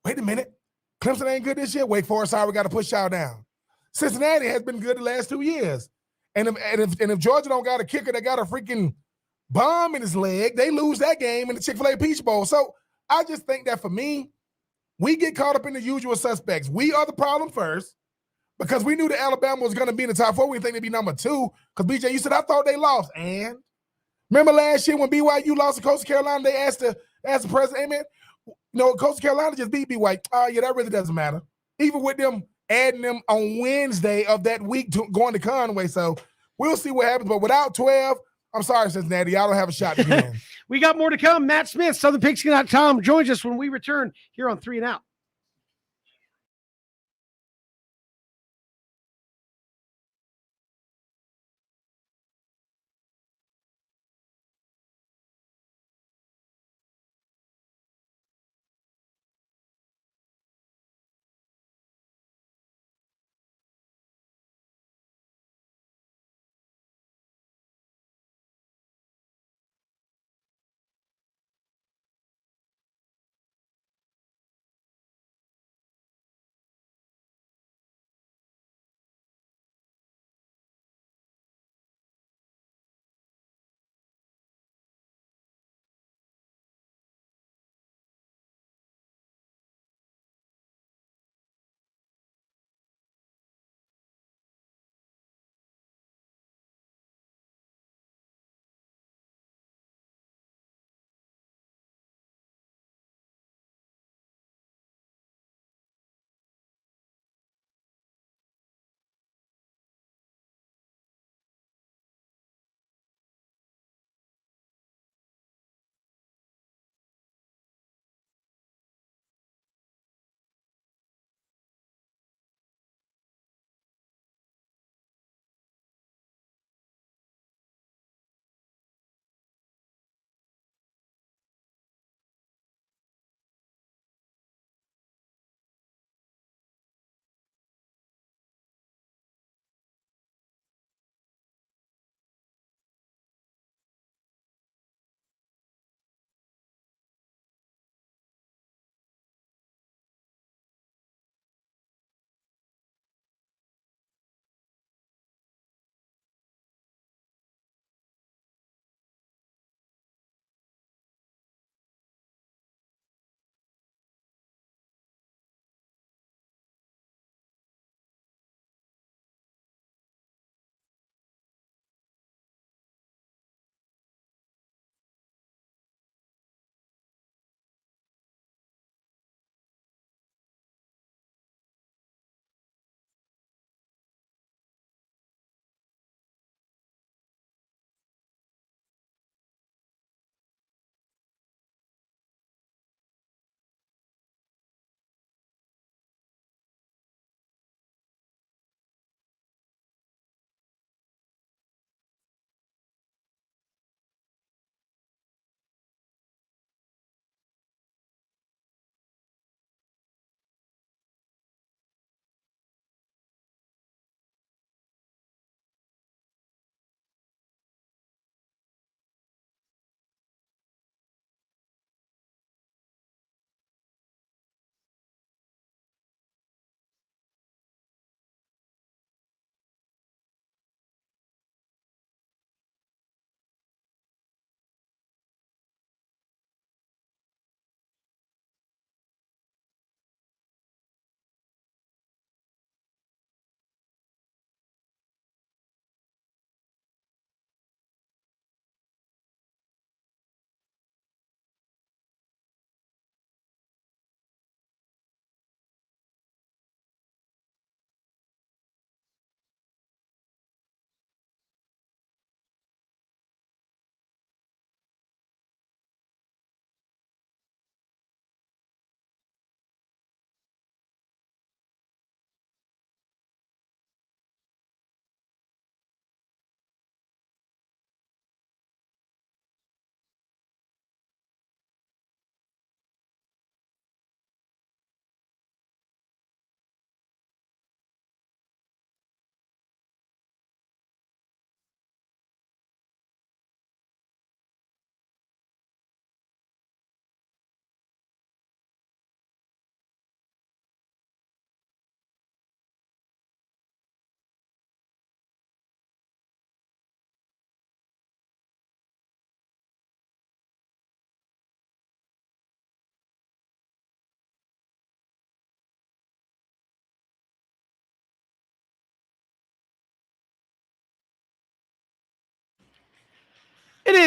Wait a minute. Clemson ain't good this year. Wake Forest, sorry, we got to push y'all down. Cincinnati has been good the last 2 years. And if Georgia don't got a kicker that got a freaking bomb in his leg, they lose that game in the Chick-fil-A Peach Bowl. So I just think that for me, we get caught up in the usual suspects. We are the problem first because we knew that Alabama was going to be in the top 4. We didn't think they'd be number 2 because, BJ, you said, I thought they lost. And remember last year when BYU lost to Coastal Carolina, they asked the president, hey, man, Coastal Carolina just beat BYU. Oh, yeah, that really doesn't matter. Even with them adding them on Wednesday of that week going to Conway. So we'll see what happens. But without 12, I'm sorry, Cincinnati, y'all don't have a shot to get in. We got more to come. Matt Smith, SouthernPigskin.com, joins us when we return here on 3 and Out.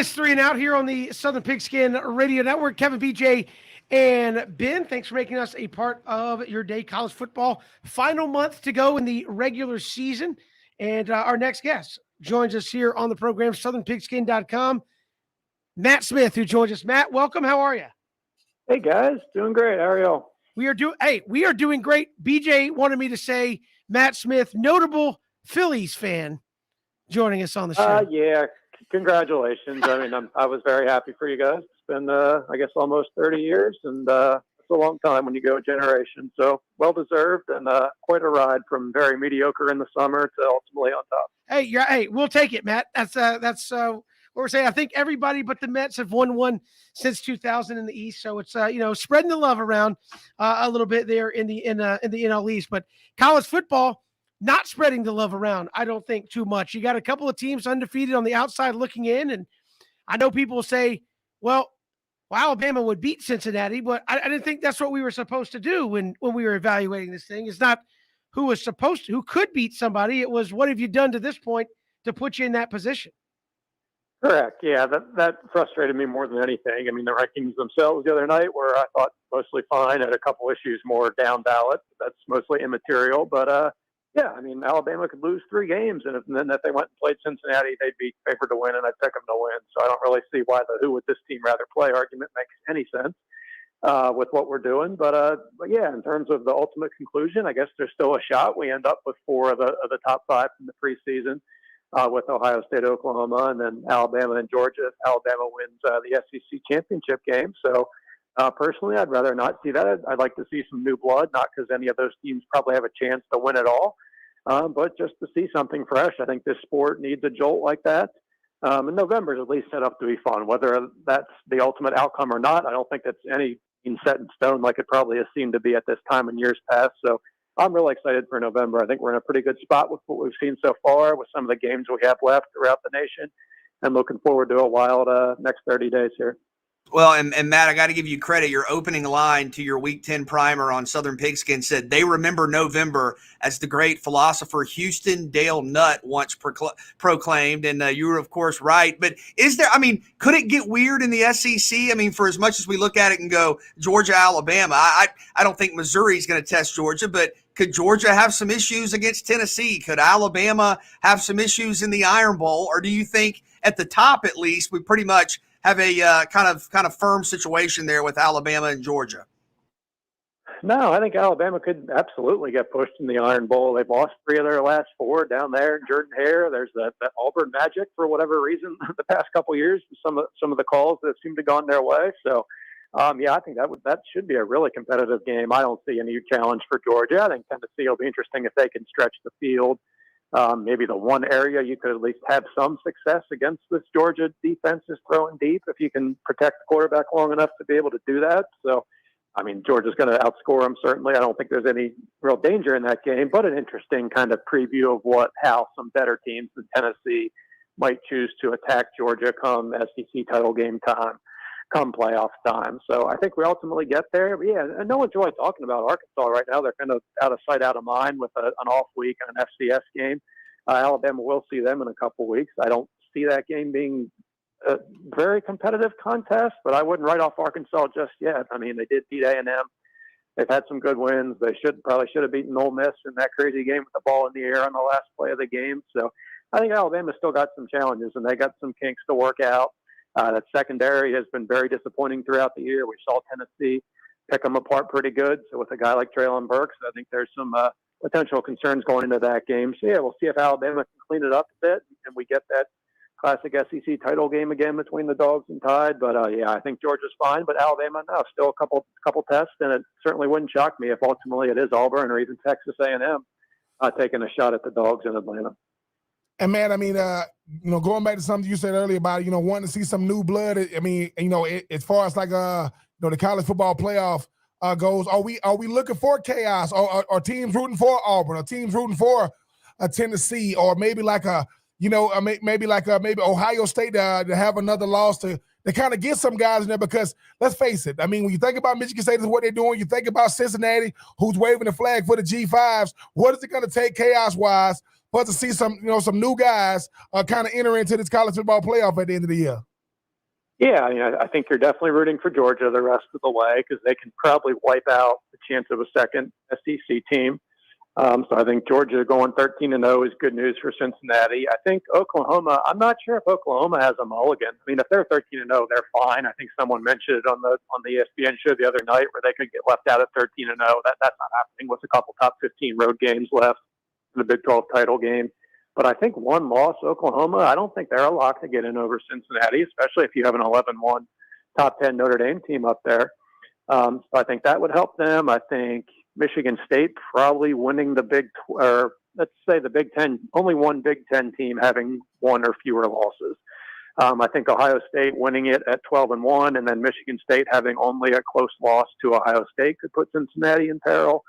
is 3 and Out here on the Southern Pigskin Radio Network. Kevin, BJ, and Ben, thanks for making us a part of your day. College football, final month to go in the regular season. And our next guest joins us here on the program, southernpigskin.com. Matt Smith, who joins us. Matt, welcome. How are you? Hey, guys. Doing great. How are y'all? We are doing great. BJ wanted me to say Matt Smith, notable Phillies fan, joining us on the show. Yeah. Congratulations. I mean, I was very happy for you guys. It's been, I guess, almost 30 years, and it's a long time when you go a generation. So well-deserved, and quite a ride from very mediocre in the summer to ultimately on top. Hey, we'll take it, Matt. That's what we're saying. I think everybody but the Mets have won one since 2000 in the East. So it's spreading the love around a little bit there in the NL East. But college football, not spreading the love around, I don't think too much. You got a couple of teams undefeated on the outside looking in, and I know people say, well, Alabama would beat Cincinnati, but I didn't think that's what we were supposed to do when we were evaluating this thing. It's not who could beat somebody. It was, what have you done to this point to put you in that position? Correct. Yeah, that frustrated me more than anything. I mean, the rankings themselves the other night were, I thought, mostly fine. Had a couple issues more down ballot. That's mostly immaterial. But, yeah, I mean, Alabama could lose 3 games, and then if they went and played Cincinnati, they'd be favored to win, and I'd pick them to win. So I don't really see why the who would this team rather play argument makes any sense with what we're doing. But yeah, in terms of the ultimate conclusion, I guess there's still a shot. We end up with 4 of the top 5 from the preseason. With Ohio State, Oklahoma, and then Alabama and Georgia if Alabama wins the SEC championship game. So personally, I'd rather not see that. I'd like to see some new blood, not because any of those teams probably have a chance to win at all, but just to see something fresh. I think this sport needs a jolt like that. And November is at least set up to be fun. Whether that's the ultimate outcome or not, I don't think that's any set in stone like it probably has seemed to be at this time in years past. So I'm really excited for November. I think we're in a pretty good spot with what we've seen so far with some of the games we have left throughout the nation, and looking forward to a wild next 30 days here. Well, and Matt, I got to give you credit. Your opening line to your Week 10 primer on Southern Pigskin said they remember November as the great philosopher Houston Dale Nutt once proclaimed, and you were, of course, right. But could it get weird in the SEC? I mean, for as much as we look at it and go Georgia, Alabama, I don't think Missouri's going to test Georgia, but could Georgia have some issues against Tennessee? Could Alabama have some issues in the Iron Bowl? Or do you think at the top, at least, we pretty much have a kind of firm situation there with Alabama and Georgia? No, I think Alabama could absolutely get pushed in the Iron Bowl. They've lost 3 of their last 4 down there. Jordan Hare, there's that Auburn magic for whatever reason the past couple of years. Some of the calls that seem to have gone their way. So, yeah, I think that should be a really competitive game. I don't see any challenge for Georgia. I think Tennessee will be interesting if they can stretch the field. Maybe the one area you could at least have some success against this Georgia defense is throwing deep if you can protect the quarterback long enough to be able to do that. So, I mean, Georgia's going to outscore them, certainly. I don't think there's any real danger in that game, but an interesting kind of preview of how some better teams than Tennessee might choose to attack Georgia come SEC title game time, come playoff time. So I think we ultimately get there. But yeah, and no one's really talking about Arkansas right now. They're kind of out of sight, out of mind with an off week and an FCS game. Alabama will see them in a couple weeks. I don't see that game being a very competitive contest, but I wouldn't write off Arkansas just yet. I mean, they did beat A&M. They've had some good wins. They probably should have beaten Ole Miss in that crazy game with the ball in the air on the last play of the game. So I think Alabama's still got some challenges, and they got some kinks to work out. That secondary has been very disappointing throughout the year. We saw Tennessee pick them apart pretty good. So with a guy like Treylon Burks, I think there's some potential concerns going into that game. So, yeah, we'll see if Alabama can clean it up a bit and we get that classic SEC title game again between the Dogs and Tide. But, yeah, I think Georgia's fine. But Alabama, no, still a couple tests, and it certainly wouldn't shock me if ultimately it is Auburn or even Texas A&M taking a shot at the Dogs in Atlanta. And, man, I mean, going back to something you said earlier about, wanting to see some new blood. I mean, as far as like, the college football playoff goes, are we looking for chaos? Or are teams rooting for Auburn? Or teams rooting for Tennessee? Or maybe like maybe Ohio State to have another loss to kind of get some guys in there? Because let's face it, I mean, when you think about Michigan State and what they're doing, you think about Cincinnati, who's waving the flag for the G5s. What is it going to take chaos-wise for us to see some new guys kind of enter into this college football playoff at the end of the year? Yeah, I mean, I think you're definitely rooting for Georgia the rest of the way because they can probably wipe out the chance of a second SEC team. So I think Georgia going 13-0 is good news for Cincinnati. I think Oklahoma, I'm not sure if Oklahoma has a mulligan. I mean, if they're 13-0, they're fine. I think someone mentioned it on the ESPN show the other night where they could get left out at 13-0. That's not happening with a couple top 15 road games left in the Big 12 title game. But I think one loss, Oklahoma, I don't think they're a lock to get in over Cincinnati, especially if you have an 11-1 top 10 Notre Dame team up there. So I think that would help them. I think Michigan State probably winning the let's say the Big Ten, only one Big Ten team having one or fewer losses. I think Ohio State winning it at 12-1, and then Michigan State having only a close loss to Ohio State could put Cincinnati in peril.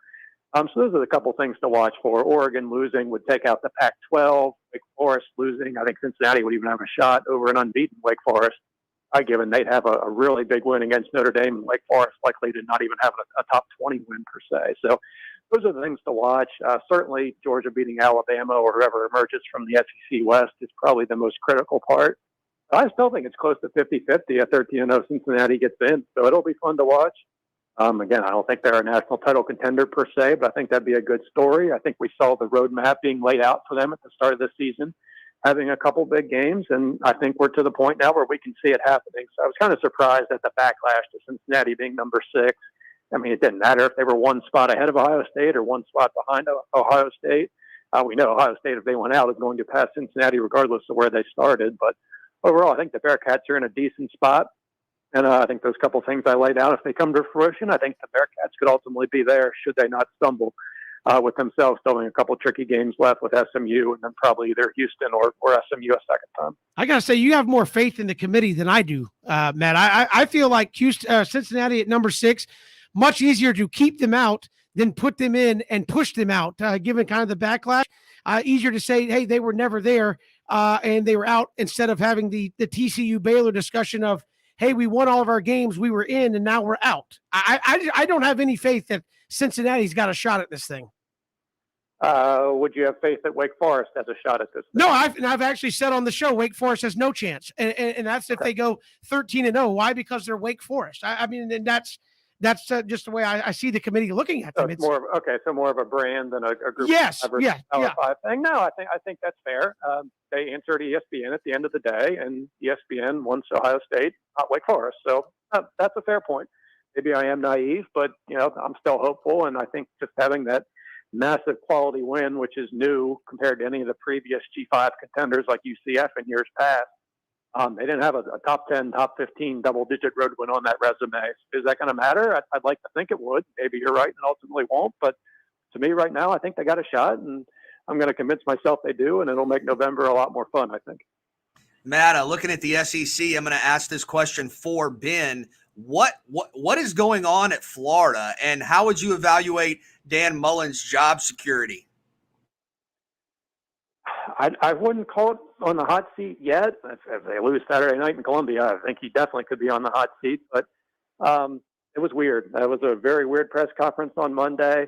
So those are the couple things to watch for. Oregon losing would take out the Pac-12. Wake Forest losing, I think Cincinnati would even have a shot over an unbeaten Wake Forest. Given they'd have a really big win against Notre Dame, and Wake Forest likely to not even have a top 20 win per se. So those are the things to watch. Certainly Georgia beating Alabama or whoever emerges from the SEC West is probably the most critical part. I still think it's close to 50-50 at 13-0 Cincinnati gets in, so it'll be fun to watch. Again, I don't think they're a national title contender per se, but I think that'd be a good story. I think we saw the roadmap being laid out for them at the start of the season, having a couple big games, and I think we're to the point now where we can see it happening. So I was kind of surprised at the backlash to Cincinnati being number 6. I mean, it didn't matter if they were one spot ahead of Ohio State or one spot behind Ohio State. We know Ohio State, if they went out, is going to pass Cincinnati regardless of where they started. But overall, I think the Bearcats are in a decent spot. And I think those couple things I laid out, if they come to fruition, I think the Bearcats could ultimately be there should they not stumble with themselves still having a couple tricky games left with SMU and then probably either Houston or SMU a second time. I got to say, you have more faith in the committee than I do, Matt. I feel like Cincinnati at number 6, much easier to keep them out than put them in and push them out, given kind of the backlash. Easier to say, hey, they were never there and they were out instead of having the TCU Baylor discussion of, hey, we won all of our games, we were in, and now we're out. I don't have any faith that Cincinnati's got a shot at this thing. Would you have faith that Wake Forest has a shot at this thing? No, I've actually said on the show, Wake Forest has no chance. And that's if they go 13-0. Why? Because they're Wake Forest. I mean, and that's just the way I see the committee looking at them. So it's more of a brand than a group. Yes, of Power 5 thing. No, I think that's fair. They answered ESPN at the end of the day, and ESPN wants Ohio State, not Wake Forest. So that's a fair point. Maybe I am naive, but I'm still hopeful, and I think just having that massive quality win, which is new compared to any of the previous G5 contenders like UCF in years past. They didn't have a top 10, top 15 double-digit road win on that resume. Is that going to matter? I'd like to think it would. Maybe you're right and ultimately won't. But to me right now, I think they got a shot, and I'm going to convince myself they do, and it'll make November a lot more fun, I think. Matt, looking at the SEC, I'm going to ask this question for Ben. What is going on at Florida, and how would you evaluate Dan Mullen's job security? I wouldn't call it on the hot seat yet. If they lose Saturday night in Columbia, I think he definitely could be on the hot seat. But it was weird. That was a very weird press conference on Monday.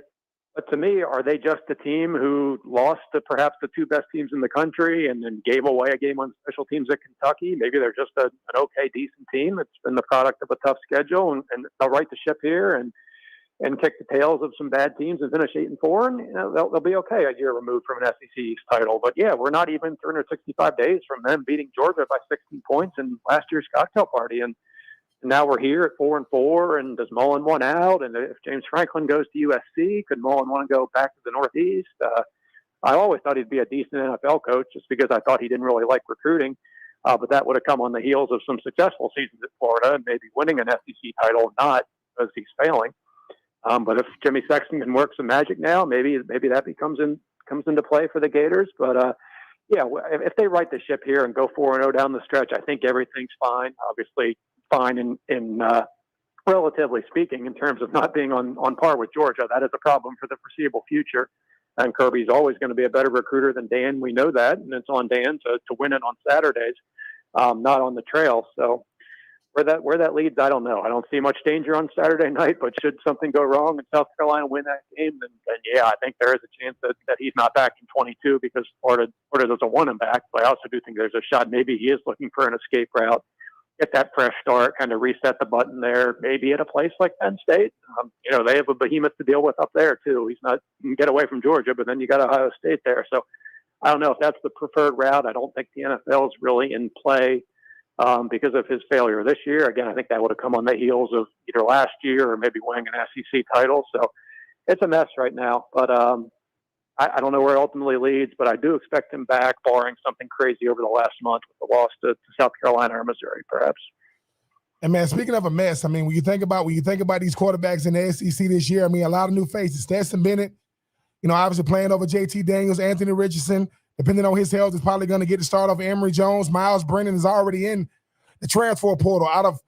But to me, are they just a team who lost to perhaps the 2 best teams in the country and then gave away a game on special teams at Kentucky? Maybe they're just an okay, decent team. It's been the product of a tough schedule, and they'll right the ship here and kick the tails of some bad teams and finish 8-4, and they'll be okay a year removed from an SEC East title. But yeah, we're not even 365 days from them beating Georgia by 16 points in last year's cocktail party, and now we're here at 4-4. And does Mullen want out? And if James Franklin goes to USC, could Mullen want to go back to the Northeast? I always thought he'd be a decent NFL coach, just because I thought he didn't really like recruiting. But that would have come on the heels of some successful seasons at Florida and maybe winning an SEC title, not because he's failing. But if Jimmy Sexton can work some magic now, maybe that comes into play for the Gators. But yeah, if they right the ship here and go 4-0 down the stretch, I think everything's fine. Obviously, fine in relatively speaking, in terms of not being on par with Georgia. That is a problem for the foreseeable future. And Kirby's always going to be a better recruiter than Dan. We know that, and it's on Dan to win it on Saturdays, not on the trail. So. Where that leads, I don't know. I don't see much danger on Saturday night, but should something go wrong and South Carolina win that game, then yeah, I think there is a chance that he's not back in 22 because Florida doesn't want him back. But I also do think there's a shot maybe he is looking for an escape route get that fresh start, kind of reset the button there, maybe at a place like Penn State. They have a behemoth to deal with up there too. You can get away from Georgia, but then you got Ohio State there. So I don't know if that's the preferred route. I don't think the NFL is really in play because of his failure this year. Again, I think that would have come on the heels of either last year or maybe winning an SEC title. So it's a mess right now. But I don't know where it ultimately leads, but I do expect him back, barring something crazy over the last month with the loss to South Carolina or Missouri, perhaps. And man, speaking of a mess, I mean, when you think about these quarterbacks in the SEC this year, I mean, a lot of new faces. Stetson Bennett, obviously playing over JT Daniels, Anthony Richardson, depending on his health, is probably going to get the start of Emory Jones. Miles Brennan is already in the transfer portal out of,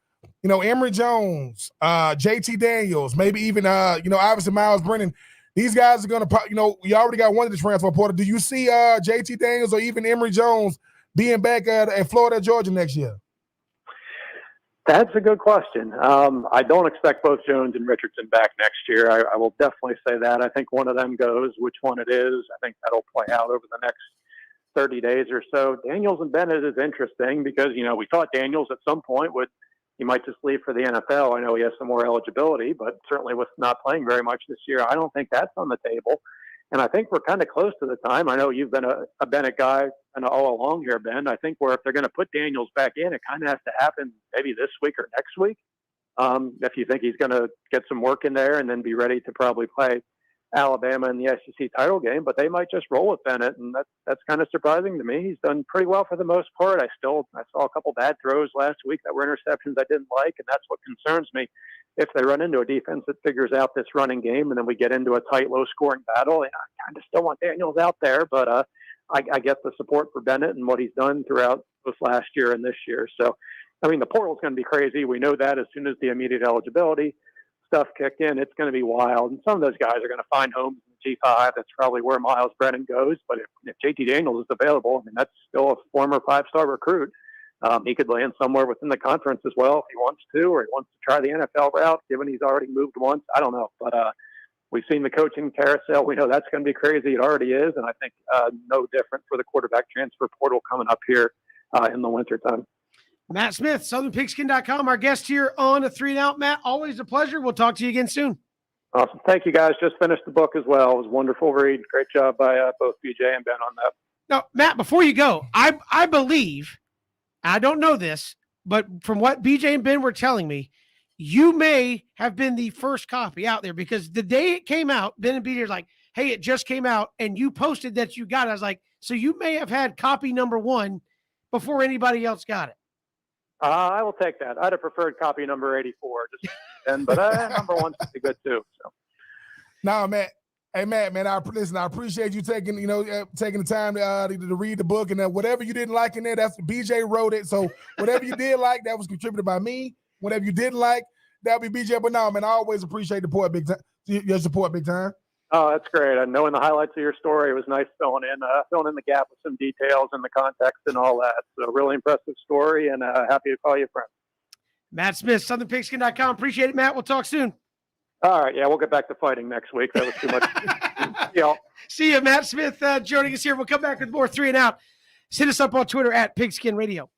Emory Jones, JT Daniels, maybe even, obviously Miles Brennan. These guys are going to, you already got one of the transfer portal. Do you see JT Daniels or even Emory Jones being back at Florida, Georgia next year? That's a good question. I don't expect both Jones and Richardson back next year. I will definitely say that. I think one of them goes. Which one it is, I think that'll play out over the next 30 days or so. Daniels and Bennett is interesting because, we thought Daniels at some point he might just leave for the NFL. I know he has some more eligibility, but certainly with not playing very much this year, I don't think that's on the table. And I think we're kind of close to the time. I know you've been a Bennett guy and all along here, Ben. I think if they're going to put Daniels back in, it kind of has to happen maybe this week or next week. If you think he's going to get some work in there and then be ready to probably play Alabama in the SEC title game, but they might just roll with Bennett, and that's kind of surprising to me. He's done pretty well for the most part. I saw a couple bad throws last week that were interceptions I didn't like, and that's what concerns me. If they run into a defense that figures out this running game, and then we get into a tight, low-scoring battle, and I kind of still want Daniels out there, but I get the support for Bennett and what he's done throughout this last year and this year. So, I mean, the portal's going to be crazy. We know that as soon as the immediate eligibility stuff kicked in, it's going to be wild. And some of those guys are going to find homes in the G5. That's probably where Miles Brennan goes. But if JT Daniels is available, I mean, that's still a former 5-star recruit. He could land somewhere within the conference as well if he wants to, or he wants to try the NFL route, given he's already moved once. I don't know. But we've seen the coaching carousel. We know that's going to be crazy. It already is. And I think no different for the quarterback transfer portal coming up here in the wintertime. Matt Smith, SouthernPigskin.com, our guest here on A 3 and Out. Matt, always a pleasure. We'll talk to you again soon. Awesome. Thank you, guys. Just finished the book as well. It was a wonderful read. Great job by both BJ and Ben on that. Now, Matt, before you go, I believe, I don't know this, but from what BJ and Ben were telling me, you may have been the first copy out there because the day it came out, Ben and BJ are like, hey, it just came out, and you posted that you got it. I was like, so you may have had copy number 1 before anybody else got it. I will take that. I'd have preferred copy number 84, but number 1's pretty good too. So, no, man. Hey, Matt, man, I appreciate you taking the time to read the book, and whatever you didn't like in there, that's BJ wrote it. So whatever you did like, that was contributed by me. Whatever you didn't like, that'll be BJ. But no, man, I always appreciate your support big time. Oh, that's great. And knowing the highlights of your story, it was nice filling in the gap with some details and the context and all that. So really impressive story, and happy to call you a friend. Matt Smith, SouthernPigskin.com. Appreciate it, Matt. We'll talk soon. All right. Yeah, we'll get back to fighting next week. That was too much. See you, Matt Smith, joining us here. We'll come back with more 3 and Out. Hit us up on Twitter at Pigskin Radio.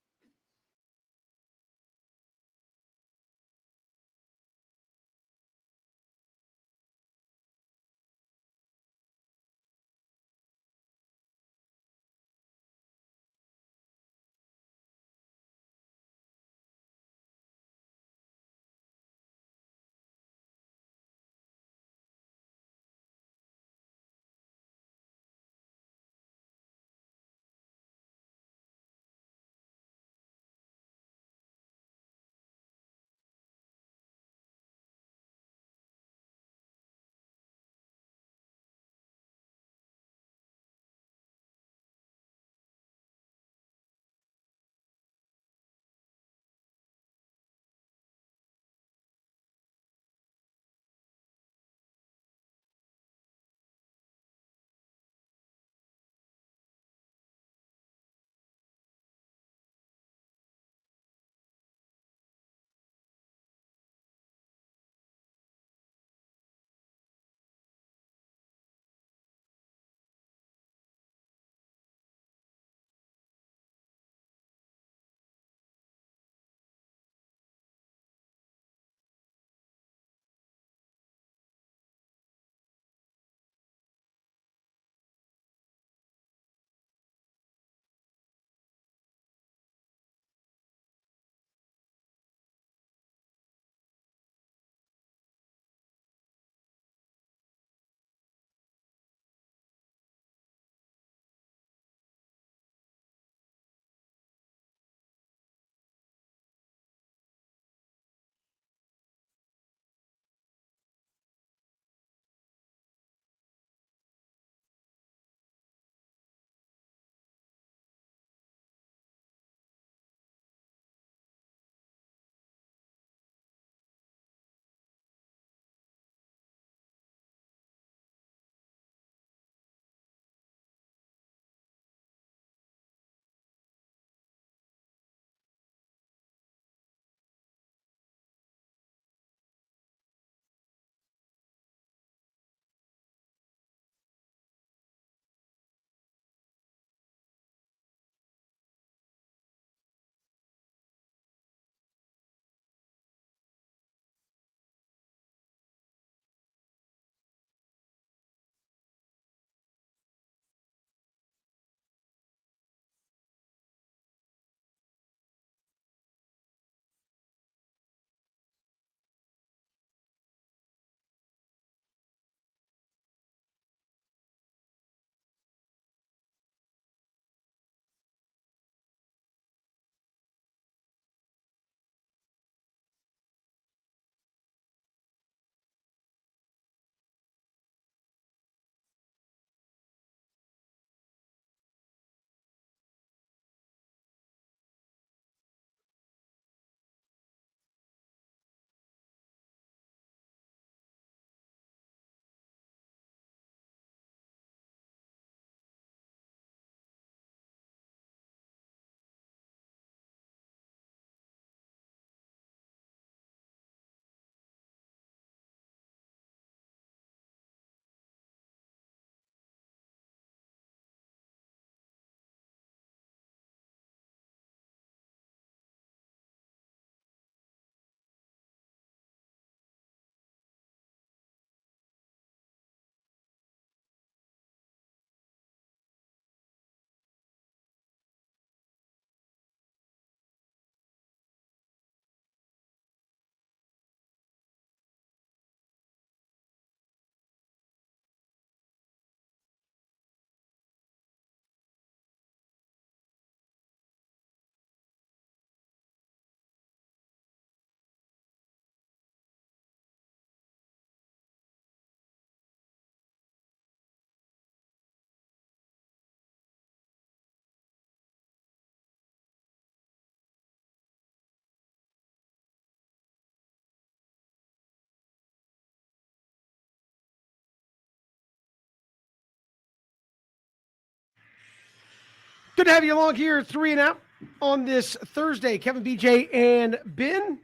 Good to have you along here, 3 and Out on this Thursday. Kevin, BJ, and Ben.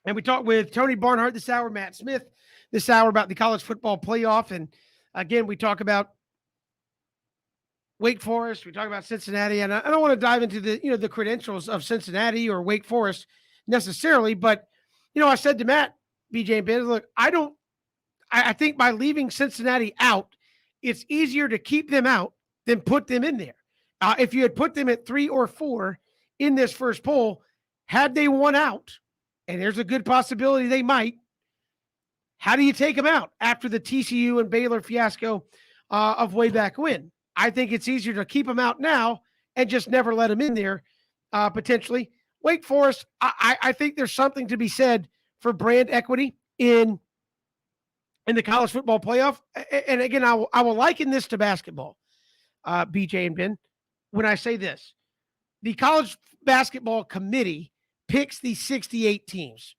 And we talked with Tony Barnhart this hour, Matt Smith this hour about the college football playoff. And again, we talk about Wake Forest. We talk about Cincinnati. And I don't want to dive into the credentials of Cincinnati or Wake Forest necessarily. But, I said to Matt, BJ, and Ben, look, I think by leaving Cincinnati out, it's easier to keep them out than put them in there. If you had put them at 3 or 4 in this first poll, had they won out, and there's a good possibility they might, how do you take them out after the TCU and Baylor fiasco of way back when? I think it's easier to keep them out now and just never let them in there, potentially. Wake Forest, I think there's something to be said for brand equity in the college football playoff. And again, I will liken this to basketball, BJ and Ben. When I say this, the college basketball committee picks the 68 teams,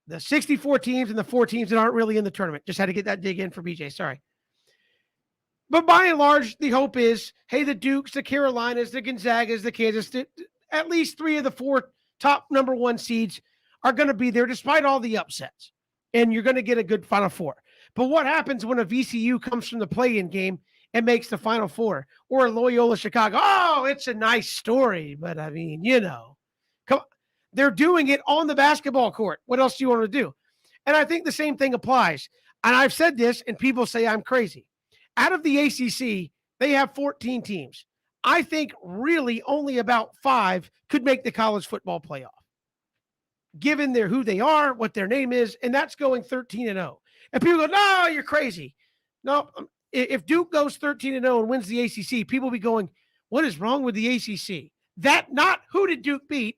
the 64 teams and the 4 teams that aren't really in the tournament. Just had to get that dig in for BJ. Sorry. But by and large, the hope is, hey, the Dukes, the Carolinas, the Gonzagas, the Kansas, at least 3 of the 4 top number 1 seeds are going to be there despite all the upsets. And you're going to get a good Final Four. But what happens when a VCU comes from the play-in game and makes the Final Four, or Loyola Chicago? Oh, it's a nice story, but I mean, come on. They're doing it on the basketball court. What else do you want to do? And I think the same thing applies. And I've said this, and people say I'm crazy. Out of the ACC, they have 14 teams. I think really only about 5 could make the college football playoff, given who they are, what their name is, and that's going 13-0. And people go, no, you're crazy. No, if Duke goes 13-0 and wins the ACC, people will be going, what is wrong with the ACC? Not who did Duke beat?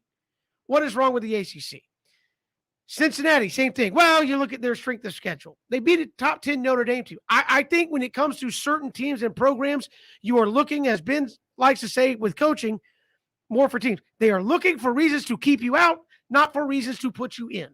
What is wrong with the ACC? Cincinnati, same thing. Well, you look at their strength of schedule. They beat a top 10 Notre Dame team. I think when it comes to certain teams and programs, you are looking, as Ben likes to say with coaching, more for teams. They are looking for reasons to keep you out, not for reasons to put you in.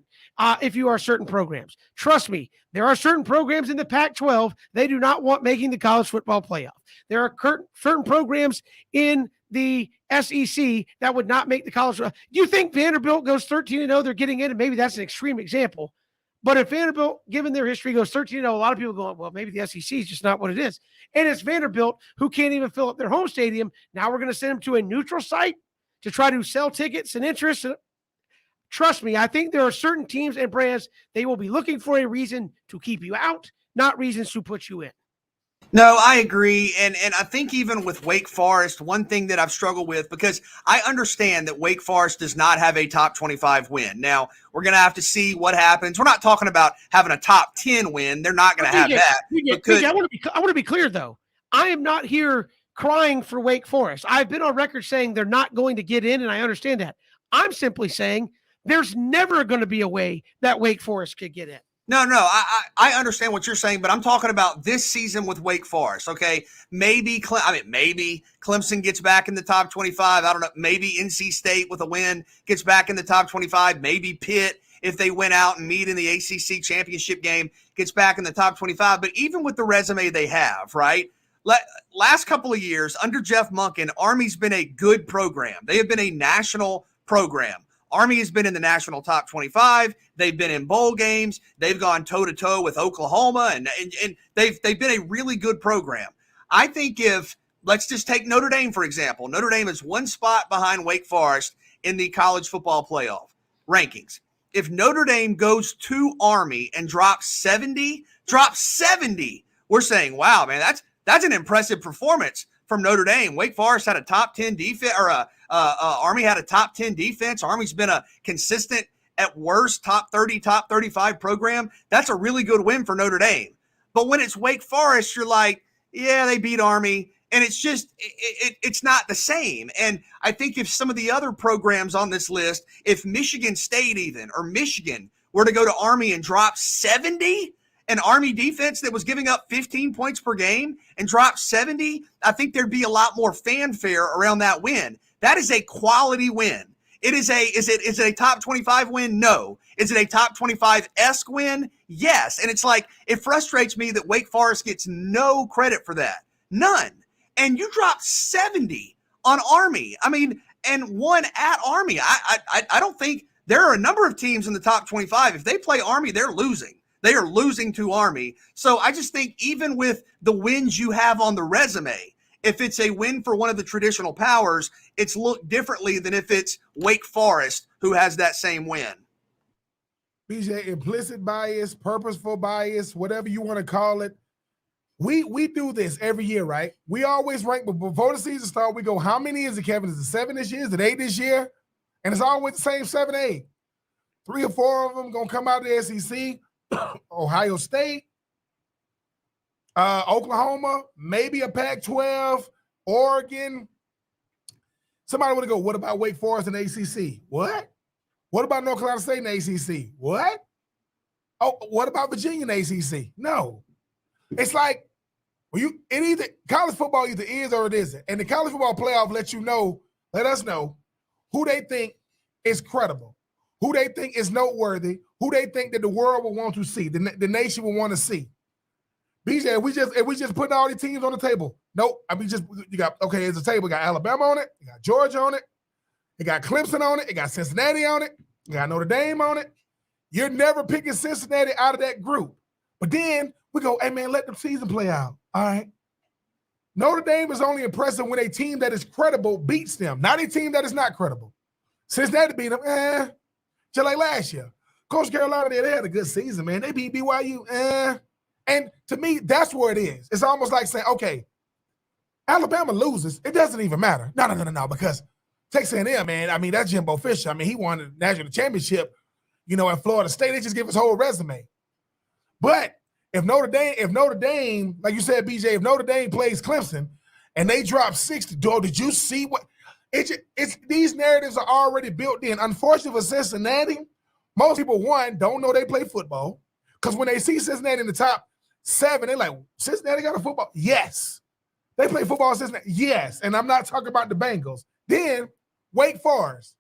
If you are certain programs. Trust me, there are certain programs in the Pac-12, they do not want making the college football playoff. There are certain programs in the SEC that would not make the college. Do you think Vanderbilt goes 13-0, they're getting in? And maybe that's an extreme example. But if Vanderbilt, given their history, goes 13-0, a lot of people go, well, maybe the SEC is just not what it is. And it's Vanderbilt who can't even fill up their home stadium. Now we're going to send them to a neutral site to try to sell tickets and interest. Trust me, I think there are certain teams and brands, they will be looking for a reason to keep you out, not reasons to put you in. No, I agree. And I think even with Wake Forest, one thing that I've struggled with, because I understand that Wake Forest does not have a top 25 win. Now, we're going to have to see what happens. We're not talking about having a top 10 win. They're not going to have that. I want to be clear, though. I am not here crying for Wake Forest. I've been on record saying they're not going to get in, and I understand that. I'm simply saying there's never going to be a way that Wake Forest could get in. No, I understand what you're saying, but I'm talking about this season with Wake Forest, okay? Maybe Clemson gets back in the top 25. I don't know. Maybe NC State with a win gets back in the top 25. Maybe Pitt, if they went out and meet in the ACC championship game, gets back in the top 25. But even with the resume they have, right? Last couple of years, under Jeff Monken, Army's been a good program. They have been a national program. Army has been in the national top 25. They've been in bowl games. They've gone toe-to-toe with Oklahoma, and they've been a really good program. I think let's just take Notre Dame, for example. Notre Dame is one spot behind Wake Forest in the college football playoff rankings. If Notre Dame goes to Army and drops 70, we're saying, wow, man, that's an impressive performance from Notre Dame. Wake Forest had a top 10 defense, or Army had a top 10 defense. Army's been a consistent, at worst, top 30, top 35 program. That's a really good win for Notre Dame. But when it's Wake Forest, you're like, yeah, they beat Army. And it's just, it's not the same. And I think if some of the other programs on this list, if Michigan State even, or Michigan were to go to Army and drop 70, an Army defense that was giving up 15 points per game and dropped 70, I think there'd be a lot more fanfare around that win. That is a quality win. Is it a top 25 win? No. Is it a top 25-esque win? Yes. And it's like, it frustrates me that Wake Forest gets no credit for that. None. and you dropped 70 on Army. I mean, and won at Army. I don't think there are a number of teams in the top 25. If they play Army, they're losing. They are losing to Army. So I just think even with the wins you have on the resume, if it's a win for one of the traditional powers, it's looked differently than if it's Wake Forest who has that same win. BJ, implicit bias, purposeful bias, whatever you want to call it. We do this every year, right? We always rank, but before the season starts, we go, how many is it, Kevin? Is it 7 this year? Is it 8 this year? And it's always the same 7, 8. 3 or 4 of them going to come out of the SEC. Ohio State, Oklahoma, maybe a Pac-12, Oregon. Somebody would go, what about Wake Forest and ACC? What? What about North Carolina State and ACC? What? Oh, what about Virginia and ACC? No. It's like, college football either is or it isn't. And the college football playoff let us know who they think is credible, who they think is noteworthy, who they think that the world will want to see, the nation will want to see. BJ, if we just put all these teams on the table, nope. I mean, it's a table. You got Alabama on it, you got Georgia on it, you got Clemson on it, you got Cincinnati on it, you got Notre Dame on it. You're never picking Cincinnati out of that group. But then we go, hey man, let the season play out. All right. Notre Dame is only impressive when a team that is credible beats them, not a team that is not credible. Cincinnati beat them, just like last year. Coach Carolina, they had a good season, man. They beat BYU, And to me, that's where it is. It's almost like saying, okay, Alabama loses. It doesn't even matter. No, because Texas A&M, man, I mean, that's Jimbo Fisher. I mean, he won the national championship, at Florida State. They just give his whole resume. But if Notre Dame, like you said, BJ, if Notre Dame plays Clemson and they drop 60, did you see what? It's these narratives are already built in. Unfortunately for Cincinnati, most people, don't know they play football. Because when they see Cincinnati in the top 7, they're like, Cincinnati got a football? Yes. They play football in Cincinnati? Yes. And I'm not talking about the Bengals. Then Wake Forest.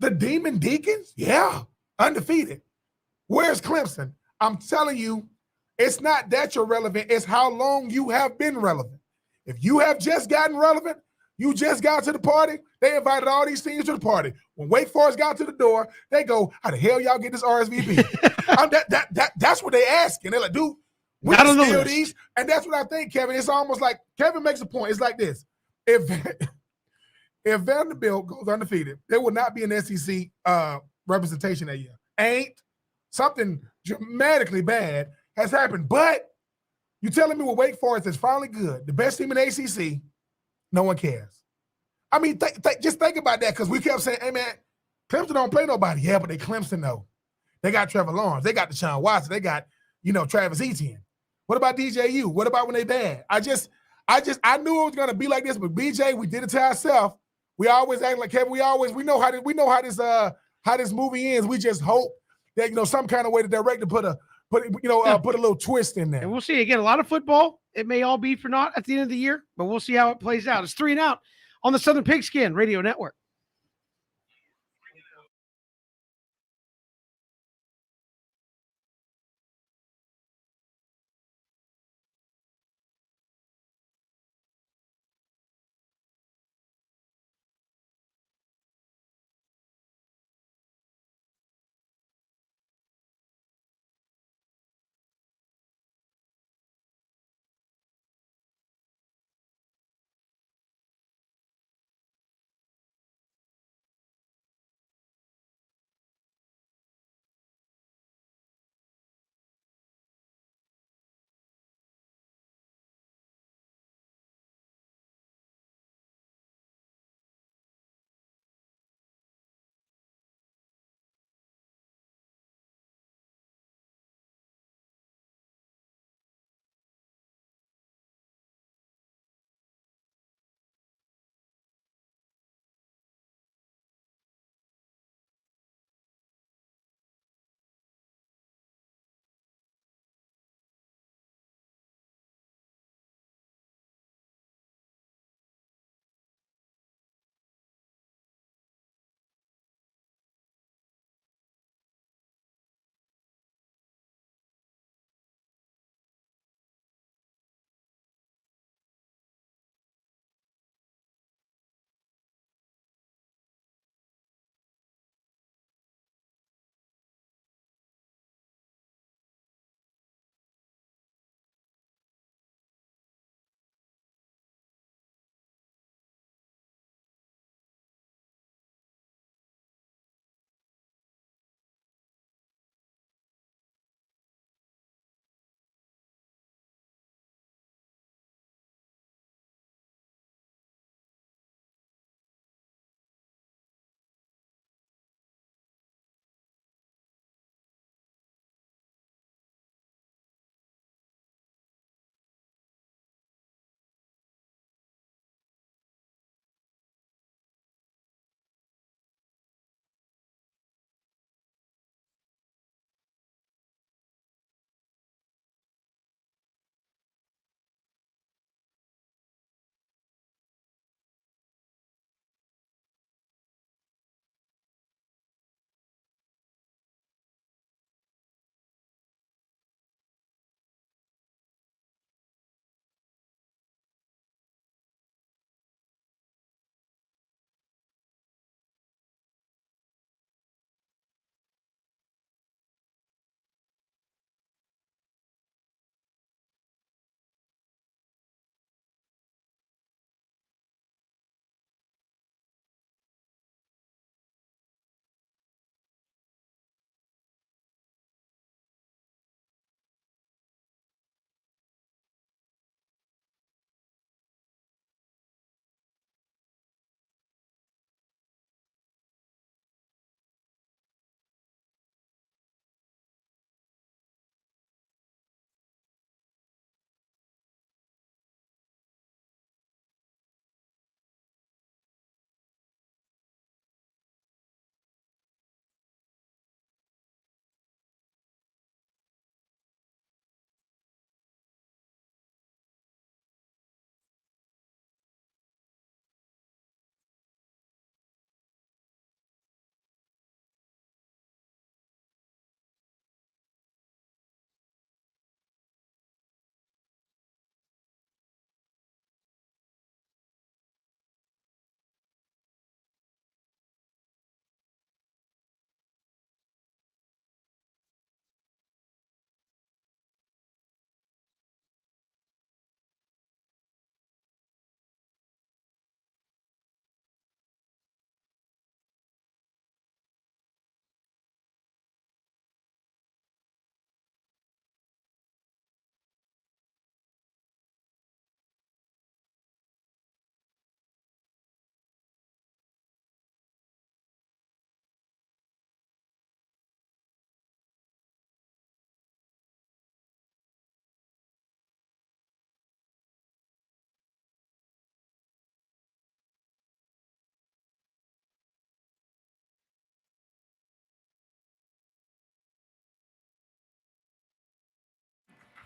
The Demon Deacons? Yeah. Undefeated. Where's Clemson? I'm telling you, it's not that you're relevant. It's how long you have been relevant. If you have just gotten relevant, you just got to the party, they invited all these teams to the party. When Wake Forest got to the door, they go, how the hell y'all get this RSVP? That's what they asking. They're like, dude, we can steal these. And that's what I think, Kevin. It's almost like, Kevin makes a point. It's like this. If Vanderbilt goes undefeated, there will not be an SEC representation that year. Something dramatically bad has happened. But you're telling me with Wake Forest is finally good, the best team in ACC, no one cares. I mean, just think about that, because we kept saying, hey, man, Clemson don't play nobody. Yeah, but they Clemson, though. They got Trevor Lawrence. They got Deshaun Watson. They got, Travis Etienne. What about DJU? What about when they bad? I knew it was going to be like this, but BJ, we did it to ourselves. We always act like Kevin. We know how this movie ends. We just hope that, some kind of way the director put a little twist in there. And we'll see. Again, a lot of football. It may all be for naught at the end of the year, but we'll see how it plays out. It's 3 and Out on the Southern Pigskin Radio Network.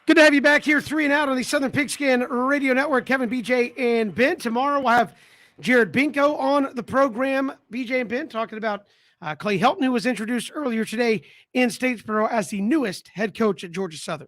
Good to have you back here, 3 and Out on the Southern Pigskin Radio Network. Kevin, BJ, and Ben. Tomorrow we'll have Jared Binko on the program. BJ and Ben talking about Clay Helton, who was introduced earlier today in Statesboro as the newest head coach at Georgia Southern.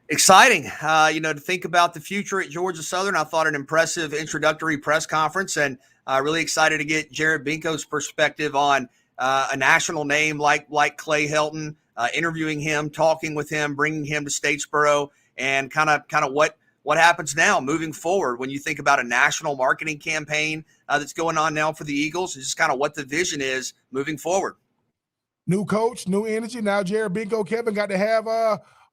Exciting, to think about the future at Georgia Southern. I thought an impressive introductory press conference, and really excited to get Jared Binko's perspective on a national name like Clay Helton, interviewing him, talking with him, bringing him to Statesboro, and kind of what happens now moving forward when you think about a national marketing campaign that's going on now for the Eagles, and just kind of what the vision is moving forward. New coach, new energy. Now Jared Binko, Kevin, got to have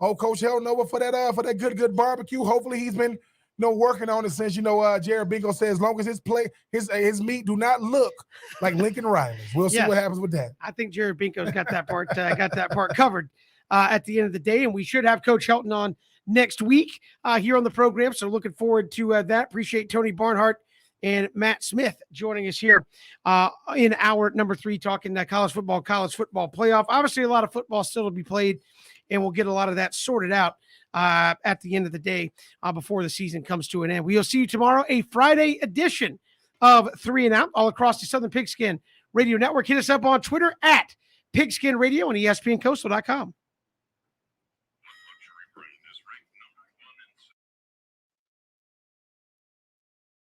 Coach Helton over for that good barbecue. Hopefully he's been working on it since Jared Binko says as long as his meat do not look like Lincoln Riley's. We'll see what happens with that. I think Jared Binko's got that part covered at the end of the day, and we should have Coach Helton on next week here on the program. So looking forward to that. Appreciate Tony Barnhart and Matt Smith joining us here in hour number 3, talking college football playoff. Obviously, a lot of football still to be played, and we'll get a lot of that sorted out at the end of the day before the season comes to an end. We'll see you tomorrow, a Friday edition of 3 and Out all across the Southern Pigskin Radio Network. Hit us up on Twitter at Pigskin Radio and ESPNCoastal.com.